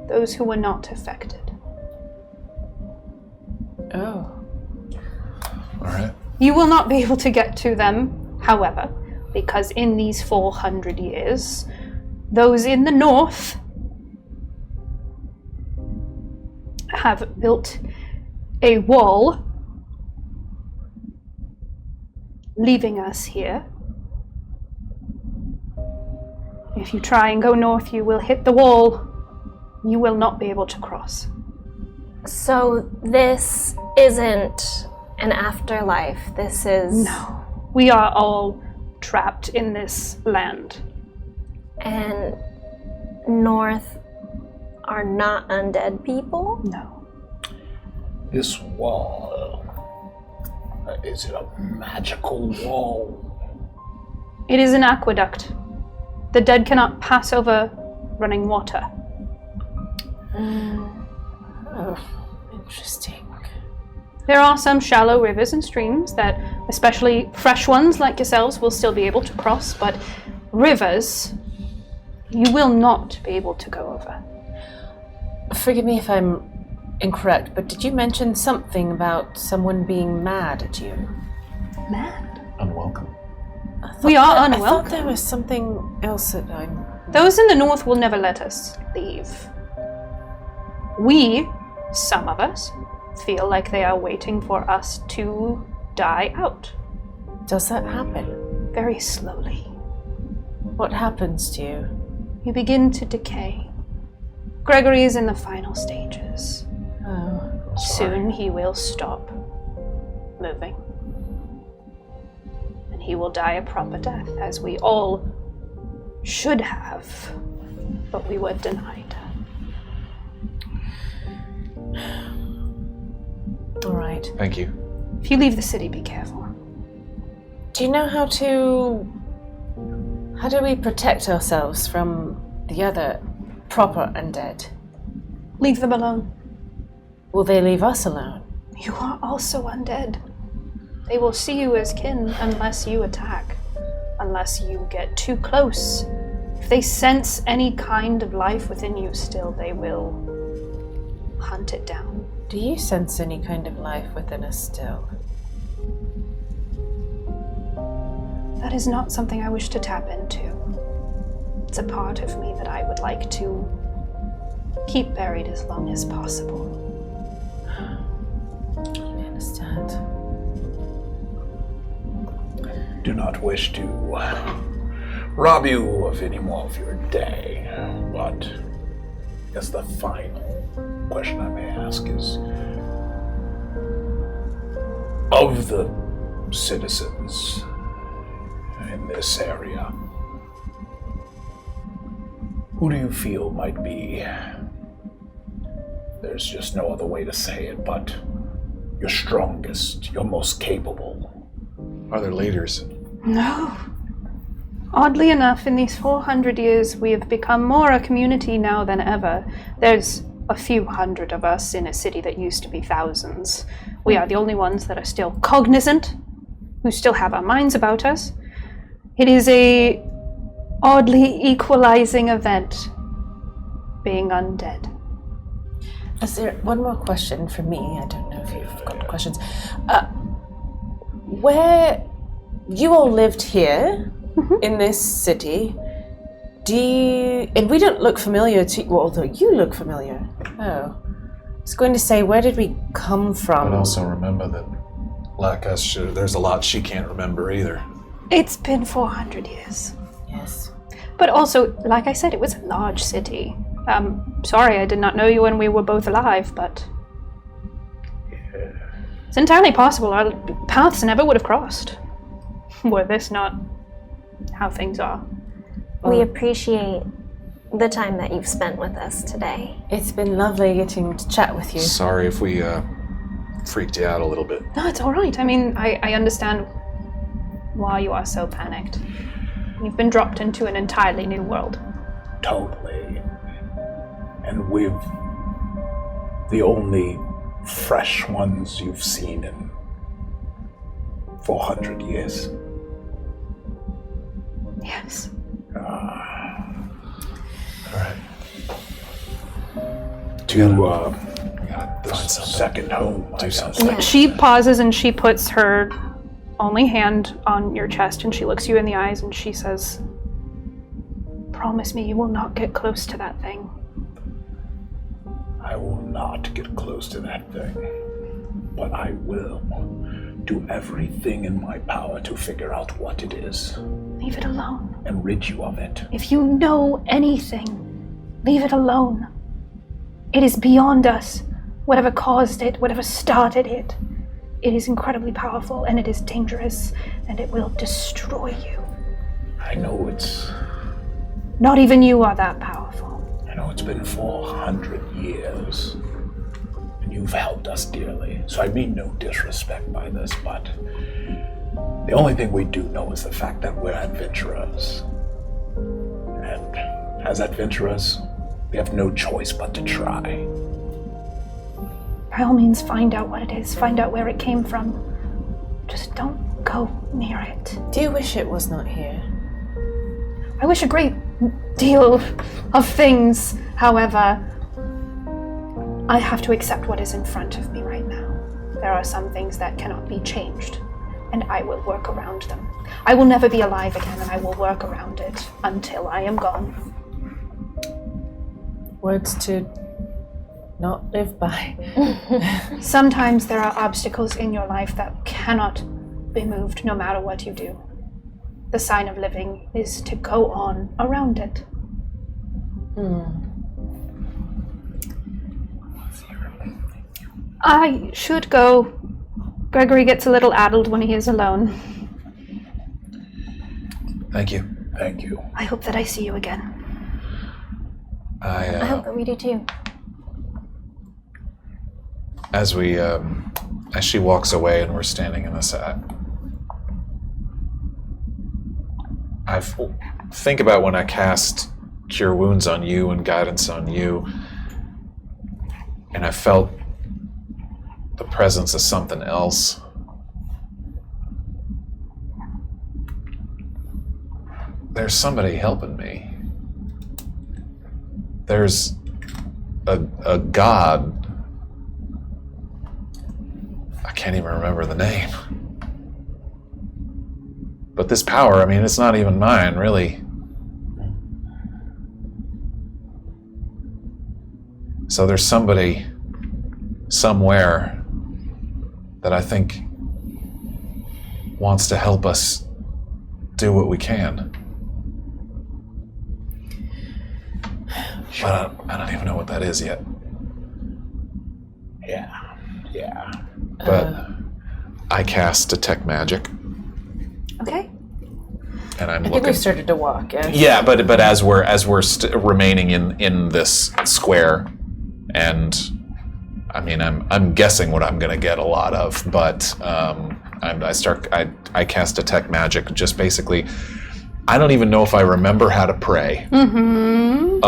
Those who were not affected. Oh. All right. You will not be able to get to them, however, because in these 400 years, those in the north have built a wall leaving us here. If you try and go north, you will hit the wall. You will not be able to cross. So this isn't an afterlife. This is... No. We are all trapped in this land. And north are not undead people? No. This wall. Is it a magical wall? It is an aqueduct. The dead cannot pass over running water. Oh, interesting. There are some shallow rivers and streams that, especially fresh ones like yourselves, will still be able to cross, but rivers, you will not be able to go over. Forgive me if I'm incorrect, but did you mention something about someone being mad at you? Mad? Unwelcome. We are I unwelcome. thought there was something else that I'm... Those in the north will never let us leave. We, some of us, feel like they are waiting for us to die out. Does that happen? Very slowly. What happens to you? You begin to decay. Gregory is in the final stages. Oh. Soon he will stop moving. And he will die a proper death, as we all should have, but we were denied. All right. Thank you. If you leave the city, be careful. Do you know how do we protect ourselves from the other proper undead? Leave them alone. Will they leave us alone? You are also undead. They will see you as kin unless you attack, unless you get too close. If they sense any kind of life within you still, they will hunt it down. Do you sense any kind of life within us still? That is not something I wish to tap into. It's a part of me that I would like to keep buried as long as possible. I understand. Do not wish to rob you of any more of your day, but I guess the final question I may ask is, of the citizens in this area, who do you feel might be, there's just no other way to say it, but your strongest, your most capable? Are there leaders? No. Oddly enough, in these 400 years, we have become more a community now than ever. There's a few hundred of us in a city that used to be thousands. We are the only ones that are still cognizant, who still have our minds about us. It is a oddly equalizing event, being undead. Is there one more question for me? I don't know if you've got questions. Where you all lived here in this city, and we don't look familiar to you, although you look familiar. Oh. I was going to say, where did we come from? But also remember that, like us, there's a lot she can't remember either. It's been 400 years. Yes. But also, like I said, it was a large city. Sorry, I did not know you when we were both alive, but it's entirely possible our paths never would have crossed, were this not how things are. We appreciate the time that you've spent with us today. It's been lovely getting to chat with you. Sorry if we freaked you out a little bit. No, it's all right. I mean, I understand why you are so panicked. You've been dropped into an entirely new world. Totally. And we've the only fresh ones you've seen in 400 years. Yes. Alright. This second home, I guess. Yeah. She pauses and she puts her only hand on your chest and she looks you in the eyes and she says, "Promise me you will not get close to that thing." I will not get close to that thing, but I will do everything in my power to figure out what it is. Leave it alone. And rid you of it. If you know anything, leave it alone. It is beyond us. Whatever caused it, whatever started it, it is incredibly powerful and it is dangerous and it will destroy you. I know it's... Not even you are that powerful. I know it's been 400 years. And you've helped us dearly. So I mean no disrespect by this, but the only thing we do know is the fact that we're adventurers. And as adventurers, we have no choice but to try. By all means, find out what it is. Find out where it came from. Just don't go near it. Do you wish it was not here? I wish a great deal of things. However, I have to accept what is in front of me right now. There are some things that cannot be changed, and I will work around them. I will never be alive again, and I will work around it until I am gone. Words to not live by. Sometimes there are obstacles in your life that cannot be moved no matter what you do. The sign of living is to go on around it. I should go. Gregory gets a little addled when he is alone. Thank you. Thank you. I hope that I see you again. I hope that we do too. As she walks away and we're standing in the set, I think about when I cast Cure Wounds on you and Guidance on you, and I felt the presence of something else. There's somebody helping me. There's a god. I can't even remember the name. But this power, I mean, it's not even mine, really. So there's somebody somewhere that I think wants to help us do what we can. But I don't even know what that is yet. Yeah. But I cast Detect Magic. Okay. And I'm I think looking. we've started to walk. Yeah, but as we're remaining in this square, and I mean I'm guessing what I'm gonna get a lot of, but I cast Detect Magic. Just basically, I don't even know if I remember how to pray. Mm-hmm.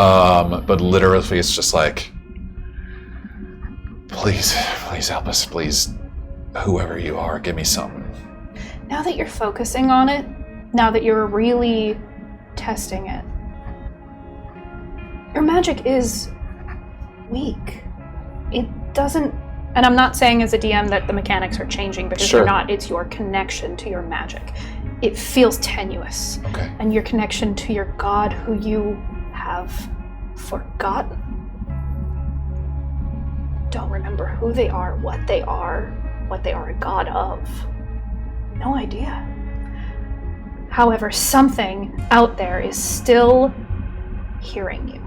But literally, it's just like, please help us, please, whoever you are, give me something. Now that you're focusing on it, now that you're really testing it, your magic is weak. doesn't, and I'm not saying as a DM that the mechanics are changing because Sure. they're not, it's your connection to your magic. It feels tenuous. Okay. And your connection to your god who you have forgotten. Don't remember who they are, what they are a god of. No idea. However, something out there is still hearing you.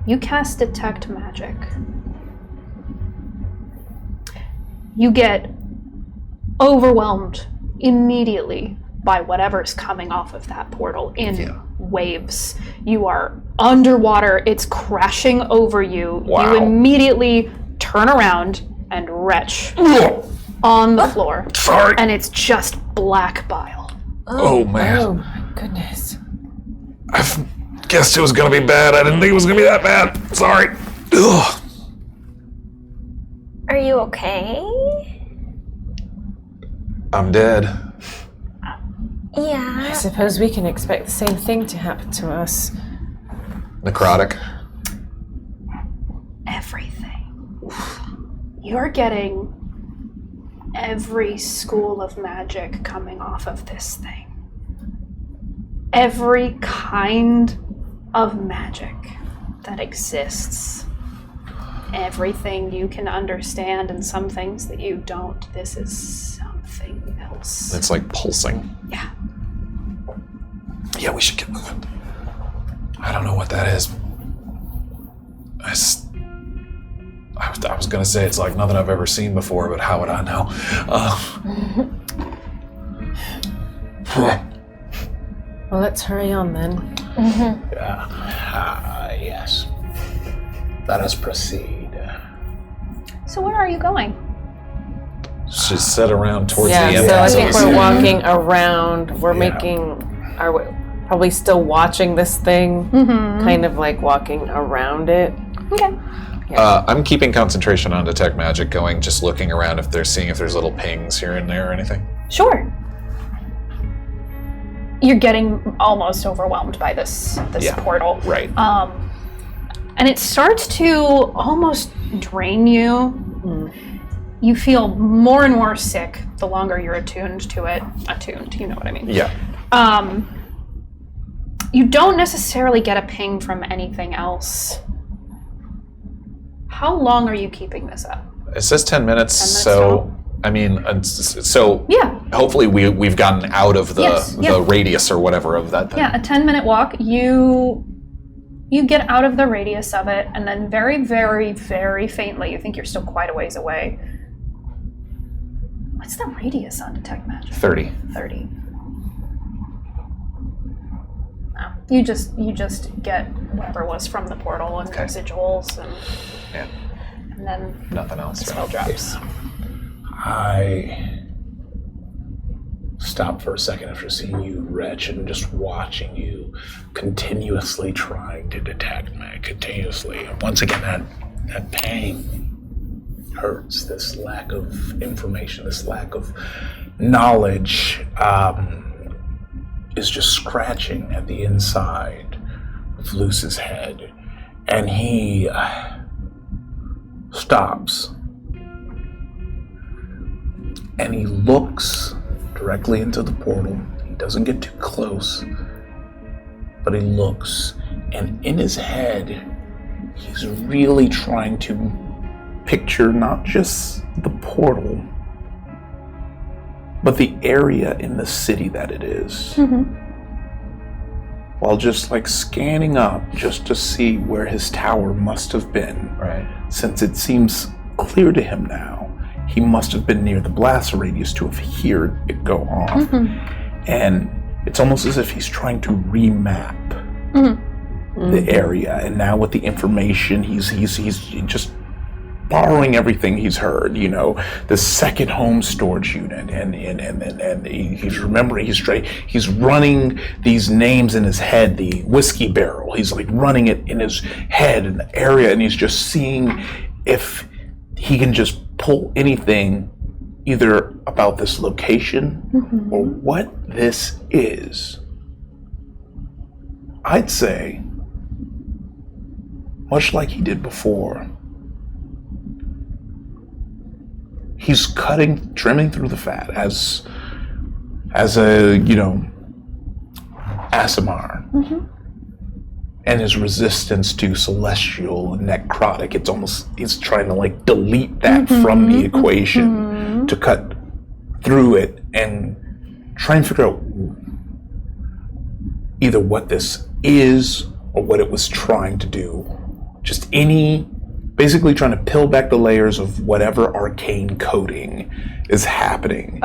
You cast Detect Magic. You get overwhelmed immediately by whatever's coming off of that portal in waves. You are underwater, it's crashing over you. Wow. You immediately turn around and retch on the floor. Sorry. And it's just black bile. Oh, man. Oh my goodness. I guessed it was gonna be bad. I didn't think it was gonna be that bad. Sorry. Ugh. Are you okay? I'm dead. I Yeah. suppose we can expect the same thing to happen to us. Necrotic. Everything. You're getting every school of magic coming off of this thing. Every kind of magic that exists. Everything you can understand and some things that you don't. This is something else. It's like pulsing. Yeah. Yeah, we should get moving. I don't know what that is. I was gonna say it's like nothing I've ever seen before, but how would I know? Well, let's hurry on then. Yes. Let us proceed. So where are you going? Should set around towards Yeah, the so I entrance. think of the we're city. walking around. We're are we probably still watching this thing? Kind of like walking around it. Okay. I'm keeping concentration on detect magic going, just looking around if there's little pings here and there or anything. Sure. You're getting almost overwhelmed by this portal. Right. And it starts to almost drain you. You feel more and more sick the longer you're attuned to it. Attuned, you know what I mean. Yeah. You don't necessarily get a ping from anything else. How long are you keeping this up? It says 10 minutes, 10 minutes so total? I mean, so Yeah. hopefully we've gotten out of the radius or whatever of that thing. Yeah, a 10-minute walk. You get out of the radius of it, and then very, very, very faintly, you think you're still quite a ways away. What's the radius on Detect Magic? 30. 30. No. You just get whatever was from the portal and residuals, and then Nothing else. the spell drops. I stopped for a second after seeing you, Wretch, and just watching you continuously trying to detect me, continuously. And once again, that pain hurts. This lack of information, this lack of knowledge is just scratching at the inside of Luce's head. And he stops. And he looks directly into the portal. He doesn't get too close, but he looks. And in his head, he's really trying to picture not just the portal, but the area in the city that it is. While just like scanning up just to see where his tower must have been. Right. Since it seems clear to him now, he must have been near the blast radius to have heard it go off. And it's almost as if he's trying to remap the area. And now with the information, he's just borrowing everything he's heard, the second home storage unit, and he's remembering, he's running these names in his head, the whiskey barrel, he's like running it in his head in the area, and he's just seeing if he can just pull anything either about this location or what this is. I'd say, much like he did before, he's trimming through the fat as a, Aasimar. And his resistance to celestial and necrotic, he's trying to like delete that from the equation to cut through it and try and figure out either what this is or what it was trying to do. Just basically trying to peel back the layers of whatever arcane coding is happening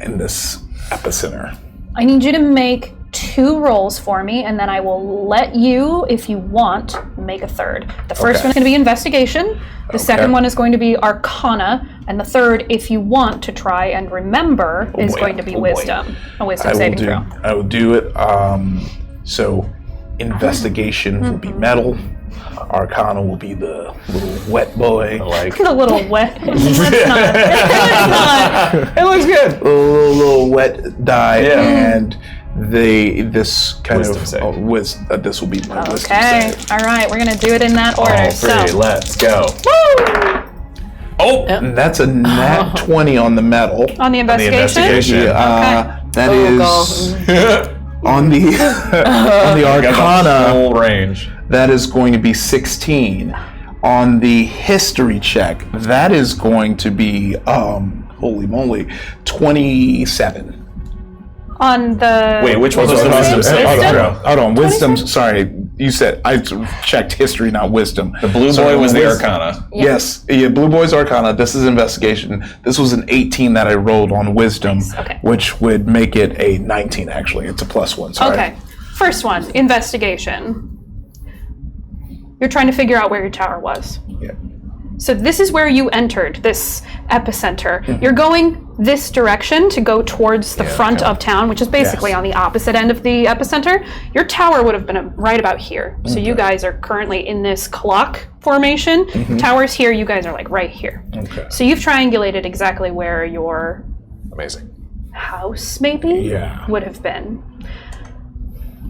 in this epicenter. I need you to make 2 rolls for me, and then I will let you, if you want, make a third. The first one is going to be investigation. The second one is going to be arcana, and the third, if you want to try and remember, is going to be wisdom. A wisdom saving throw. I will do it. So investigation will be metal. Arcana will be the little wet boy. The little wet. It's not. It looks good. Little wet die, and this kind Wisdom of save. this will be my wisdom Okay. save. All right. We're gonna do it in that order. All three, let's go. Woo! And that's a nat 20 on the metal. On the investigation. That is on the arcana. Full range. That is going to be 16. On the history check, that is going to be holy moly, 27. On the Wait, which one was the wisdom? Hold on. Wisdom. Sorry, you said I checked history, not wisdom. The blue boy was the arcana. Yes, blue boy's arcana. This is investigation. This was an 18 that I rolled on wisdom, which would make it a 19. Actually, it's a +1. Sorry. Okay. First one, investigation. You're trying to figure out where your tower was. Yeah. So this is where you entered, this epicenter. You're going this direction to go towards the front of town, which is basically on the opposite end of the epicenter. Your tower would have been right about here. So you guys are currently in this clock formation. Tower's here, you guys are like right here. So you've triangulated exactly where your house maybe would have been.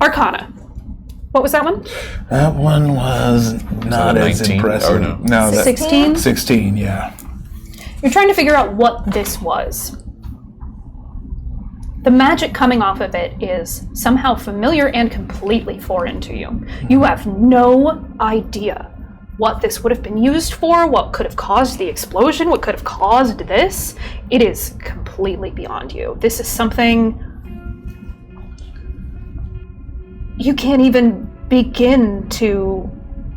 Arcana. What was that one? That one was not as 19? impressive. Oh, no. 16? 16, yeah. You're trying to figure out what this was. The magic coming off of it is somehow familiar and completely foreign to you. You have no idea what this would have been used for, what could have caused the explosion, what could have caused this. It is completely beyond you. This is something you can't even begin to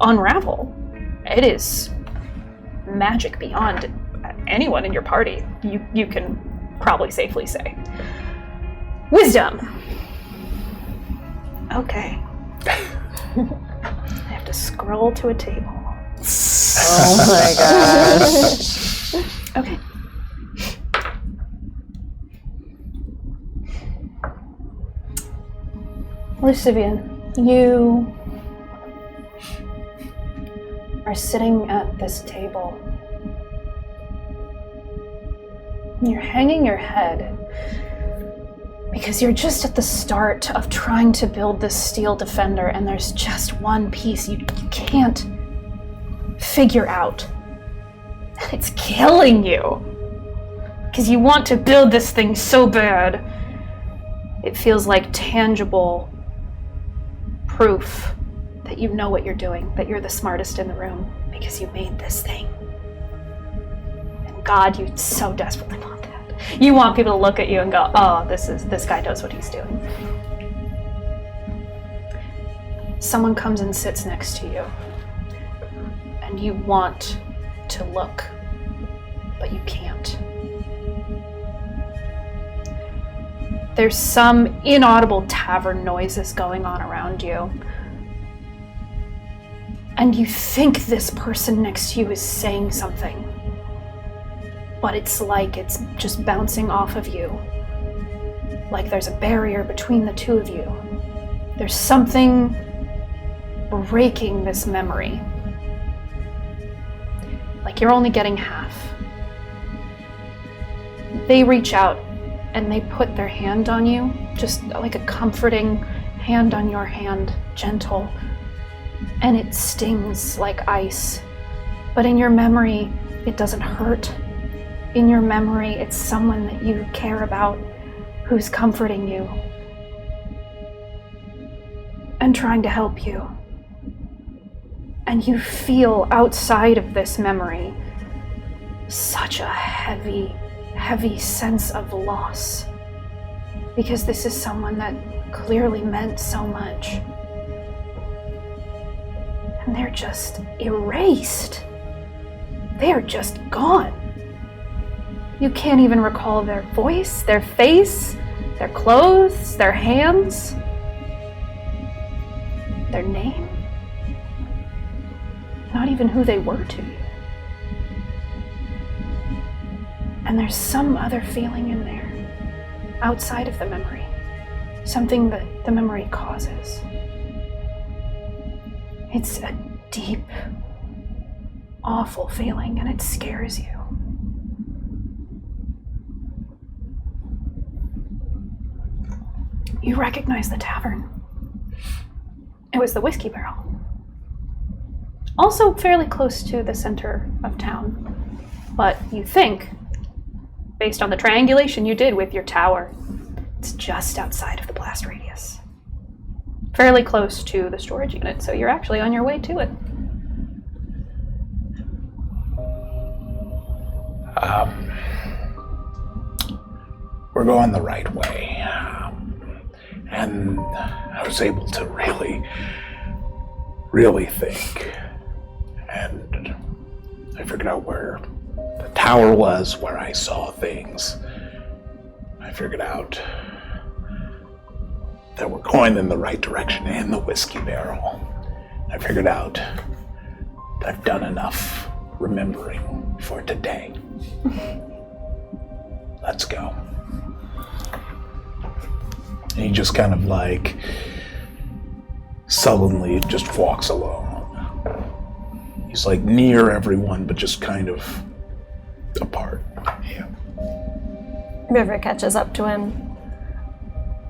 unravel. It is magic beyond anyone in your party, you can probably safely say. Wisdom. Okay. I have to scroll to a table. Oh my gosh. Okay. Lucyvian, you are sitting at this table. You're hanging your head because you're just at the start of trying to build this steel defender, and there's just one piece you can't figure out. And it's killing you because you want to build this thing so bad. It feels like tangible proof that you know what you're doing, that you're the smartest in the room because you made this thing. And God, you so desperately want that. You want people to look at you and go, oh, this guy knows what he's doing. Someone comes and sits next to you, and you want to look, but you can't. There's some inaudible tavern noises going on around you. And you think this person next to you is saying something. But it's like it's just bouncing off of you. Like there's a barrier between the two of you. There's something breaking this memory. Like you're only getting half. They reach out and they put their hand on you, just like a comforting hand on your hand, gentle. And it stings like ice. But in your memory, it doesn't hurt. in your memory, it's someone that you care about who's comforting you and trying to help you. And you feel outside of this memory such a heavy, heavy sense of loss, because this is someone that clearly meant so much. And they're just erased. They are just gone. You can't even recall their voice, their face, their clothes, their hands, their name. Not even who they were to you. And there's some other feeling in there, outside of the memory. Something that the memory causes. It's a deep, awful feeling, and it scares you. You recognize the tavern. It was the Whiskey Barrel. Also fairly close to the center of town. But you think, based on the triangulation you did with your tower, it's just outside of the blast radius. Fairly close to the storage unit, so you're actually on your way to it. We're going the right way. And I was able to really think. And I figured out where the tower was, where I saw things. I figured out that we're going in the right direction in the Whiskey Barrel. I figured out that I've done enough remembering for today. Let's go. And he just kind of like sullenly just walks along. He's like near everyone, but just kind of apart. Yeah. River catches up to him.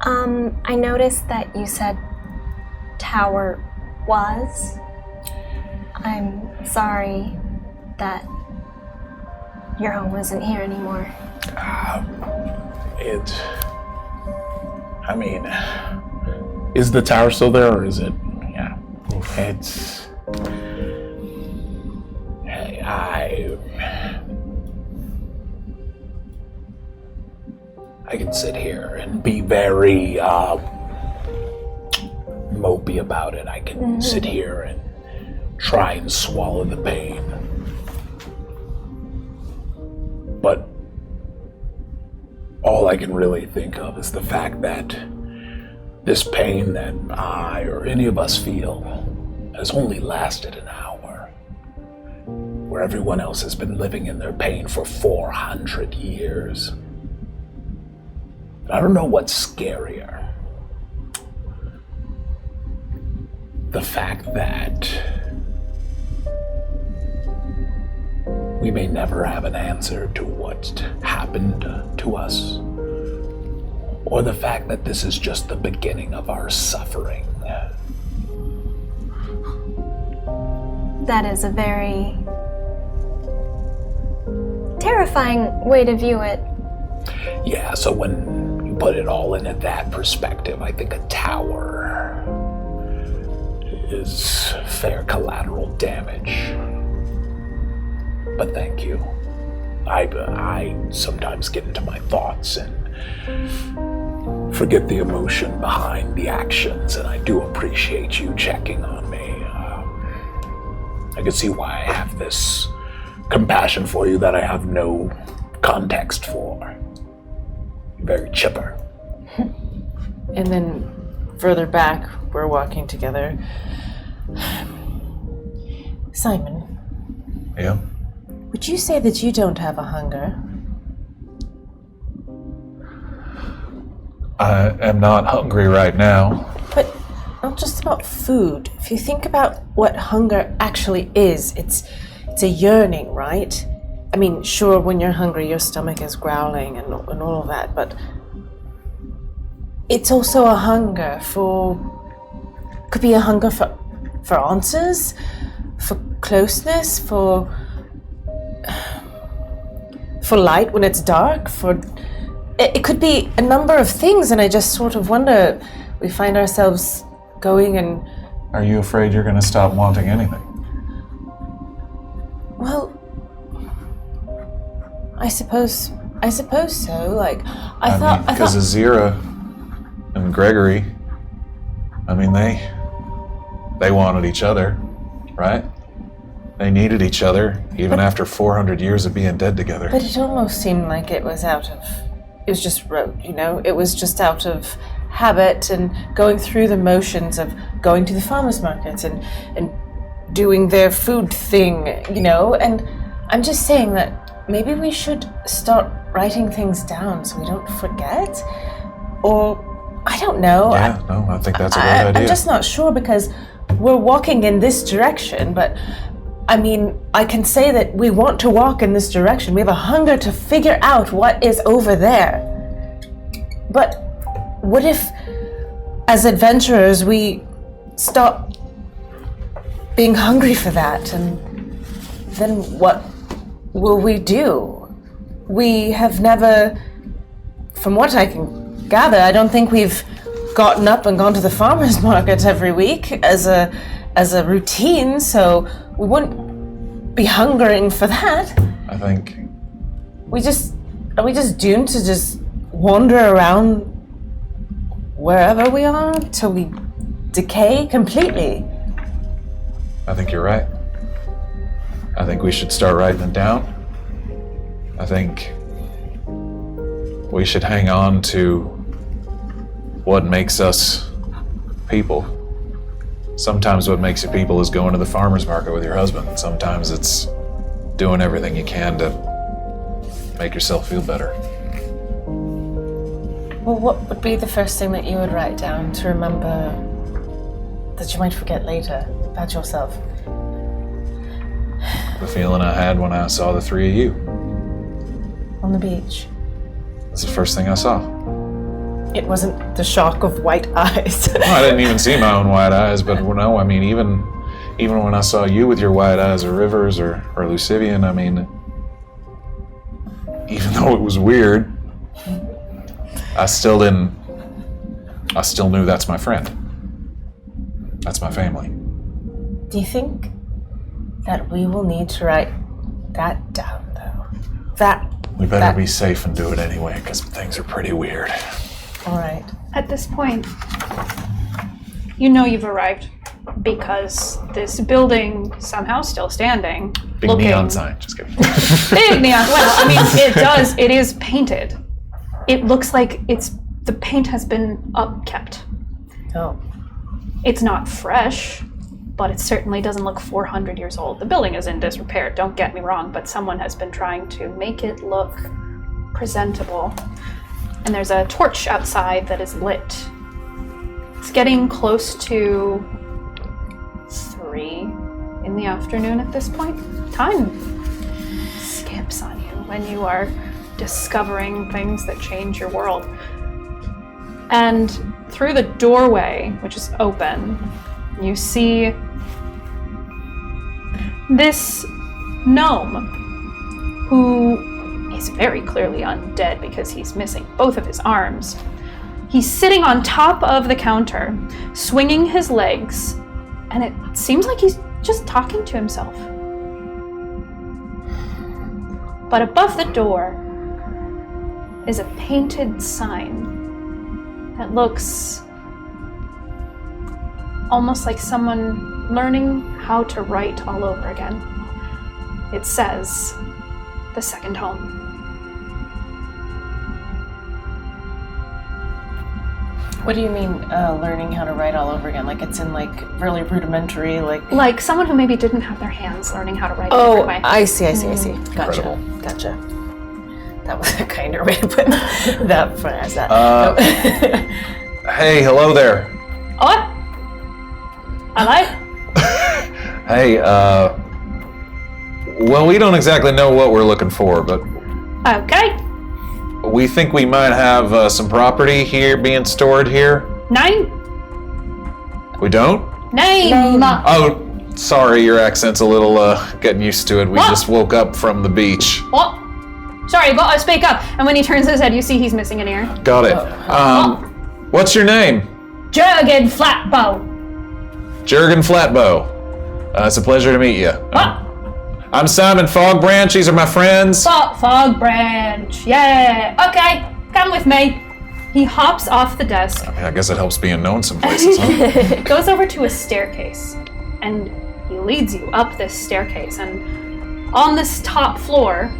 I noticed that you said tower was. I'm sorry that your home isn't here anymore. Is the tower still there, or is it? Yeah. It's... I can sit here and be very mopey about it. I can sit here and try and swallow the pain. But all I can really think of is the fact that this pain that I or any of us feel has only lasted an hour, where everyone else has been living in their pain for 400 years. I don't know what's scarier. The fact that we may never have an answer to what happened to us, or the fact that this is just the beginning of our suffering. That is a very terrifying way to view it. Yeah, so when you put it all into that perspective, I think a tower is fair collateral damage. But thank you. I sometimes get into my thoughts and forget the emotion behind the actions, and I do appreciate you checking on me. I can see why I have this compassion for you that I have no context for. Very chipper. And then further back, we're walking together. Simon. Yeah? Would you say that you don't have a hunger? I am not hungry right now. But not just about food. If you think about what hunger actually is, it's a yearning, right? I mean, sure, when you're hungry, your stomach is growling and all of that, but it's also a hunger could be a hunger for answers, for closeness, for for light when it's dark, it could be a number of things, and I just sort of wonder, we find ourselves going and... Are you afraid you're going to stop wanting anything? Well, I suppose so. Like, I thought because Azira and Gregory, I mean, they wanted each other, right? They needed each other, even after 400 years of being dead together. But it almost seemed like it was just rote, you know? It was just out of habit and going through the motions of going to the farmers markets and doing their food thing, you know? And I'm just saying that maybe we should start writing things down so we don't forget. Or, I don't know. Yeah, I think that's a great idea. I'm just not sure because we're walking in this direction, but I mean, I can say that we want to walk in this direction. We have a hunger to figure out what is over there. But what if, as adventurers, we stop being hungry for that? And then what will we do? We have never, from what I can gather, I don't think we've gotten up and gone to the farmer's market every week as a routine, so we wouldn't be hungering for that. I think... Are we just doomed to just wander around wherever we are till we decay completely? I think you're right. I think we should start writing it down. I think we should hang on to what makes us people. Sometimes what makes you people is going to the farmer's market with your husband. Sometimes it's doing everything you can to make yourself feel better. Well, what would be the first thing that you would write down to remember that you might forget later about yourself? The feeling I had when I saw the three of you. On the beach. That's the first thing I saw. It wasn't the shock of white eyes. Well, I didn't even see my own white eyes, but no, I mean, even when I saw you with your white eyes, or Rivers, or Lucyvian, I mean, even though it was weird, I still knew that's my friend. That's my family. Do you think that we will need to write that down, though? We better be safe and do it anyway, because things are pretty weird. All right. At this point, you know you've arrived because this building somehow still standing. Big neon sign, just kidding. Big neon. Well, I mean, it is painted. It looks like the paint has been upkept. Oh. It's not fresh, but it certainly doesn't look 400 years old. The building is in disrepair, don't get me wrong, but someone has been trying to make it look presentable. And there's a torch outside that is lit. It's getting close to 3 in the afternoon at this point. Time skips on you when you are discovering things that change your world. And through the doorway, which is open, you see this gnome who is very clearly undead because he's missing both of his arms. He's sitting on top of the counter, swinging his legs, and it seems like he's just talking to himself. But above the door is a painted sign that looks almost like someone learning how to write all over again. It says, "The Second Home." What do you mean, learning how to write all over again? Like it's in like really rudimentary, like someone who maybe didn't have their hands learning how to write a different way. I see. Gotcha. That was a kinder way to put that phrase. Hey, hello there. What? Hello? Hey, well, we don't exactly know what we're looking for, but Okay. we think we might have some property here being stored here. Name? We don't? Name. Oh, sorry, your accent's a little getting used to it. We just woke up from the beach. What? Sorry, gotta speak up. And when he turns his head, you see he's missing an ear. Got it. What's your name? Jurgen Flatbow. Jurgen Flatbow. It's a pleasure to meet you. I'm Simon Fogbranch. These are my friends. Fogbranch. Yeah. Okay, come with me. He hops off the desk. I guess it helps being known some places, huh? Goes over to a staircase, and he leads you up this staircase. And on this top floor,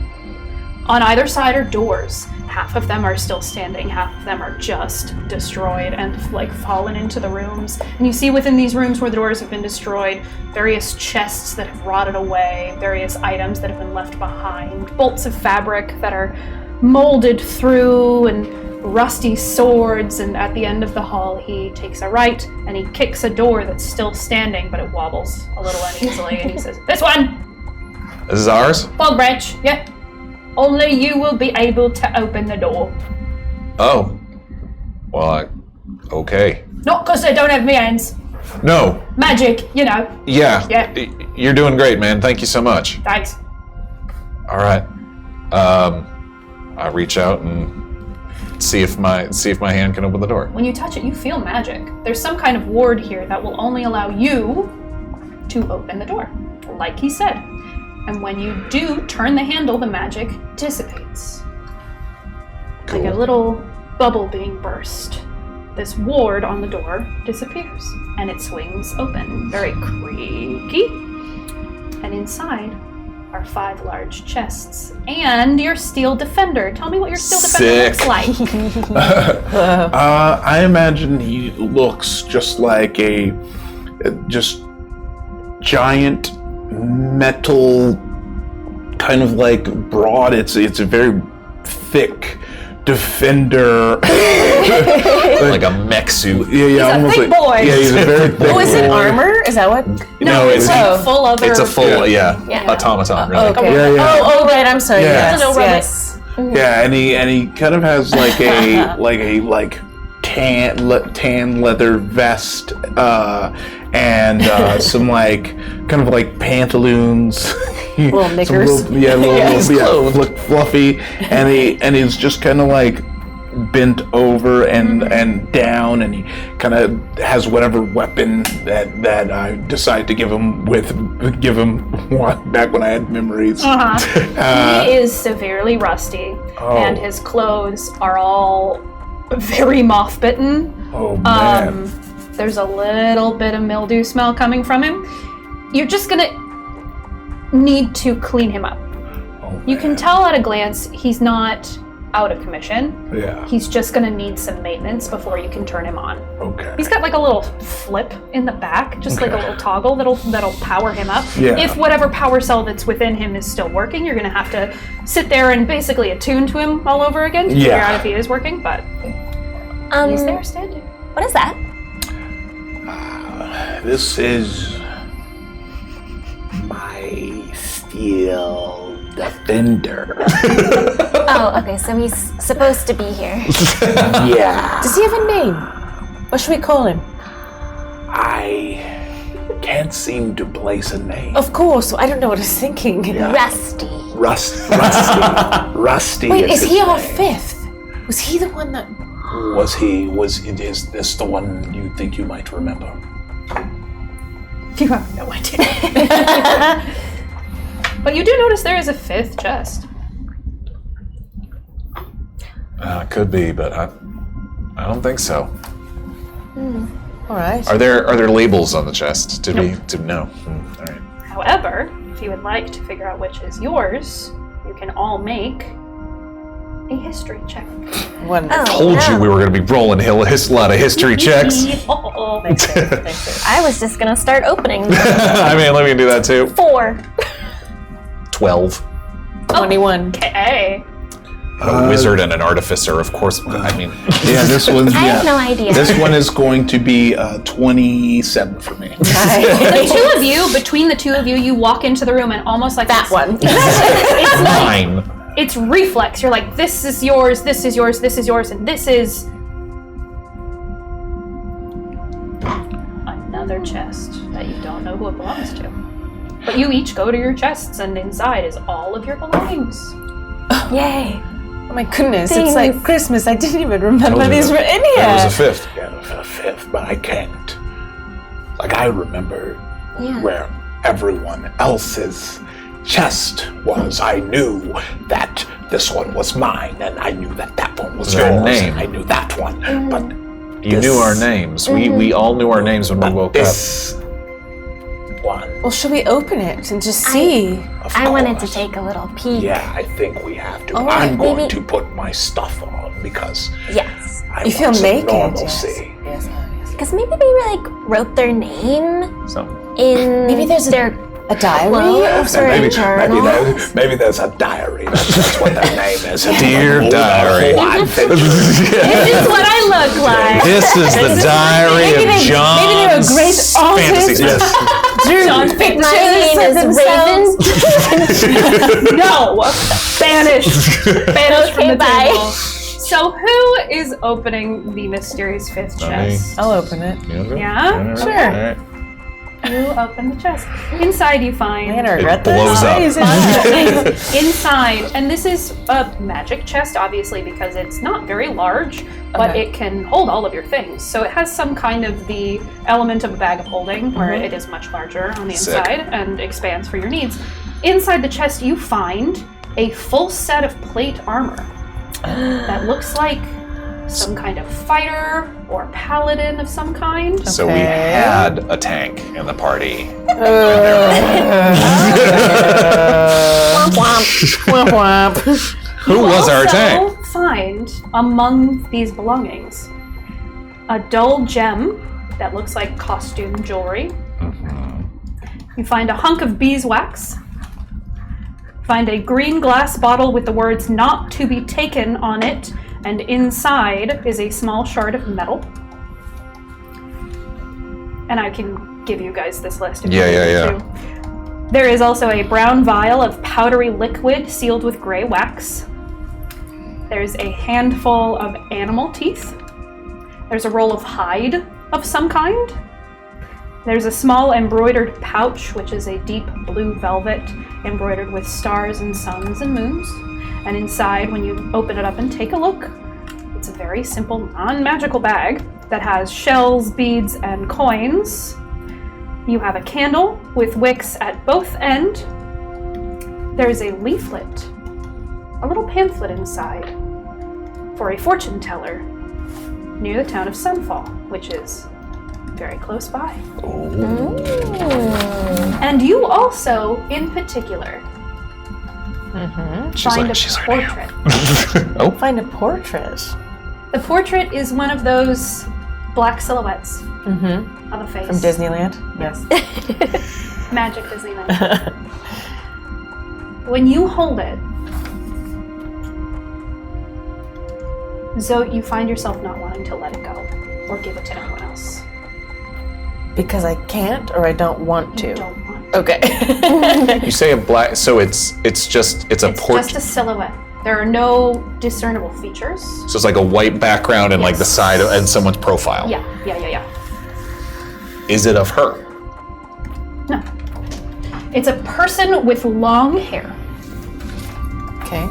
on either side are doors. Half of them are still standing, half of them are just destroyed and like fallen into the rooms. And you see within these rooms where the doors have been destroyed, various chests that have rotted away, various items that have been left behind, bolts of fabric that are molded through, and rusty swords. And at the end of the hall, he takes a right and he kicks a door that's still standing, but it wobbles a little uneasily. And he says, "This one! This is ours? Fogbranch, yeah. Only you will be able to open the door." Oh. Well, okay. Not because I don't have my hands. No. Magic, you know. Yeah. Yeah. You're doing great, man. Thank you so much. Thanks. All right. I reach out and see if my hand can open the door. When you touch it, you feel magic. There's some kind of ward here that will only allow you to open the door, like he said. And when you do turn the handle, the magic dissipates. Cool. Like a little bubble being burst. This ward on the door disappears, and it swings open, very creaky. And inside are 5 large chests and your steel defender. Tell me what your steel defender looks like. I imagine he looks just like a giant metal, kind of like broad. It's a very thick defender, like a mech suit. Yeah, He's almost a thick like, boy. Yeah, he's a very thick boy. Oh, is it armor? Is that what? No, it's like full other. It's a full, Yeah. automaton, really. Okay. Yeah. Oh, right. I'm sorry. Yeah. Yes. Yeah, and he kind of has like a tan leather vest, and some like kind of like pantaloons. Little knickers. Look fluffy, and he's just kind of like bent over and down, and he kind of has whatever weapon that I decide to give him back when I had memories. He is severely rusty, and his clothes are all very moth-bitten. Oh man. There's a little bit of mildew smell coming from him. You're just gonna need to clean him up. You can tell at a glance he's not out of commission. Yeah. He's just gonna need some maintenance before you can turn him on. Okay. He's got like a little flip in the back, just like a little toggle that'll power him up. Yeah. If whatever power cell that's within him is still working, you're gonna have to sit there and basically attune to him all over again to figure out if he is working, but he's there standing. What is that? This is my steel defender. Oh, okay, so he's supposed to be here. Yeah. Does he have a name? What should we call him? I can't seem to place a name. Of course. I don't know what I was thinking. Yeah. Rusty. Rusty. Rusty. Wait, is his he our name. 5th? Was he the one that... Is this the one you think you might remember? You have no idea. But you do notice there is a 5th chest. Could be, but I don't think so. All right. Are there labels on the chest? Did we? No. All right. However, if you would like to figure out which is yours, you can all make a history check. Wonderful. Told you we were going to be rolling a lot of history checks. I was just gonna start opening. I mean, let me do that too. 4. 12. 21. Okay. A wizard and an artificer, of course. I mean, Yeah, this one's. I have no idea. This one is going to be 27 for me. Between the two of you, you walk into the room and almost like That one. It's like, mine. it's reflex. You're like, this is yours, this is yours, this is yours, and this is another chest that you don't know who it belongs to. But you each go to your chests, and inside is all of your belongings. Yay. Oh my goodness, Things. it's like Christmas. I didn't even remember these were in here. There was a 5th. Yeah, a 5th, but I can't. Like, I remember Yeah. where everyone else's chest was. I knew that this one was mine, and I knew that that one was Their yours. name. And I knew that one, but You knew our names. We all knew our names when we woke up. this one. Well, should we open it and just see? Of I wanted to course. take a little peek. Yeah, I think we have to. Oh, I'm going maybe- to put my stuff on because Yes. I You feel want some naked. normalcy. Yes. Because maybe they like wrote their name So in Maybe there's their a diary clothes or or a Maybe, journal. maybe there's a diary. That's what their name is. Dear diary. This is what I look like. This is the diary Maybe of they- John's maybe they're a great fantasy. artist. Yes. Drew My pictures name of is themselves. Raven. No! Banished! Banished from Okay, the bye. table. So who is opening the mysterious 5th Not me. chest? I'll open it. You wanna go? Yeah? All Sure. right. You open the chest. Inside you find... Man, I regret this. blows up. Inside, and this is a magic chest, obviously, because it's not very large, but Okay. it can hold all of your things. So it has some kind of the element of a bag of holding, where it is much larger on the Sick. inside and expands for your needs. Inside the chest, you find a full set of plate armor that looks like some kind of fighter or paladin of some kind. So we had a tank in the party. Womp womp. Who was our tank? Also find among these belongings a dull gem that looks like costume jewelry. You find a hunk of beeswax. Find a green glass bottle with the words "not to be taken" on it, and inside is a small shard of metal. And I can give you guys this list if you want to. There is also a brown vial of powdery liquid sealed with gray wax. There's a handful of animal teeth. There's a roll of hide of some kind. There's a small embroidered pouch, which is a deep blue velvet embroidered with stars and suns and moons. And inside, when you open it up and take a look, it's a very simple, non-magical bag that has shells, beads, and coins. You have a candle with wicks at both ends. There's a leaflet, a little pamphlet inside, for a fortune teller near the town of Sunfall, which is very close by. And you also, in particular, find a portrait. Find a portrait. The portrait is one of those black silhouettes of a face. From Disneyland? Yes. Magic Disneyland. When you hold it, Zoe, you find yourself not wanting to let it go or give it to anyone else. Because I can't or I don't want to? You don't want Okay. You say a black, so it's a It's just a silhouette. There are no discernible features. So it's like a white background and like the side and someone's profile. Yeah. Is it of her? No. It's a person with long hair. Okay.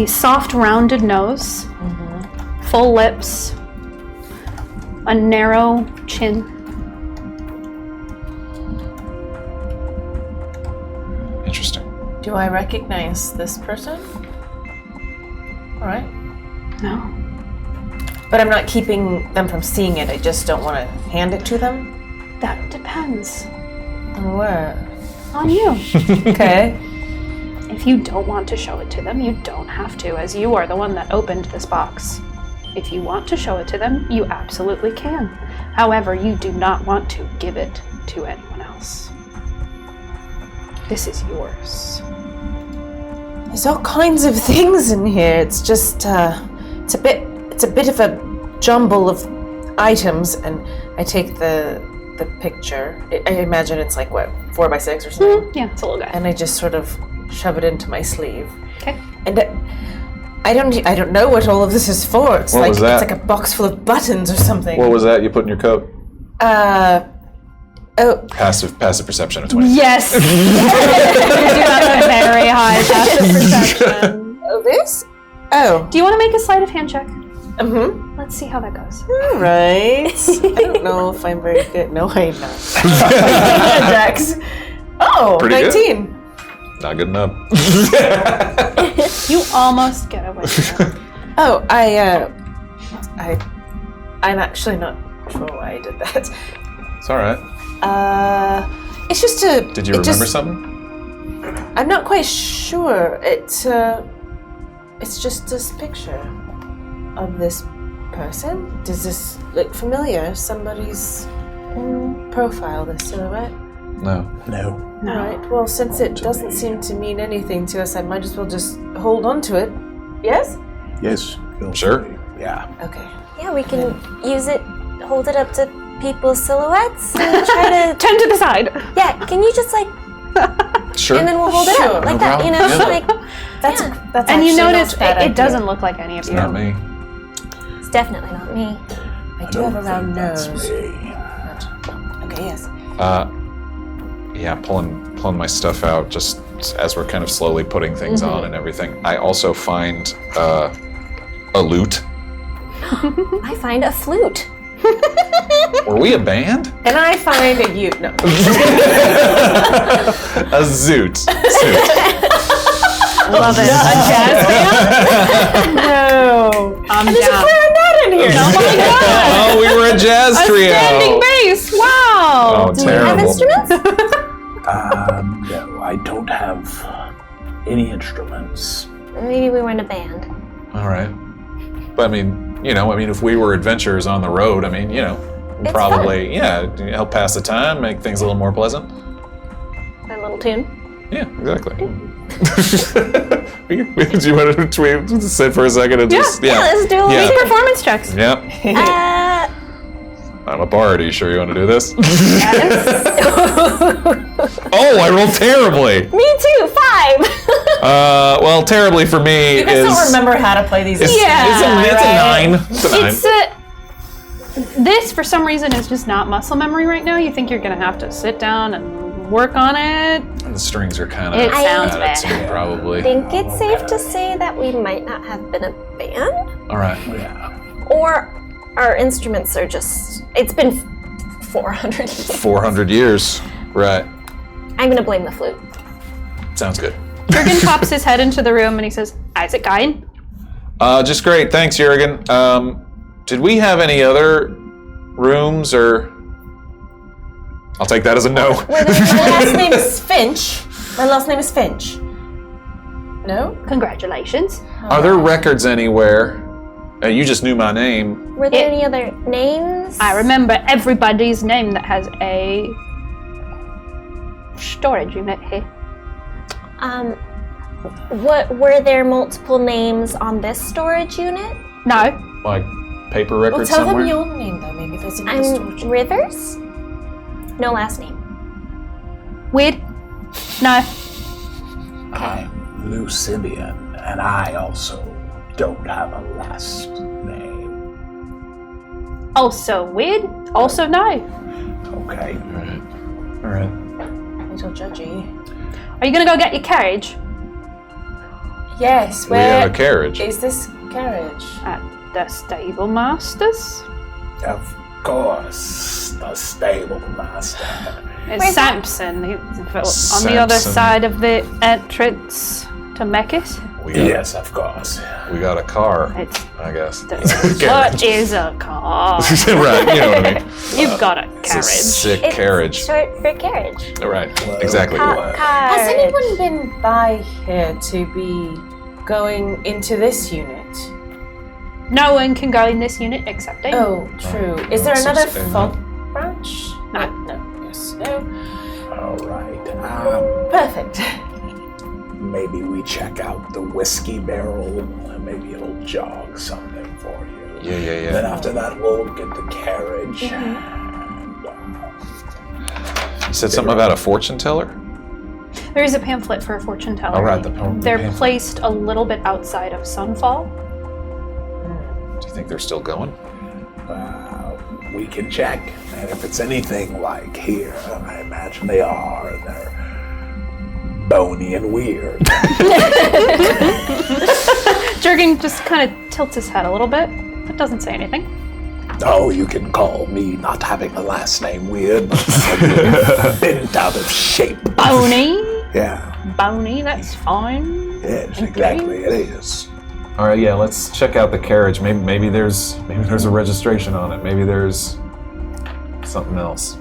A soft, rounded nose, full lips, a narrow chin. Interesting. Do I recognize this person? All right. No. But I'm not keeping them from seeing it. I just don't want to hand it to them. That depends On what? on you. Okay. If you don't want to show it to them, you don't have to, as you are the one that opened this box. If you want to show it to them, you absolutely can. However, you do not want to give it to anyone else. This is yours. There's all kinds of things in here. It's just it's a bit of a jumble of items, and I take the picture. I imagine it's like what, 4x6 or something. Yeah, it's a little guy. And I just sort of shove it into my sleeve. Okay. And I don't know what all of this is for. It's What like was that? it's like a box full of buttons or something. What was that you put in your coat? Oh. Passive perception of 20. Yes! You do have a very high passive perception. This? Oh. Do you want to make a sleight of hand check? Mm-hmm. Let's see how that goes. All right. I don't know if I'm very good. No, I'm not. Dex. Oh, Pretty 19. Good. Not good enough. You almost get away with it. Oh, I'm actually not sure why I did that. It's all right. It's just a. Did you remember something? I'm not quite sure. It's just this picture of this person. Does this look familiar? Somebody's profile, this silhouette? No. All right. Well, since it doesn't seem to mean anything to us, I might as well just hold on to it. Yes? Yes. Sure. Yeah. Okay. Yeah, we can use it, hold it up to people's silhouettes and try to... Turn to the side. Yeah, can you just like... Sure. And then we'll hold it up like that, you know? Yeah. Like, That's And you actually notice not a bad it idea. doesn't look like any of It's you. not me. it's definitely not me. I do have a round That's nose. me. Okay, yes. Yeah, pulling my stuff out just as we're kind of slowly putting things on and everything. I also find a lute. I find a flute. Were we a band? And I find a you. No. A zoot. Love it. A jazz band? No. I'm There's a down. clarinet in here. Oh my god! Oh, we were a jazz A trio. standing bass! Wow! Oh, Do you have terrible. instruments? No, I don't have any instruments. Maybe we were in a band. All right. But I mean, if we were adventurers on the road, It's probably, help pass the time, make things a little more pleasant. A little tune. Yeah, exactly. Do you want to sit for a second and just, Yeah, let's do a little Make performance checks. Yep. I'm a bard. Are you sure you want to do this? Oh, I rolled terribly. Me too, 5. Well, terribly for me You guys is. don't remember how to play these. It's, Yeah, it's a 9. It's a 9. This, for some reason, is just not muscle memory right now. You think you're going to have to sit down and work on it. And the strings are kind It of sounds bad. bad. Probably. I think it's safe to say that we might not have been a band. All right. Or our instruments are just... It's been 400 years. 400 years. Right. I'm going to blame the flute. Sounds good. Jurgen pops his head into the room and he says, "Is it going?" Just great. Thanks, Jurgen. Did we have any other rooms or? I'll take that as a no. My last name is Finch. My last name is Finch. No? Congratulations. Are there records anywhere? You just knew my name. Were there any other names? I remember everybody's name that has a storage unit here. What were there multiple names on this storage unit? No. Like paper Well, records tell somewhere? them your name though. Maybe there's another I'm storage. Rivers? No last name. Weird? No. I'm Lucyvian, and I also don't have a last name. Also weird? Also no. Okay. All right. Little judgy. Are you gonna go get your carriage? Yes. We Where have a carriage. is this carriage? At the stable masters? Of course, the stable master. It's Where's that? Samson. He's on the other Samson. side of the entrance to Mekis. We got, Yes, of course. We got a car, It's I guess. what is a car? Right, you know what I mean. You've got a It's a carriage. sick It's carriage. short for carriage. Right, exactly. Car. Has anyone been by here to be going into this unit? No one can go in this unit except David. Oh, true. Is there So another say no. Fogbranch? No. No. Yes. No. All right. Perfect. Maybe we check out the whiskey barrel, and maybe it'll jog something for you. Yeah. Then after that, we'll get the carriage. And, You said something about a fortune teller? There is a pamphlet for a fortune teller. Oh, right, the They're pamphlet. placed a little bit outside of Sunfall. Do you think they're still going? we can check, and if it's anything like here, I imagine they are. They're bony and weird. Jurgen just kind of tilts his head a little bit, but doesn't say anything. Oh, you can call me not having a last name weird, but I'm bent out of shape. Bony? Yeah. Bony, that's fine. Yes, exactly, it is. All right, yeah, let's check out the carriage. Maybe there's a registration on it. Maybe there's something else.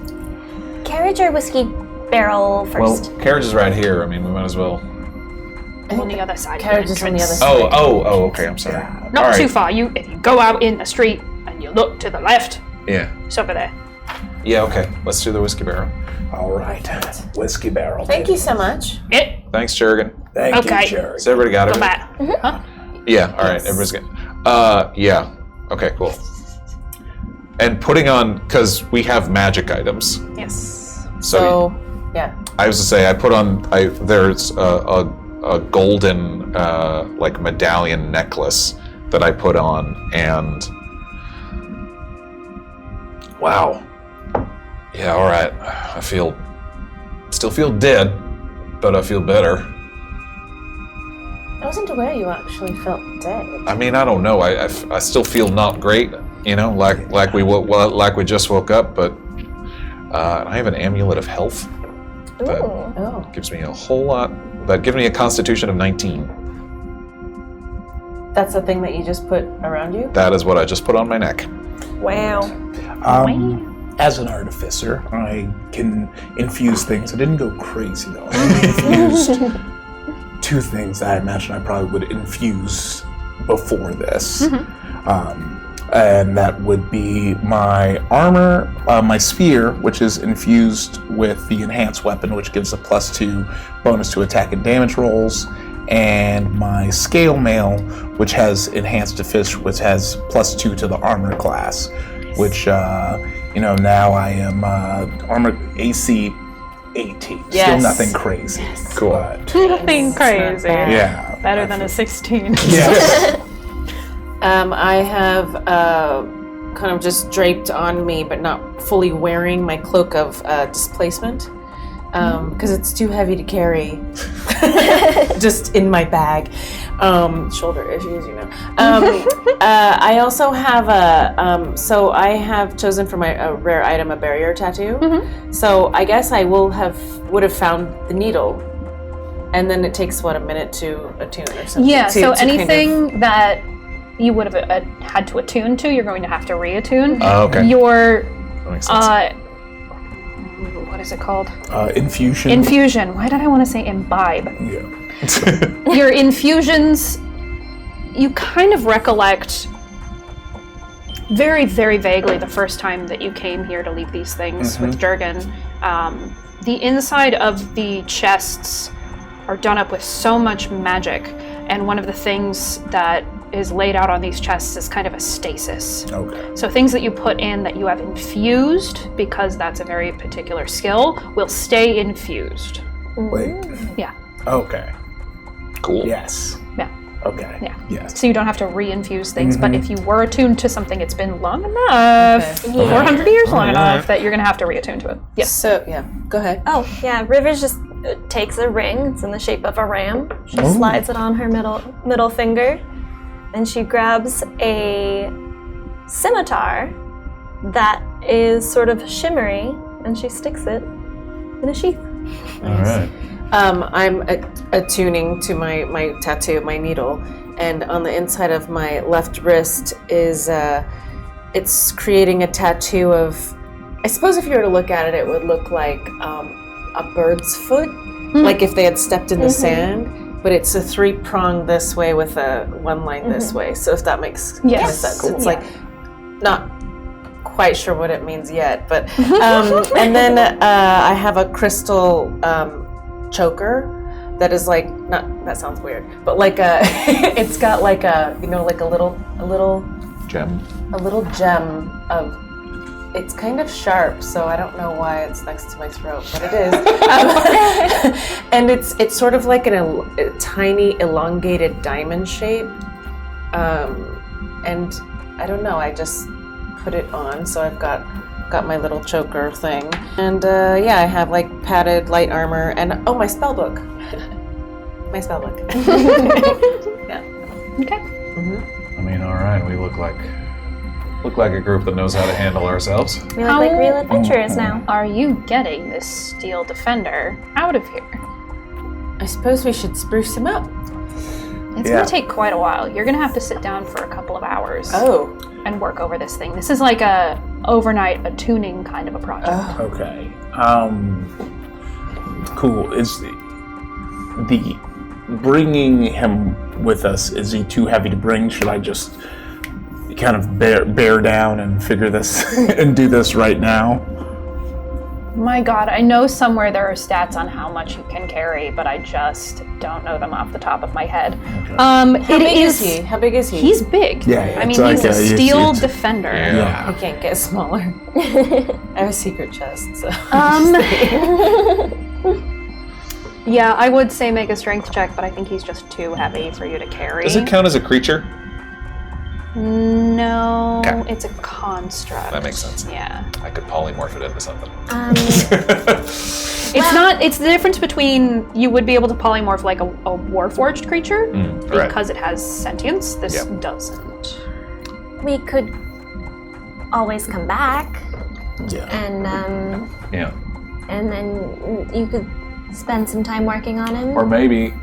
Carriage or whiskey barrel first? Well, carriage is right here. I mean, we might as well. On the other side. Carriage is on the other side. Oh, okay, I'm sorry. Not too far. If you go out in the street and you look to the left, Yeah. it's over there. Yeah, okay. Let's do the whiskey barrel. All right, whiskey barrel. Thank you so much. Thanks, Jurgen. Thank you, Jerry. So everybody got it? Go back. Huh? Yeah, all right, everybody's good. Yeah. Okay, cool. And putting on, because we have magic items. Yes. So yeah. I was to say, I put on, there's a golden, like, medallion necklace that I put on, and wow. Yeah, all right. I still feel dead, but I feel better. I wasn't aware you actually felt dead. I mean, I don't know. I still feel not great, you know, like we just woke up, but I have an amulet of health that gives me a whole lot. That gives me a constitution of 19. That's the thing that you just put around you? That is what I just put on my neck. Wow. As an artificer, I can infuse things. I didn't go crazy though. I infused 2 things that I imagine I probably would infuse before this. And that would be my armor, my spear, which is infused with the enhanced weapon, which gives a +2 bonus to attack and damage rolls, and my scale mail, which has enhanced to fish, which has +2 to the armor class, which now I am armor AC 18. Yes. Still nothing crazy. Yes. Cool. Nothing crazy. Yeah. Better than a 16. Yes. I have kind of just draped on me, but not fully wearing my cloak of displacement, because it's too heavy to carry just in my bag. Shoulder issues, you know. I also have so I have chosen for my rare item a barrier tattoo. So I guess I would have found the needle, and then it takes a minute to attune or something. Yeah, so to anything that you would have had to attune to, you're going to have to reattune. Oh, okay. Your, That makes sense. what is it called? Infusion. Infusion. Why did I want to say imbibe? Yeah. Your infusions, you kind of recollect very, very vaguely the first time that you came here to leave these things with Jurgen. The inside of the chests are done up with so much magic, and one of the things that is laid out on these chests is kind of a stasis. Okay. So things that you put in that you have infused, because that's a very particular skill, will stay infused. Wait. Yeah. Okay. Cool. Yes. Yeah. Okay. Yeah. Yes. So you don't have to re-infuse things, but if you were attuned to something, it's been long enough, 400 years long enough, that you're going to have to reattune to it. Yes. So, yeah, go ahead. Oh, yeah, Rivers just takes a ring. It's in the shape of a ram. She slides it on her middle finger, and she grabs a scimitar that is sort of shimmery, and she sticks it in a sheath. All right. I'm attuning to my tattoo, my needle, and on the inside of my left wrist is, it's creating a tattoo of, I suppose if you were to look at it, it would look like a bird's foot, like if they had stepped in the sand, but it's a 3-prong this way with a 1 line this way. So if that makes sense. Cool. It's like, not quite sure what it means yet, but, and then I have a crystal choker that is like, that sounds weird, but like it's got like a, like a little Gem. A little gem of, it's kind of sharp, so I don't know why it's next to my throat, but it is. And it's sort of like a tiny elongated diamond shape. And I don't know, I just put it on, so I've got my little choker thing. And I have like padded light armor and, my spell book. My spell book. Yeah. Okay. I mean, all right, we look like a group that knows how to handle ourselves. We look like real adventurers now. Are you getting this steel defender out of here? I suppose we should spruce him up. It's going to take quite a while. You're going to have to sit down for a couple of hours. And work over this thing. This is like a overnight attuning kind of a project. Okay. Cool. Is the bringing him with us, is he too heavy to bring? Should I just kind of bear down and figure this and do this right now? My God, I know somewhere there are stats on how much you can carry, but I just don't know them off the top of my head. Okay. How big is he? How big is he? He's big. Yeah, I mean, he's a steel defender. Yeah. He can't get smaller. I have a secret chest, so. Yeah, I would say make a strength check, but I think he's just too heavy for you to carry. Does it count as a creature? No, Okay. it's a construct. That makes sense. Yeah. I could polymorph it into something. It's not, it's the difference between you would be able to polymorph like a warforged creature because it has sentience. This doesn't. We could always come back. Yeah. And and then you could spend some time working on him. Or maybe,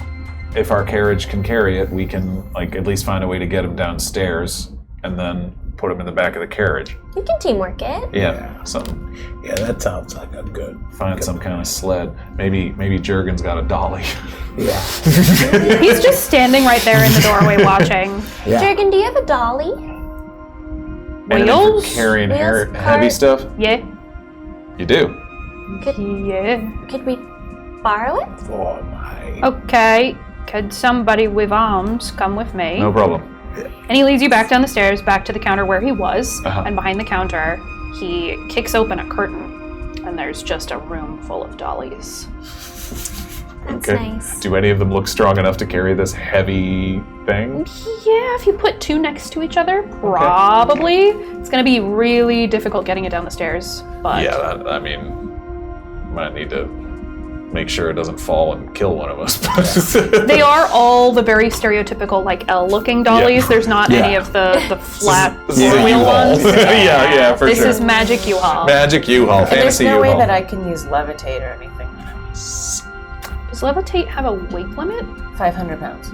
if our carriage can carry it, we can like at least find a way to get him downstairs and then put him in the back of the carriage. You can teamwork it. Yeah, something. Yeah, that sounds like a good. Find some kind of sled. Maybe Jurgen's got a dolly. Yeah. He's just standing right there in the doorway watching. Yeah. Jurgen, do you have a dolly? Wheels? Carrying Wheels, heavy stuff? Yeah. You do? Could we borrow it? Oh my. Okay. Could somebody with arms come with me? No problem. And he leads you back down the stairs, back to the counter where he was. Uh-huh. And behind the counter, he kicks open a curtain, and there's just a room full of dollies. That's nice. Do any of them look strong enough to carry this heavy thing? Yeah, if you put two next to each other, probably. It's going to be really difficult getting it down the stairs. But Yeah, I mean, might need to make sure it doesn't fall and kill one of us. they are all the very stereotypical, like L-looking dollies. Yeah. There's not any of the flat four-wheel ones. yeah, for this sure. This is Magic U-Haul. Magic U-Haul, There's fantasy no U-Haul. way that I can use levitate or anything. Does levitate have a weight limit? 500 pounds.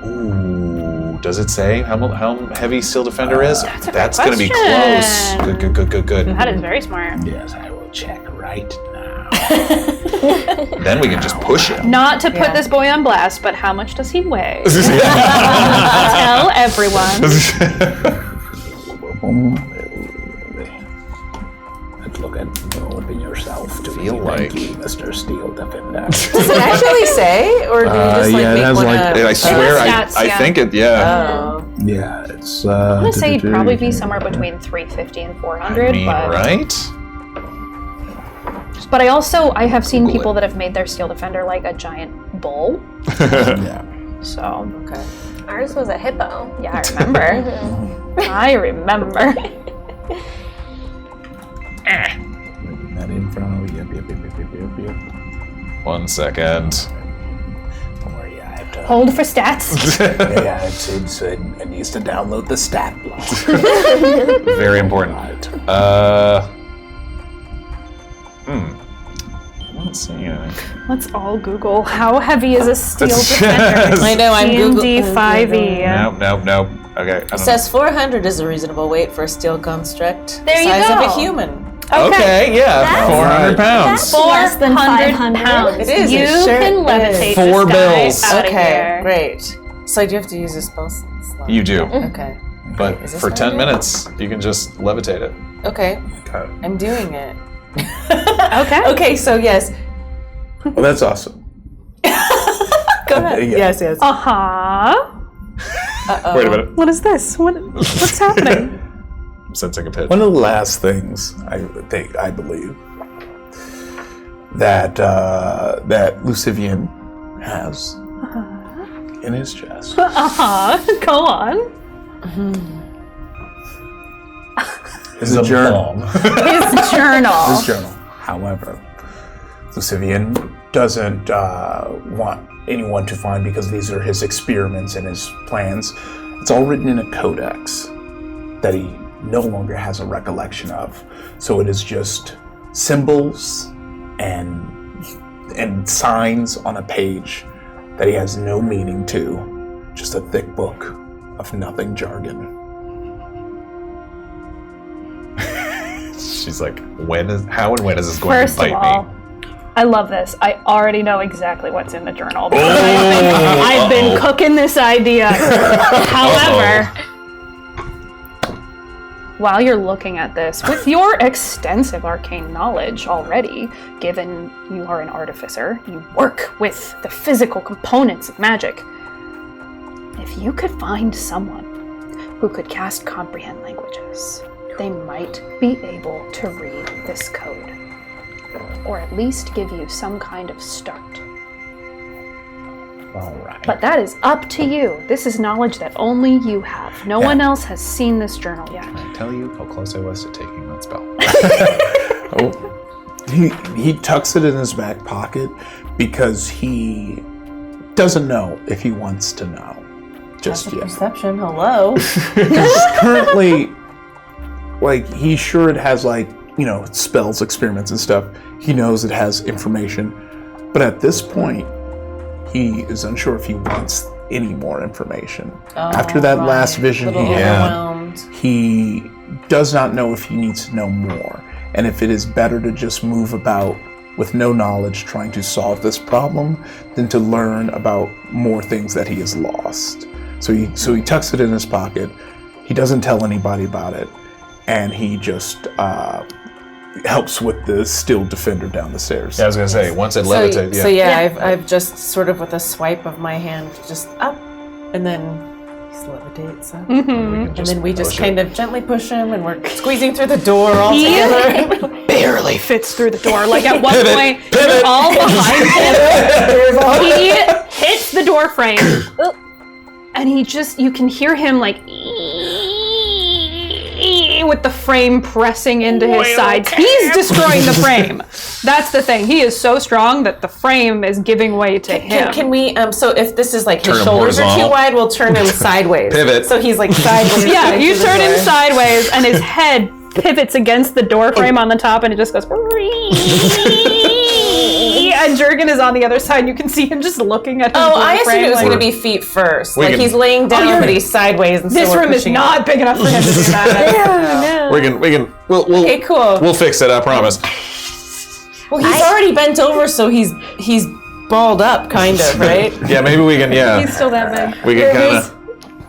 Ooh, does it say how heavy Steel Defender is? That's a going to be question. close. Good. That is very smart. Yes, I will check right now. Then we can just push it. Not to put this boy on blast, but how much does he weigh? Tell everyone. Let's look at yourself to feel like Mr. Steel Defender. Does it actually say, or do you just like make one up? I swear, Stats, I think it. Yeah. Oh. Yeah, it's. I want to say he'd probably be somewhere between 350 and 400. I mean, but, right? But I have seen people that have made their Steel Defender like a giant bull. Yeah. So. Okay. Ours was a hippo. Yeah, I remember. I remember. That info. Yep. 1 second. Don't worry, I have to. Hold for stats. Yeah, it needs to download the stat block. Very important. Let's see. Let's all Google how heavy is a Steel Defender. I know, I'm D&D Googling. 5e. Nope. Okay. It says 400 is a reasonable weight for a steel construct. There you size go. of a human. Okay, yeah, 400 pounds. That's less than 500 pounds. It is, You it sure can is. levitate 4 this bills. guy out of Okay, here. great. So I do have to use a spell slot. You do, Okay. but Is this for what I 10 do? minutes, you can just levitate it. Okay. I'm doing it. Okay. Okay, so yes. Well, that's awesome. Go ahead. Yeah. Yes. Uh-huh. Uh-oh. Wait a minute. What is this? What's happening? I'm sensing a pitch. One of the last things I believe that Lucyvian has in his chest Go on. is a journal. His journal. His journal. However, Lucyvian doesn't want anyone to find because these are his experiments and his plans. It's all written in a codex that he no longer has a recollection of. So it is just symbols and signs on a page that he has no meaning to. Just a thick book of nothing jargon. She's like, how and when is this going to bite me? I love this. I already know exactly what's in the journal. I've been cooking this idea. However, while you're looking at this, with your extensive arcane knowledge already, given you are an artificer, you work with the physical components of magic, if you could find someone who could cast comprehend languages, they might be able to read this code. Or at least give you some kind of start. All right. But that is up to you. This is knowledge that only you have. No one else has seen this journal yet. Can I tell you how close I was to taking that spell? He tucks it in his back pocket because he doesn't know if he wants to know just yet. Perception, hello. Currently, like, he's sure it has, like, spells, experiments, and stuff. He knows it has information. But at this point, he is unsure if he wants any more information. After that last vision he had, he does not know if he needs to know more. And if it is better to just move about with no knowledge trying to solve this problem than to learn about more things that he has lost. So he tucks it in his pocket. He doesn't tell anybody about it. And he just helps with the steel defender down the stairs. Yeah, I was going to say, once it levitates. I've just sort of with a swipe of my hand just up, and then he levitates up. And then we just kind of gently push him, and we're squeezing through the door all together. Barely fits through the door. Like at one point, we're all behind him. He hits the door frame, and you can hear him like with the frame pressing into his sides. He's destroying the frame. That's the thing. He is so strong that the frame is giving way to him. Can we, so if this is like his shoulders are too wide, we'll turn him sideways. Pivot. So he's like sideways. Yeah, you turn him sideways and his head pivots against the door frame on the top and it just goes and Jurgen is on the other side. You can see him just looking at him. I assumed it was going to be feet first. He's laying down, but he's sideways. And this room is not big enough for him to do that. We'll okay, cool. We'll fix it, I promise. Well, he's already bent over, so he's balled up, kind of, right? Yeah, maybe we can, He's still that big. We can kind of...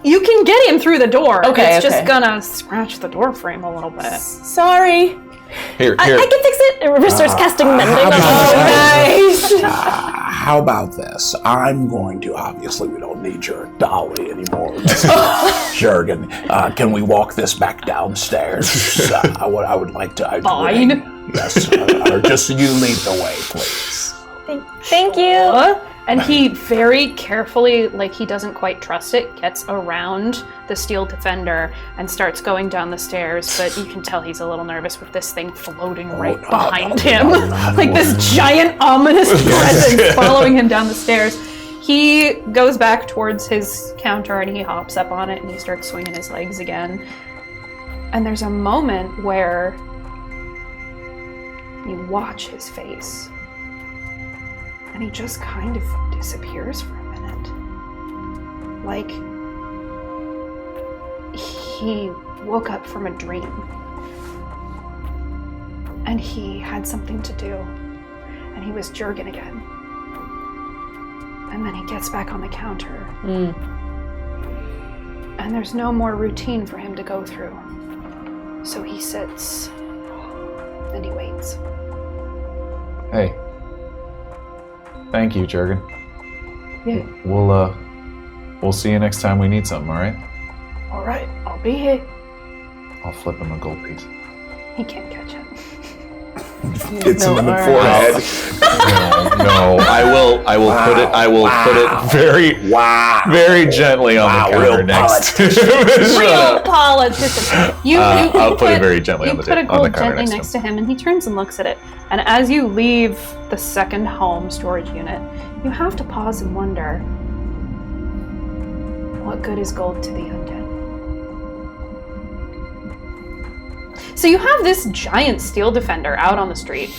You can get him through the door. Okay, it's just gonna scratch the door frame a little bit. Sorry. Here. I can fix it. And River starts casting mending. Nice. How about this? I'm going to, obviously we don't need your dolly anymore. Jurgen, can we walk this back downstairs? I would like to. Fine. Yes, or just you lead the way, please. Thank you. And he very carefully, like he doesn't quite trust it, gets around the steel defender and starts going down the stairs, but you can tell he's a little nervous with this thing floating right behind him. Like this giant ominous presence following him down the stairs. He goes back towards his counter and he hops up on it and he starts swinging his legs again. And there's a moment where you watch his face. And he just kind of disappears for a minute. Like he woke up from a dream. And he had something to do. And he was Jurgen again. And then he gets back on the counter. And there's no more routine for him to go through. So he sits and he waits. Hey. Thank you, Jurgen. Yeah. We'll see you next time we need something, all right? All right, I'll be here. I'll flip him a gold piece. He can't catch it. Hits him in the forehead. No. I will put it very gently on the counter next to him. Real politician. I'll put it very gently on the counter. You put a gold gently next next to him, and he turns and looks at it. And as you leave the second home storage unit, you have to pause and wonder, What good is gold to the undead? So you have this giant steel defender out on the street.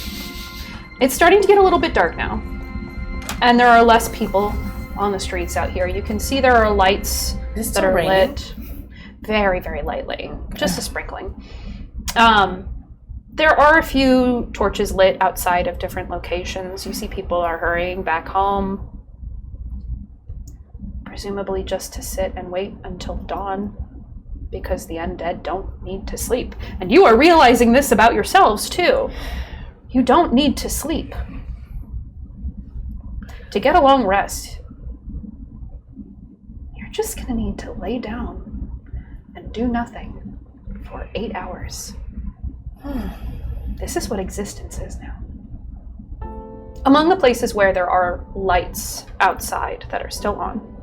It's starting to get a little bit dark now. And there are less people on the streets out here. You can see there are lights that are lit very, very lightly. Okay. Just a sprinkling. There are a few torches lit outside of different locations. You see people are hurrying back home, presumably just to sit and wait until dawn, because the undead don't need to sleep. And you are realizing this about yourselves, too. You don't need to sleep. To get a long rest, you're just gonna need to lay down and do nothing for 8 hours. This is what existence is now. Among the places where there are lights outside that are still on,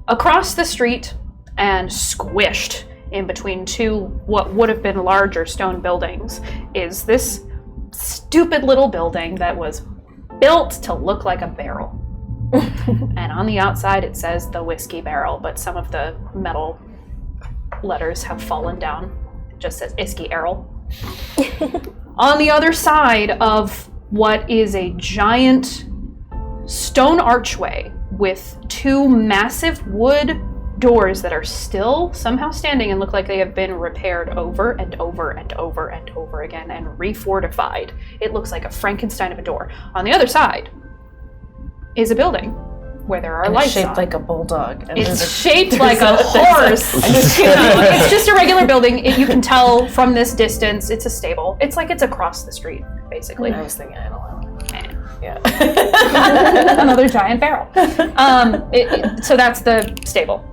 across the street and squished in between two what would have been larger stone buildings is this stupid little building that was built to look like a barrel. And on the outside it says the whiskey barrel, but some of the metal letters have fallen down. It just says Iski Errol. On the other side of what is a giant stone archway with two massive wood doors that are still somehow standing and look like they have been repaired over and over and over and over again and refortified. It looks like a Frankenstein of a door. On the other side is a building where there are lights shaped on. like a bulldog. And It's shaped like a horse. It's just a regular building. You can tell from this distance, it's a stable. It's like it's across the street, basically. I was thinking animal. Yeah. Another giant barrel. So that's the stable.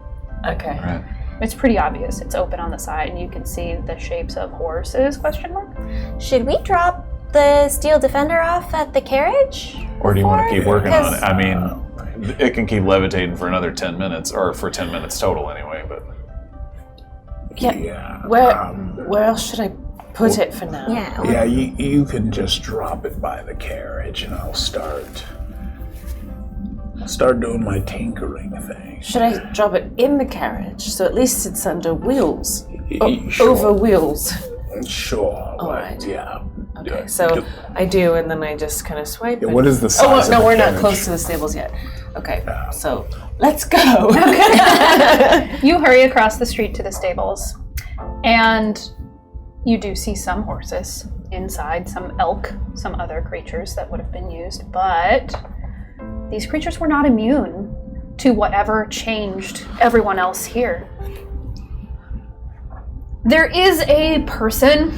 Okay. Right. It's pretty obvious. It's open on the side, and you can see the shapes of horses, question mark. Should we drop the steel defender off at the carriage? Or do you want to keep working on it? I mean, it can keep levitating for another 10 minutes, or for 10 minutes total anyway, but... Yeah. Where else should I put it for now? Yeah, you can just drop it by the carriage and I'll start doing my tinkering thing. Should I drop it in the carriage so at least it's under wheels? Sure. Over wheels. Sure. All right. Yeah. Okay, so I do, and then I just kind of swipe. Yeah, what is the size no, of the we're not carriage? close to the stables yet. Okay, so let's go. You hurry across the street to the stables, and you do see some horses inside, some elk, some other creatures that would have been used, but these creatures were not immune to whatever changed everyone else here. There is a person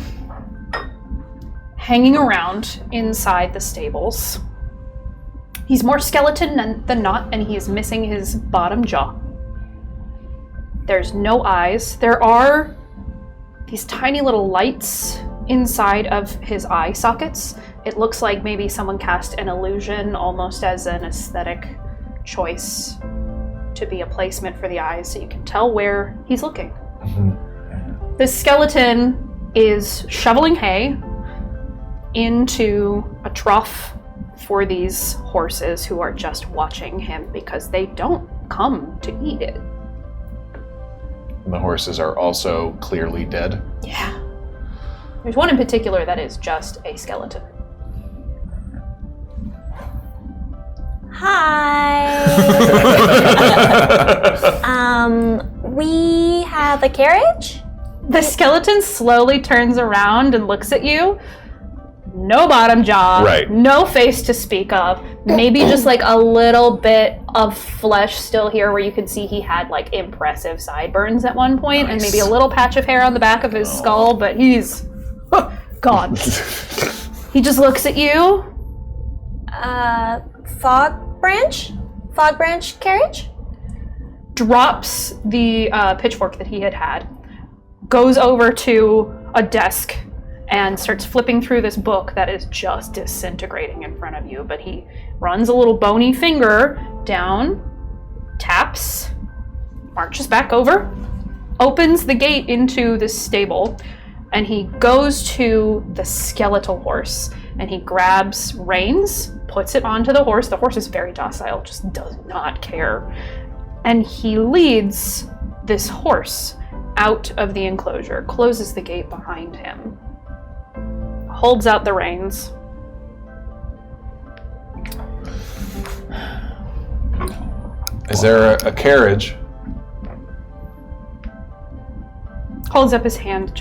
hanging around inside the stables. He's more skeleton than not, and he is missing his bottom jaw. There's no eyes. There are these tiny little lights inside of his eye sockets. It looks like maybe someone cast an illusion almost as an aesthetic choice to be a placement for the eyes so you can tell where he's looking. Mm-hmm. This skeleton is shoveling hay into a trough for these horses who are just watching him because they don't come to eat it. And the horses are also clearly dead? Yeah. There's one in particular that is just a skeleton. Hi. We have a carriage? The skeleton slowly turns around and looks at you. No bottom jaw, right. No face to speak of, maybe just like a little bit of flesh still here where you can see he had like impressive sideburns at one point, and maybe a little patch of hair on the back of his skull, but he's gone. He just looks at you. Fogbranch carriage? Drops the pitchfork that he had, goes over to a desk and starts flipping through this book that is just disintegrating in front of you, but he runs a little bony finger down, taps, marches back over, opens the gate into this stable, and he goes to the skeletal horse, and he grabs reins, puts it onto the horse. The horse is very docile, just does not care. and he leads this horse out of the enclosure, closes the gate behind him, holds out the reins. Is there a carriage? Holds up his hand,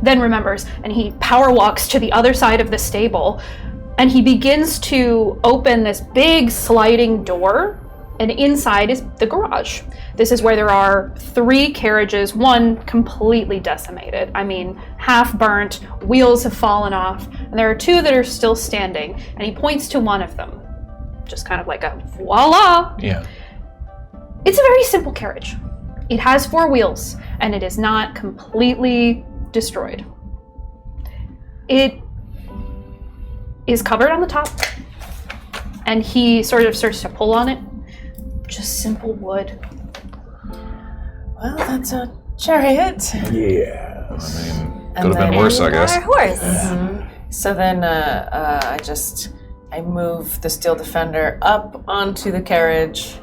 then remembers, and he power walks to the other side of the stable, and he begins to open this big sliding door, and inside is the garage. This is where there are 3 carriages, one completely decimated. I mean, half burnt, wheels have fallen off, and there are 2 that are still standing, and he points to one of them. Just kind of like a voila. Yeah. It's a very simple carriage. It has 4 wheels, and it is not completely destroyed. It is covered on the top, and he sort of starts to pull on it. Just simple wood. Well, that's a chariot. Yes. I mean, could have been worse, I guess. Our horse. So then I move the steel defender up onto the carriage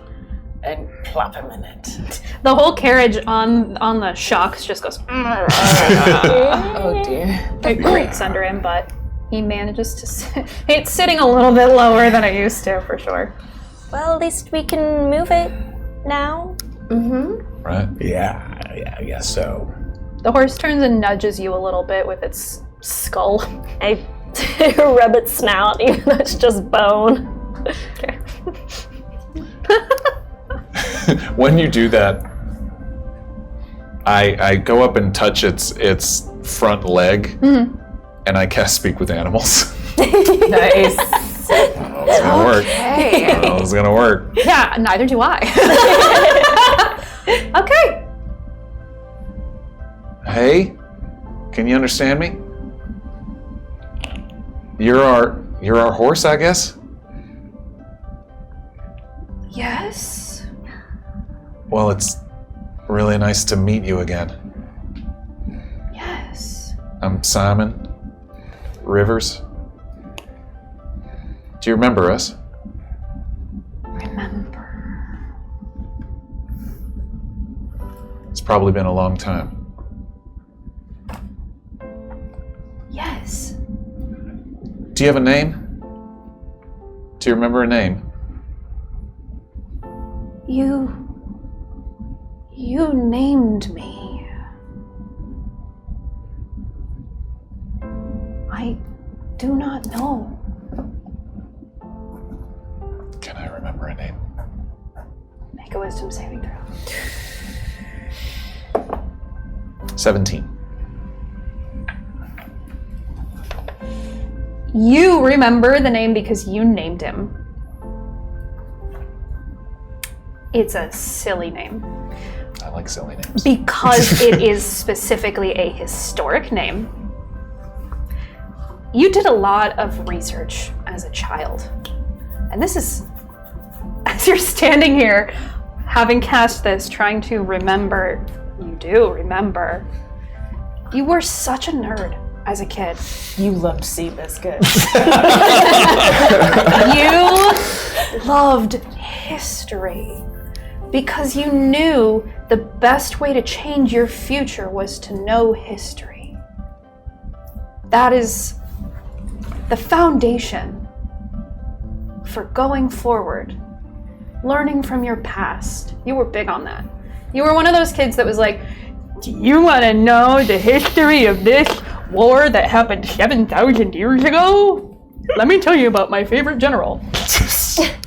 and plop him in it. The whole carriage on the shocks just goes. Oh dear. It creaks under him, but he manages to it's sitting a little bit lower than it used to, for sure. Well, at least we can move it now. Right? Yeah, I guess so. The horse turns and nudges you a little bit with its skull. I rub its snout, even though it's just bone. Okay. When you do that, I go up and touch its front leg, and I cast Speak with Animals. Nice. It's gonna work. I don't know if it's gonna work. Yeah, neither do I. Okay. Hey, can you understand me? You're our horse, I guess? Yes. Well, it's really nice to meet you again. Yes. I'm Simon Rivers. Do you remember us? Remember. It's probably been a long time. Yes. Do you have a name? Do you remember a name? You named me. I do not know. Can I remember a name? Make a wisdom saving throw. 17. You remember the name because you named him. It's a silly name. I like silly names. Because it is specifically a historic name. You did a lot of research as a child. And this is, as you're standing here, having cast this, trying to remember, you do remember, you were such a nerd as a kid. You loved Seabiscuit. You loved history because you knew the best way to change your future was to know history. That is the foundation for going forward, learning from your past. You were big on that. You were one of those kids that was like, do you want to know the history of this war that happened 7,000 years ago? Let me tell you about my favorite general.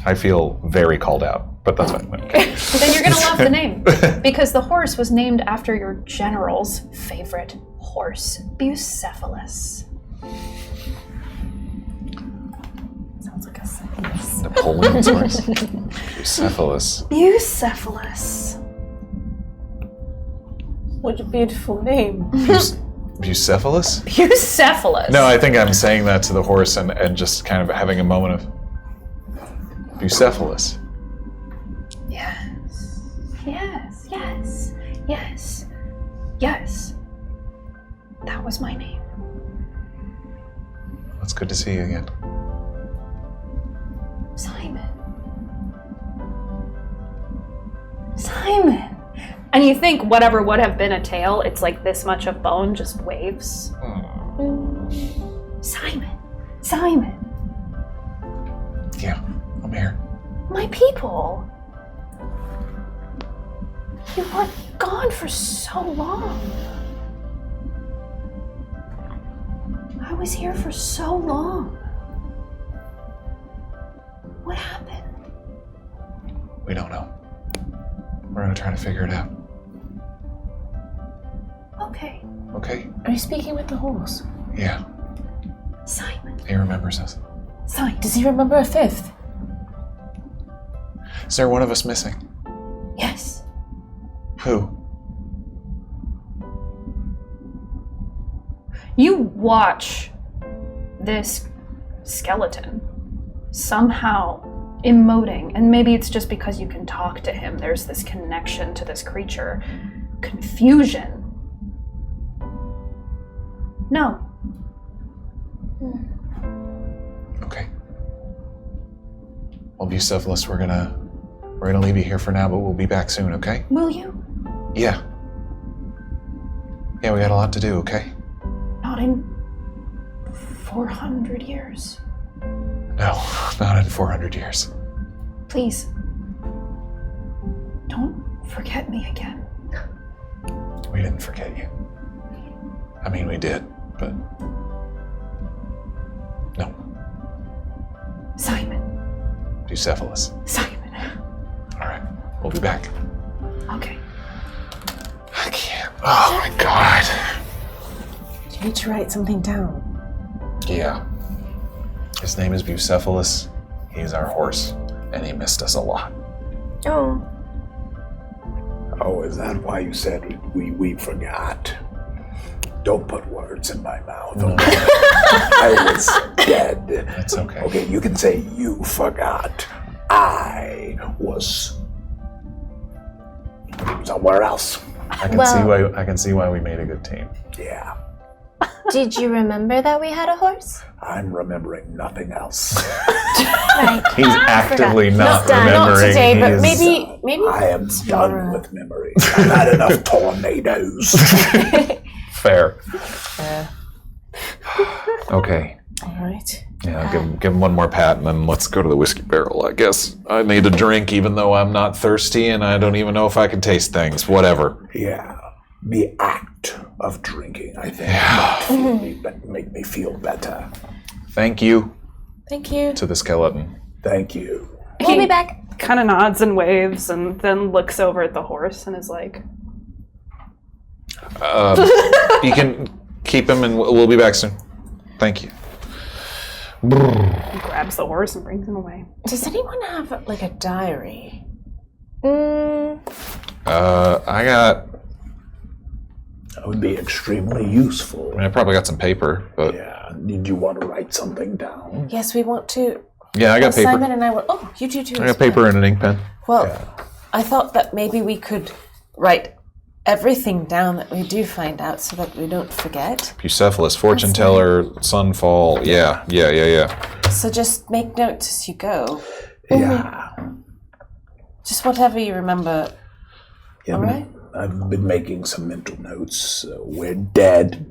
I feel very called out, but that's fine. Okay. Then you're gonna love the name because the horse was named after your general's favorite horse, Bucephalus. Sounds like a sentence. Napoleon's horse. Bucephalus. Bucephalus. What a beautiful name. Bucephalus? Bucephalus. No, I think I'm saying that to the horse and just kind of having a moment of Bucephalus. Yes. Yes. Yes. Yes. Yes. That was my name. It's good to see you again. Simon. Simon! And you think whatever would have been a tail, it's like this much of bone just waves. Simon! Simon! Yeah, I'm here. My people! You were gone for so long. I was here for so long. What happened? We don't know. We're gonna try to figure it out. Okay. Okay? Are you speaking with the horse? Yeah. Simon. He remembers us. Simon. Does he remember a fifth? Is there one of us missing? Yes. Who? You watch this skeleton somehow emoting, and maybe it's just because you can talk to him. There's this connection to this creature. Confusion. No. Okay. Well, Bucephalus, we're gonna leave you here for now, but we'll be back soon, okay? Will you? Yeah. Yeah, we got a lot to do, okay? Not in 400 years. No, not in 400 years. Please. Don't forget me again. We didn't forget you. I mean, we did, but... No. Simon. Bucephalus. Simon. All right, we'll be back. Okay. I can't. Oh my God. Do you need to write something down? Yeah. His name is Bucephalus. He's our horse, and he missed us a lot. Oh. Oh, is that why you said we forgot? Don't put words in my mouth. Okay? I was dead. That's okay. Okay, you can say you forgot. I was somewhere else. I can see why we made a good team. Yeah. Did you remember that we had a horse? I'm remembering nothing else. Right. He's actively not done. remembering. Not today, but He is- maybe I am done with memory. I've had enough tornadoes. Fair. Okay. All right. Yeah, I'll give him one more pat, and then let's go to the whiskey barrel, I guess. I need a drink, even though I'm not thirsty, and I don't even know if I can taste things. Whatever. Yeah. The act of drinking, I think, make me feel better. Thank you Thank you. to the skeleton. Thank you. We'll be back. Kind of nods and waves, and then looks over at the horse and is like, You can keep him, and we'll be back soon. Thank you. he grabs the horse and brings him away. Does anyone have like a diary? I got... That would be extremely useful. I probably got some paper, but... Yeah. Did you want to write something down? Yes, we want to. Yeah, I got paper. Simon and I will. Oh, you do too. I got paper and an ink pen. Well, I thought that maybe we could write everything down that we do find out so that we don't forget. Bucephalus, fortune teller, sunfall. Yeah. So just make notes as you go. Yeah. Just whatever you remember. Yeah, All right. I've been making some mental notes. We're dead.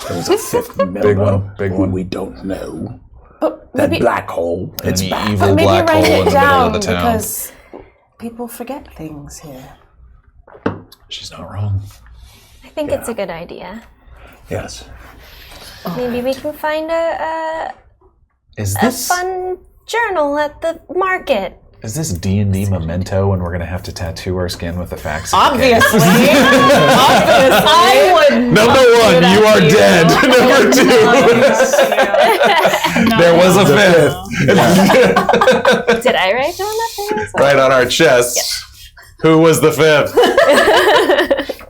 There's a fifth member Big who one. we don't know. But That maybe, black hole. It's An back. evil but maybe black write hole in it the middle down of the town. because people forget things here. She's not wrong. I think it's a good idea. Yes. Maybe we can find a Is fun journal at the market. Is this D&D memento, and we're gonna have to tattoo our skin with the facts? Obviously. I would. Number one, you are dead. Number two, there was a fifth. Did I write down that thing? Right on our chest. Who was the fifth?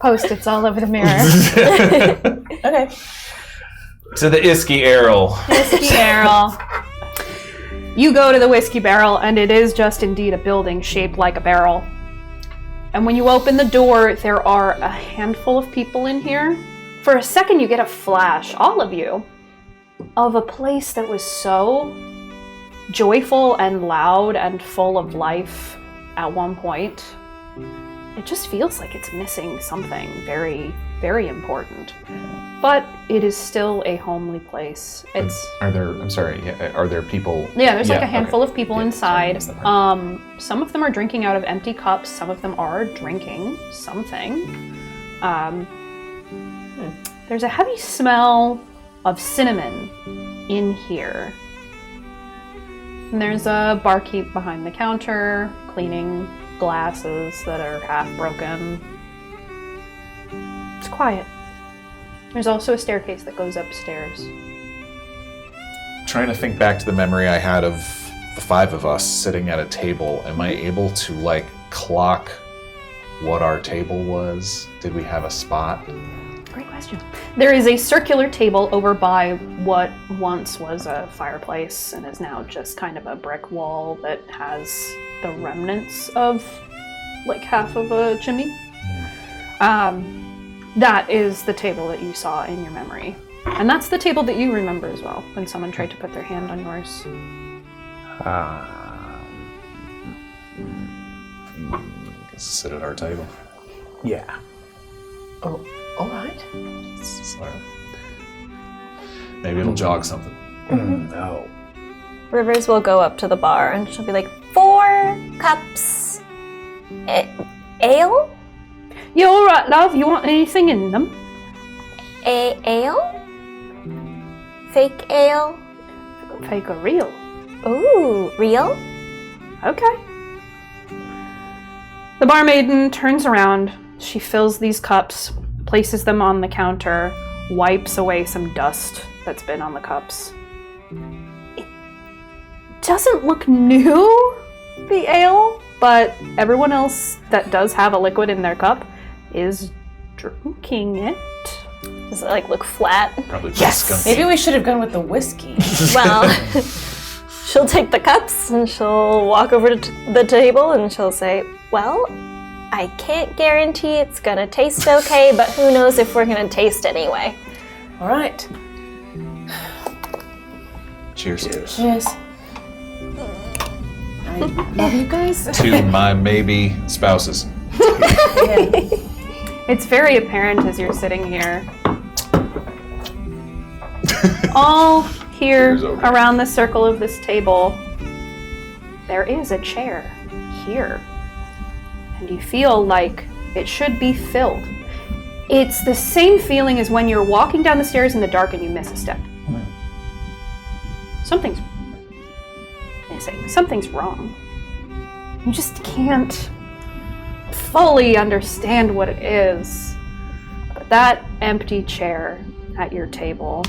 Post-its all over the mirror. Okay. To the Iski Errol. Whiskey barrel. You go to the whiskey barrel, and it is just indeed a building shaped like a barrel. And when you open the door, there are a handful of people in here. For a second, you get a flash, all of you, of a place that was so joyful and loud and full of life at one point. it just feels like it's missing something very, very important. But it is still a homely place. It's Are there people? Yeah, there's like a handful okay. of people Yeah, inside. sorry, I missed that part. Some of them are drinking out of empty cups. Some of them are drinking something. There's a heavy smell of cinnamon in here. And there's a barkeep behind the counter cleaning glasses that are half broken. It's quiet. There's also a staircase that goes upstairs. Trying to think back to the memory I had of the 5 of us sitting at a table. Am I able to like clock what our table was? Did we have a spot? Great question. There is a circular table over by what once was a fireplace and is now just kind of a brick wall that has the remnants of like half of a chimney. That is the table that you saw in your memory. And that's the table that you remember as well, when someone tried to put their hand on yours. Sit at our table. Yeah. Oh, all right. So, maybe it'll jog something. No. Rivers will go up to the bar and she'll be like, 4 cups ale? You all right, love? You want anything in them? Ale? Fake ale? Fake or real? Ooh, real? Okay. The barmaiden turns around. She fills these cups, places them on the counter, wipes away some dust that's been on the cups. It doesn't look new, the ale, but everyone else that does have a liquid in their cup is drinking it. Does it like look flat? Probably Yes! Maybe we should have gone with the whiskey. Well, she'll take the cups and she'll walk over to the table and she'll say, well, I can't guarantee it's gonna taste okay, but who knows if we're gonna taste anyway. All right. Cheers. Cheers. I love you guys. To my maybe spouses. It's very apparent as you're sitting here. All here around the circle of this table, there is a chair here. And you feel like it should be filled. It's the same feeling as when you're walking down the stairs in the dark and you miss a step. Something's missing. Something's wrong. You just can't fully understand what it is. But that empty chair at your table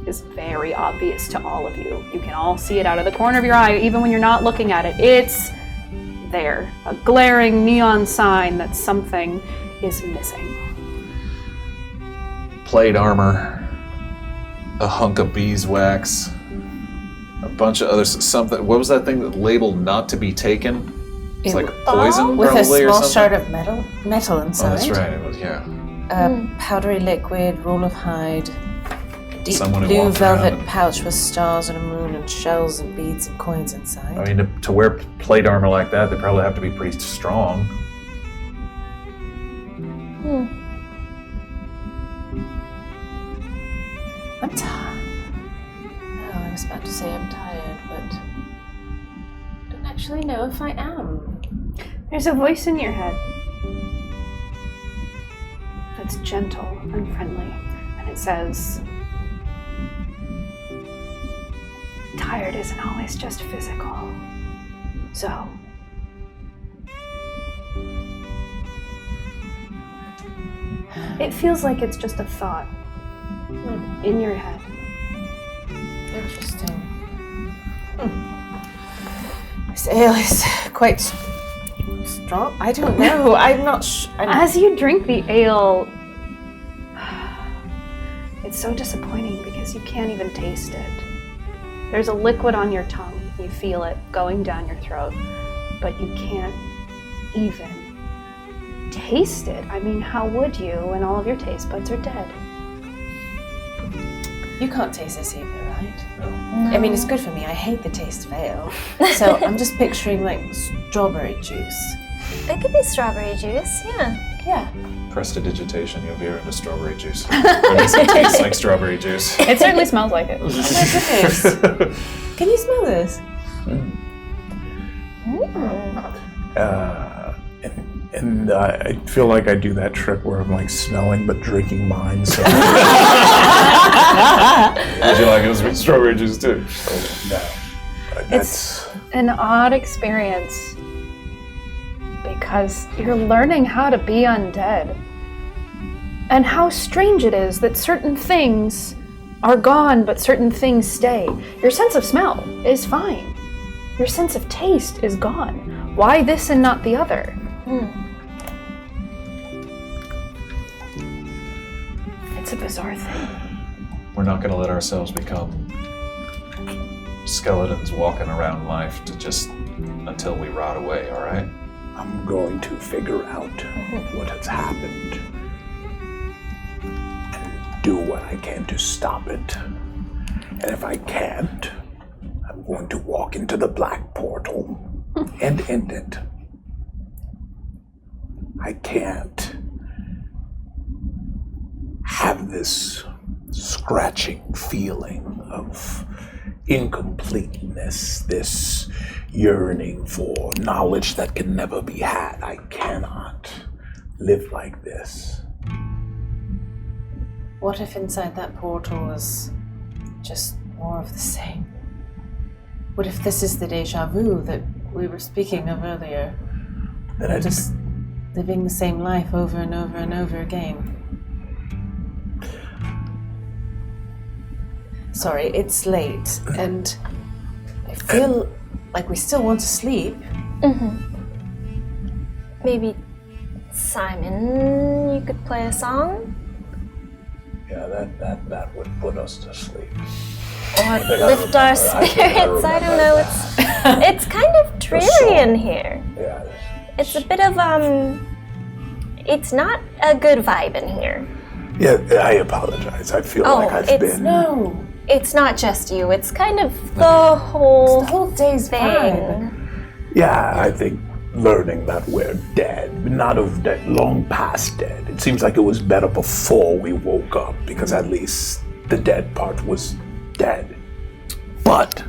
is very obvious to all of you. You can all see it out of the corner of your eye, even when you're not looking at it. It's there. A glaring neon sign that something is missing. Plate armor, a hunk of beeswax, a bunch of other something. What was that thing that labeled not to be taken? It's like poison, with a probably, or small something. shard of metal inside. Oh, that's right. It was, yeah. Powdery liquid, roll of hide, deep Someone who blue walked around velvet and- pouch with stars and a moon and shells and beads and coins inside. I mean, to wear plate armor like that, they probably have to be pretty strong. I'm tired. No, I was about to say I'm tired, but I don't actually know if I am. There's a voice in your head that's gentle and friendly, and it says, tired isn't always just physical. So, it feels like it's just a thought in your head. Interesting. This ale is quite strong. I don't know. I'm not sure. As you drink the ale, it's so disappointing because you can't even taste it. There's a liquid on your tongue. You feel it going down your throat, but you can't even taste it. I mean, how would you when all of your taste buds are dead? You can't taste this either, right? No. I mean, it's good for me. I hate the taste of ale. So I'm just picturing like strawberry juice It could be strawberry juice, yeah. Prestidigitation, you'll veer into strawberry juice. Or at least it tastes like strawberry juice. It certainly smells like it. Can you smell this? And I feel like I do that trick where I'm like smelling but drinking mine. So. Would you like it with strawberry juice too? No. It's an odd experience because you're learning how to be undead. And how strange it is that certain things are gone but certain things stay. Your sense of smell is fine. Your sense of taste is gone. Why this and not the other? It's a bizarre thing. We're not going to let ourselves become skeletons walking around life until we rot away, all right? I'm going to figure out what has happened and do what I can to stop it. And if I can't, I'm going to walk into the black portal and end it. I can't have this scratching feeling of incompleteness, this yearning for knowledge that can never be had. I cannot live like this. What if inside that portal was just more of the same? What if this is the deja vu that we were speaking of earlier? Then just living the same life over and over and over again. Sorry, it's late, and I feel like we still want to sleep. Maybe, Simon, you could play a song? Yeah, that would put us to sleep. Or lift our spirits. I don't know. It's kind of dreary in here. Yeah. It's a bit of it's not a good vibe in here. Yeah, I apologize. I feel like I've been. No. It's not just you. It's kind of the whole day's thing. vibe. Yeah, I think learning that we're dead, not of dead, long past dead. It seems like it was better before we woke up, because at least the dead part was dead. But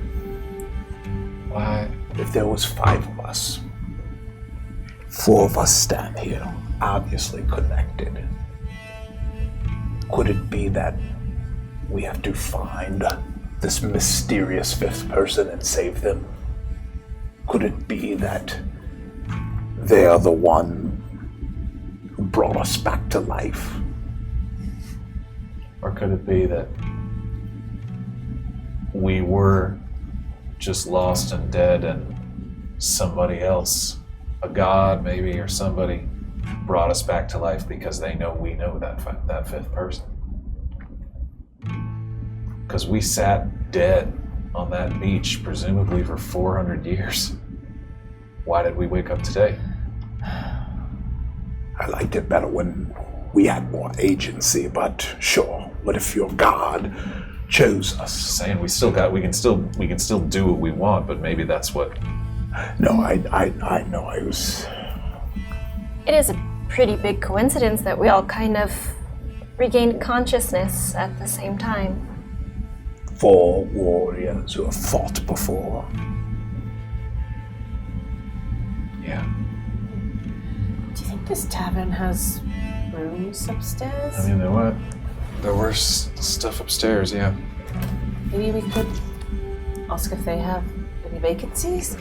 why? If there was 5 of us, 4 of us stand here, obviously connected. Could it be that we have to find this mysterious 5th person and save them? Could it be that they are the one who brought us back to life? Or could it be that we were just lost and dead and somebody else, a god maybe, or somebody brought us back to life because they know we know that 5th person? Because we sat dead on that beach, presumably for 400 years. Why did we wake up today? I liked it better when we had more agency, but sure, what if your god chose us? Saying we can still do what we want, but maybe that's what. No, I know. I was. It is a pretty big coincidence that we all kind of regained consciousness at the same time. 4 warriors who have fought before. Yeah. Do you think this tavern has rooms upstairs? I mean, there were stuff upstairs, yeah. Maybe we could ask if they have any vacancies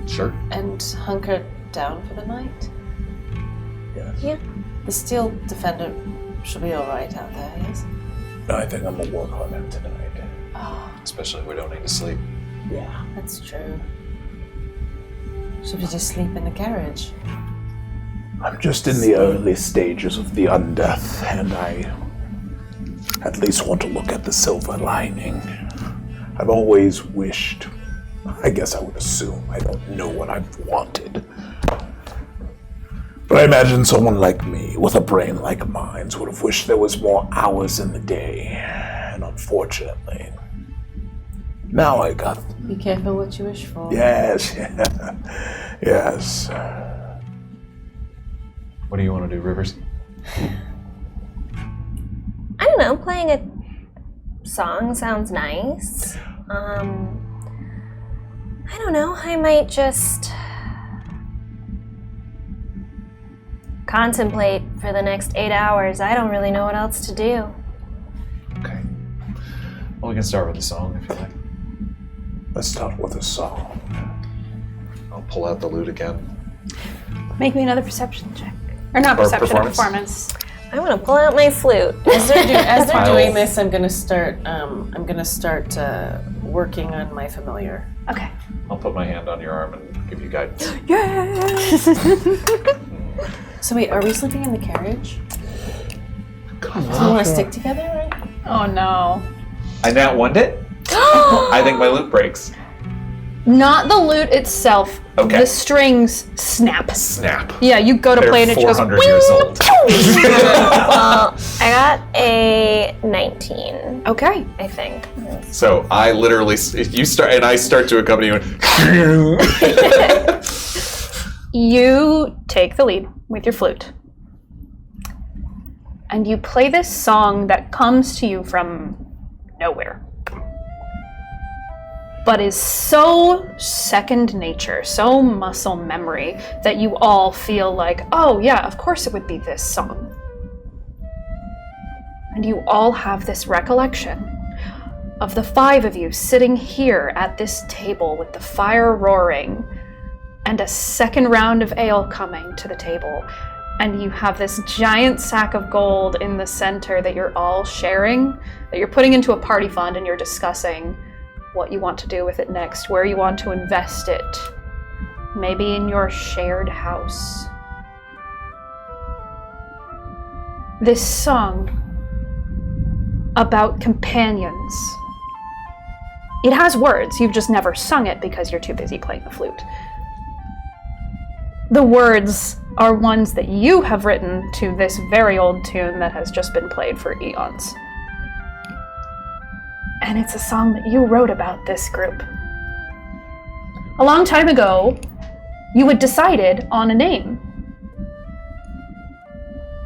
Sure. and hunker down for the night. Yes. Yeah. The steel defender should be all right out there, yes? No, I think I'm gonna work on him tonight. Especially if we don't need to sleep. Yeah. That's true. Should we just sleep in the carriage? I'm just in the early stages of the undeath, and I at least want to look at the silver lining. I've always wished, I guess I would assume, I don't know what I've wanted. But I imagine someone like me, with a brain like mine, would have wished there was more hours in the day. And unfortunately, now I got... Be careful what you wish for. Yes, yes. What do you want to do, Rivers? I don't know, playing a song sounds nice. I don't know, I might just contemplate for the next 8 hours. I don't really know what else to do. Okay. Well, we can start with a song if you like. Let's start with a song. I'll pull out the lute again. Make me another perception check. Or not Or perception, performance. performance. I want to pull out my flute. As they're doing this, I'm gonna start working on my familiar. Okay. I'll put my hand on your arm and give you guidance. So wait, are we sleeping in the carriage? Do we want to stick together? Right? Oh no. I now won it. I think my lute breaks. Not the lute itself. Okay. The strings snap. Snap. Yeah, you go to They're play and it just goes. 400 years old. Well, I got a 19. Okay. I think. So I literally, you start, and I start to accompany you. You take the lead with your flute. And you play this song that comes to you from nowhere. But is so second nature, so muscle memory, that you all feel like, oh yeah, of course it would be this song. And you all have this recollection of the 5 of you sitting here at this table with the fire roaring and a second round of ale coming to the table. And you have this giant sack of gold in the center that you're all sharing, that you're putting into a party fund, and you're discussing what you want to do with it next, where you want to invest it. Maybe in your shared house. This song about companions. It has words, you've just never sung it because you're too busy playing the flute. The words are ones that you have written to this very old tune that has just been played for eons. And it's a song that you wrote about this group. A long time ago, you had decided on a name.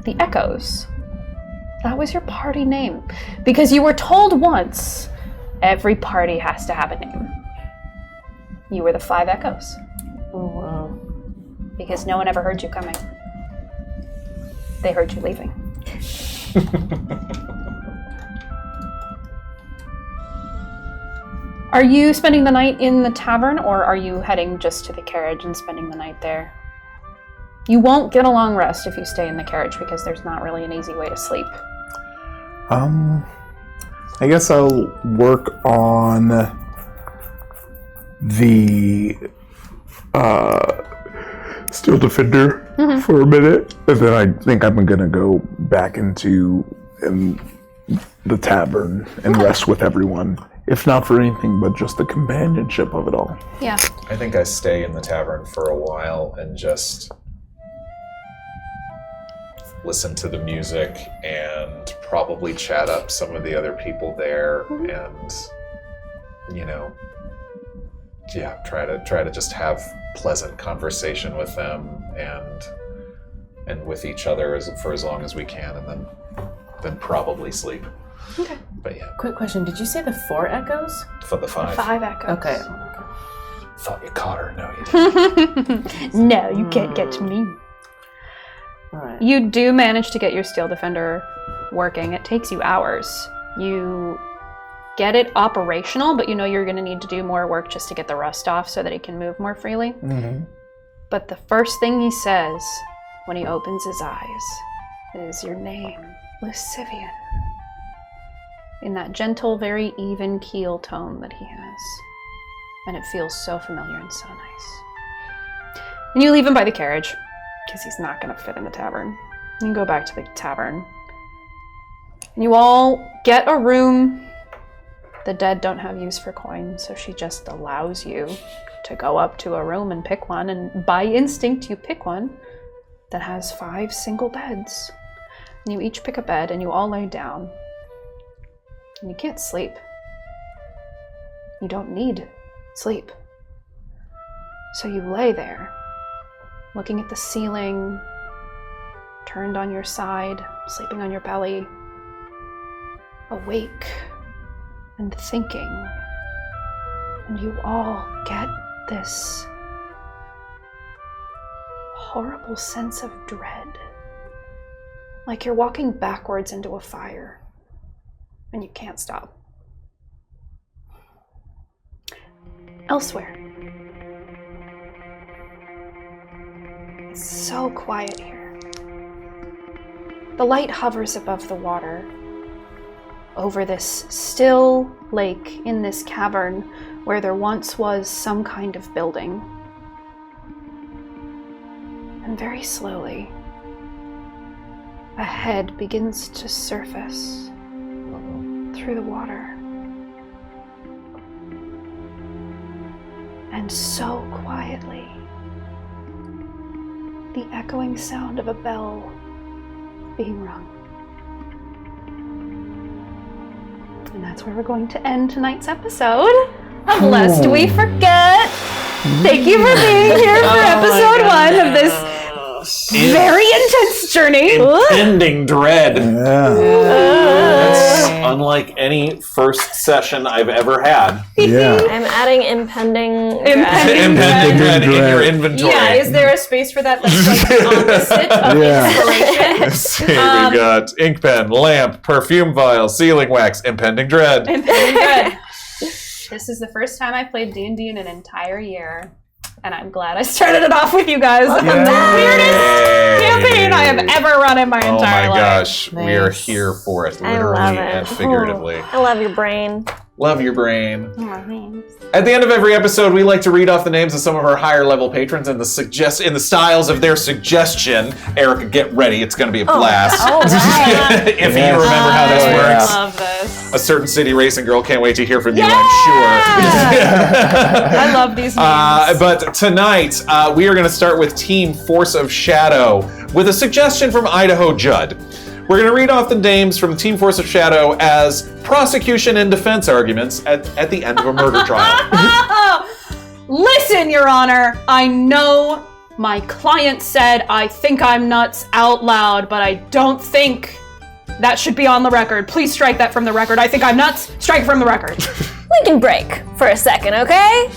The Echoes. That was your party name. Because you were told once, every party has to have a name. You were the 5 Echoes. Oh, wow. Because no one ever heard you coming. They heard you leaving. Are you spending the night in the tavern, or are you heading just to the carriage and spending the night there? You won't get a long rest if you stay in the carriage because there's not really an easy way to sleep. I guess I'll work on the Steel Defender for a minute, and then I think I'm gonna go back into the tavern and rest with everyone. If not for anything but just the companionship of it all. Yeah. I think I stay in the tavern for a while and just listen to the music and probably chat up some of the other people there and, you know, yeah, try to just have pleasant conversation with them and with each other for as long as we can, and then probably sleep. Okay. But yeah. Quick question, did you say the 4 Echoes? For the 5. 5 Echoes. Okay. Thought you caught her. No, you didn't. No, you can't get me. Alright. You do manage to get your Steel Defender working. It takes you hours. You get it operational, but you know you're going to need to do more work just to get the rust off so that it can move more freely. Mm-hmm. But the first thing he says when he opens his eyes is your name, Lucyvian. In that gentle, very even keel tone that he has. And it feels so familiar and so nice. And you leave him by the carriage, because he's not going to fit in the tavern. You go back to the tavern. And you all get a room. The dead don't have use for coins, so she just allows you to go up to a room and pick one, and by instinct you pick one that has 5 single beds. And you each pick a bed, and you all lay down. And you can't sleep. You don't need sleep. So you lay there, looking at the ceiling, turned on your side, sleeping on your belly, awake and thinking, and you all get this horrible sense of dread, like you're walking backwards into a fire and you can't stop. Elsewhere, it's so quiet here. The light hovers above the water, over this still lake in this cavern where there once was some kind of building. And very slowly, a head begins to surface through the water. And so quietly, the echoing sound of a bell being rung. And that's where we're going to end tonight's episode of Lest We Forget. Thank you for being here for episode 1 of this very intense journey. Impending dread. Yeah. That's unlike any first session I've ever had. Yeah. I'm adding impending Impending dread in your inventory. Yeah, is there a space for that that's like the opposite of inspiration? See, we've got ink pen, lamp, perfume vial, sealing wax, impending dread. Impending dread. This is the first time I played D&D in an entire year, and I'm glad I started it off with you guys. The weirdest campaign I have ever run in my entire life. Oh my gosh, we are here for it, literally and figuratively. I love your brain. Love your brain. Oh, At the end of every episode, we like to read off the names of some of our higher level patrons and in the styles of their suggestion. Erika, get ready. It's going to be a blast. Oh, wow. If you remember how this works. I love this. A certain city racing girl can't wait to hear from you, I'm sure. I love these names. But tonight, we are going to start with Team Force of Shadow with a suggestion from Idaho Judd. We're going to read off the names from Team Force of Shadow as prosecution and defense arguments at the end of a murder trial. Listen, Your Honor, I know my client said I think I'm nuts out loud, but I don't think that should be on the record. Please strike that from the record. I think I'm nuts. Strike it from the record. We can break for a second, okay?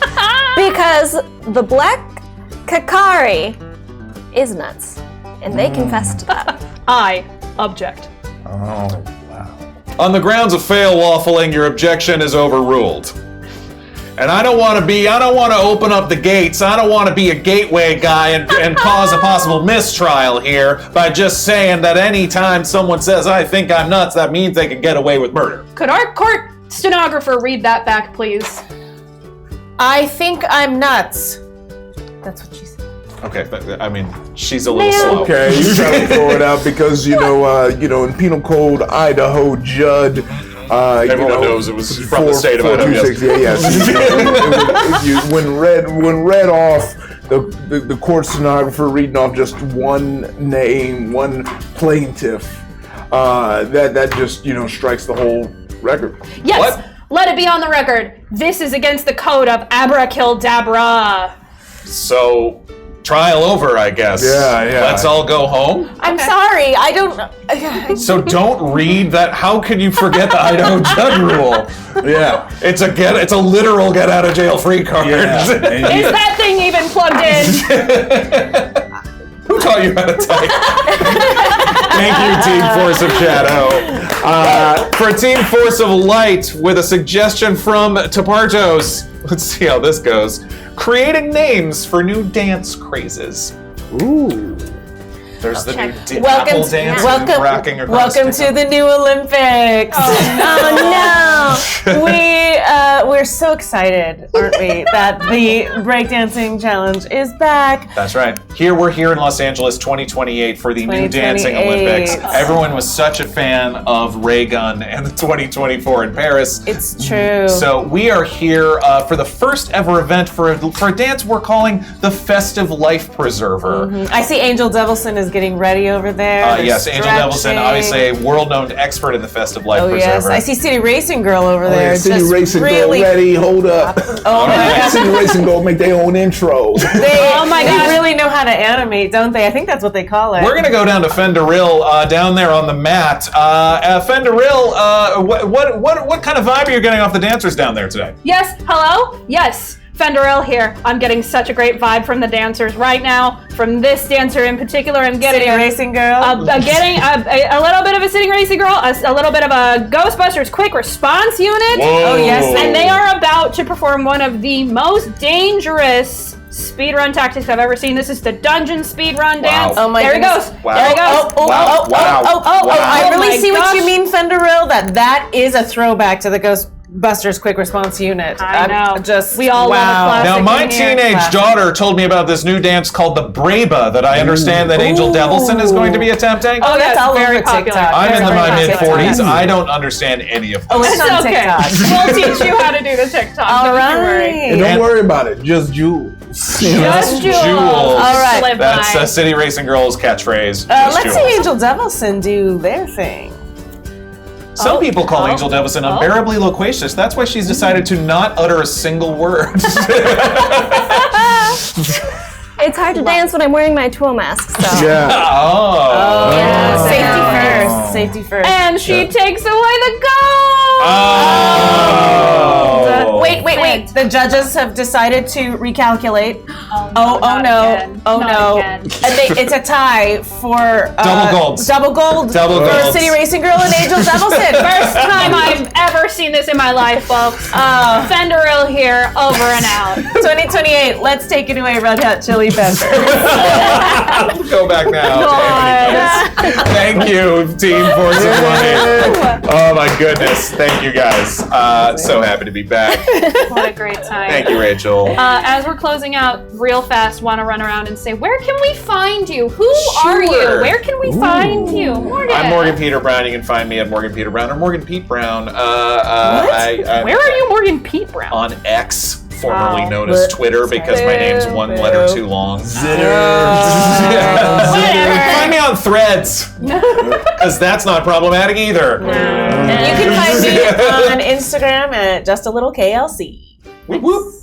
Because the Black Kakari is nuts, and they confessed to that. I object. Oh, wow. On the grounds of fail waffling, your objection is overruled. And I don't want to open up the gates. I don't want to be a gateway guy and cause a possible mistrial here by just saying that anytime someone says, I think I'm nuts, that means they can get away with murder. Could our court stenographer read that back, please? I think I'm nuts. That's what she said. Okay, I mean, she's a little slow. Okay, you gotta throw it out because in Penal Code Idaho Judd. Everyone knows it was from the state of Idaho. Yes. When read off the court stenographer reading off just one name, one plaintiff, that just strikes the whole record. Yes. What? Let it be on the record. This is against the code of Abracadabra. So, trial over, I guess. Yeah. Let's all go home. I'm sorry, I don't... So don't read that. How can you forget the Idaho Judd rule? Yeah. It's a literal get out of jail free card. Yeah. Is that thing even plugged in? Who taught you how to type? Thank you, Team Force of Shadow. For Team Force of Light, with a suggestion from Tapartos. Let's see how this goes. Creating names for new dance crazes. Ooh. There's the new Welcome apple to- dance. welcome- and Welcome to the new Olympics. Oh no! We're so excited, aren't we, that the breakdancing challenge is back. That's right. We're here in Los Angeles 2028 for the new dancing 2028. Olympics. Everyone was such a fan of Ray Gun and the 2024 in Paris. It's true. So we are here for the first ever event for a dance we're calling the Festive Life Preserver. I see Angel Devilson is is getting ready over there. Yes, Angel Devilson, obviously a world-known expert in the festive life Oh, yes. preserver. I see City Racing Girl over there. City just Racing really... Girl ready, hold up. Oh, my God. City Racing Girl make their own intro. Oh, my God. They really know how to animate, don't they? I think that's what they call it. We're going to go down to Fenderil, down there on the mat. Fenderil, what kind of vibe are you getting off the dancers down there today? Yes, hello? Yes, Fenderil here. I'm getting such a great vibe from the dancers right now. From this dancer in particular, I'm getting City Racing Girl. Getting a little bit of a City Racing Girl, a little bit of a Ghostbusters quick response unit. Whoa. Oh, yes. And they are about to perform one of the most dangerous speedrun tactics I've ever seen. This is the dungeon speedrun dance. Oh my there goodness. He goes. Wow. There he goes. I really my see what gosh. you mean, Fenderil. That is a throwback to the Ghostbusters Quick Response Unit. I know. We all love a classic. Now, my in here. teenage daughter told me about this new dance called the Braba that I understand that Angel Devilson is going to be attempting. Oh, that's all very over popular. TikTok. I'm in my Very mid-40s. TikTok. I don't understand any of this. Oh, it's It's on okay. TikTok. We'll teach you how to do the TikTok. All Don't you right. worry. And don't worry about it, just Jules. Just Jules. All right. Live That's by. City Racing Girl's catchphrase. Let's Just see Jules. Angel Devilson do their thing. Some people call Angel Devilson unbearably loquacious. That's why she's decided to not utter a single word. It's hard to dance when I'm wearing my tool mask, so. Yeah. Oh. Yeah. Safety first. And she takes away the gold. Oh. Wait. The judges have decided to recalculate. Oh no. Again. And it's a tie for Double golds. Double gold Double for golds. City Racing Girl and Angel Devilson. First time I've ever seen this in my life, folks. Fenderil here, over and out. 2028. Let's take it away, Red Hot Chili Peppers. Go back now. Thank you, Team Force of Money. Oh my goodness. Thank you guys. So happy to be back. What a great time. Thank you, Rachel. As we're closing out real fast, want to run around and say, where can we find you? Who are you? Where can we find you? Morgan. I'm Morgan Peter Brown. You can find me at Morgan Peter Brown or Morgan Pete Brown. Where are you, Morgan Pete Brown? On X, formerly known as Twitter, because my name's one letter too long. Find me on Threads, because that's not problematic either. You can find me on Instagram at just a little KLC. Whoop, whoop.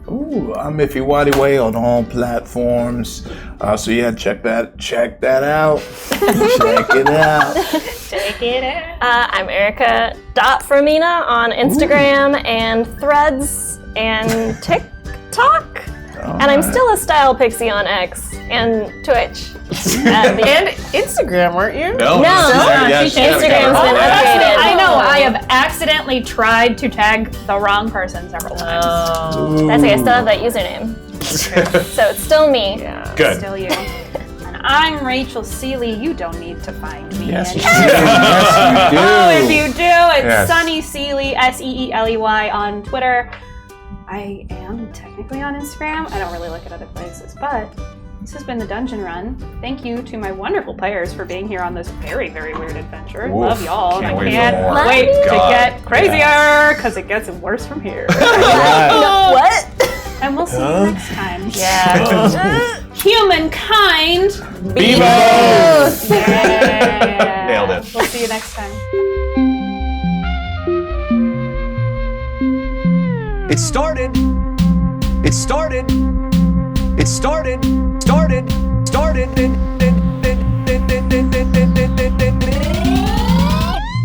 Ooh, I'm Ify Nwadiwe on all platforms. So yeah, check that out. Check it out. Take it out. I'm Erika.Fermina on Instagram and Threads and TikTok. And I'm still a style pixie on X and Twitch. And Instagram, weren't you? No. Instagram's been updated. I know, I have accidentally tried to tag the wrong person several times. That's okay, I still have that username. So it's still me. Good. Still you. And I'm Rachel Seeley. You don't need to find me. Yes, you anymore. do. Yes, you do. Oh, if you do, it's Yes. Sunny Seeley, Seeley on Twitter. I am technically on Instagram. I don't really look at other places, but this has been the Dungeon Run. Thank you to my wonderful players for being here on this very, very weird adventure. Oof, Love y'all. can't And wait I for more. can't wait to God. get crazier because it gets worse from here. What? And we'll see you next time. Yeah. Humankind. Be both. Yeah. Nailed it. We'll see you next time. It started. It started. It started. Started.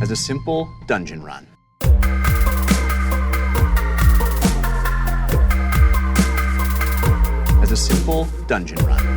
As a simple dungeon run. As a simple dungeon run.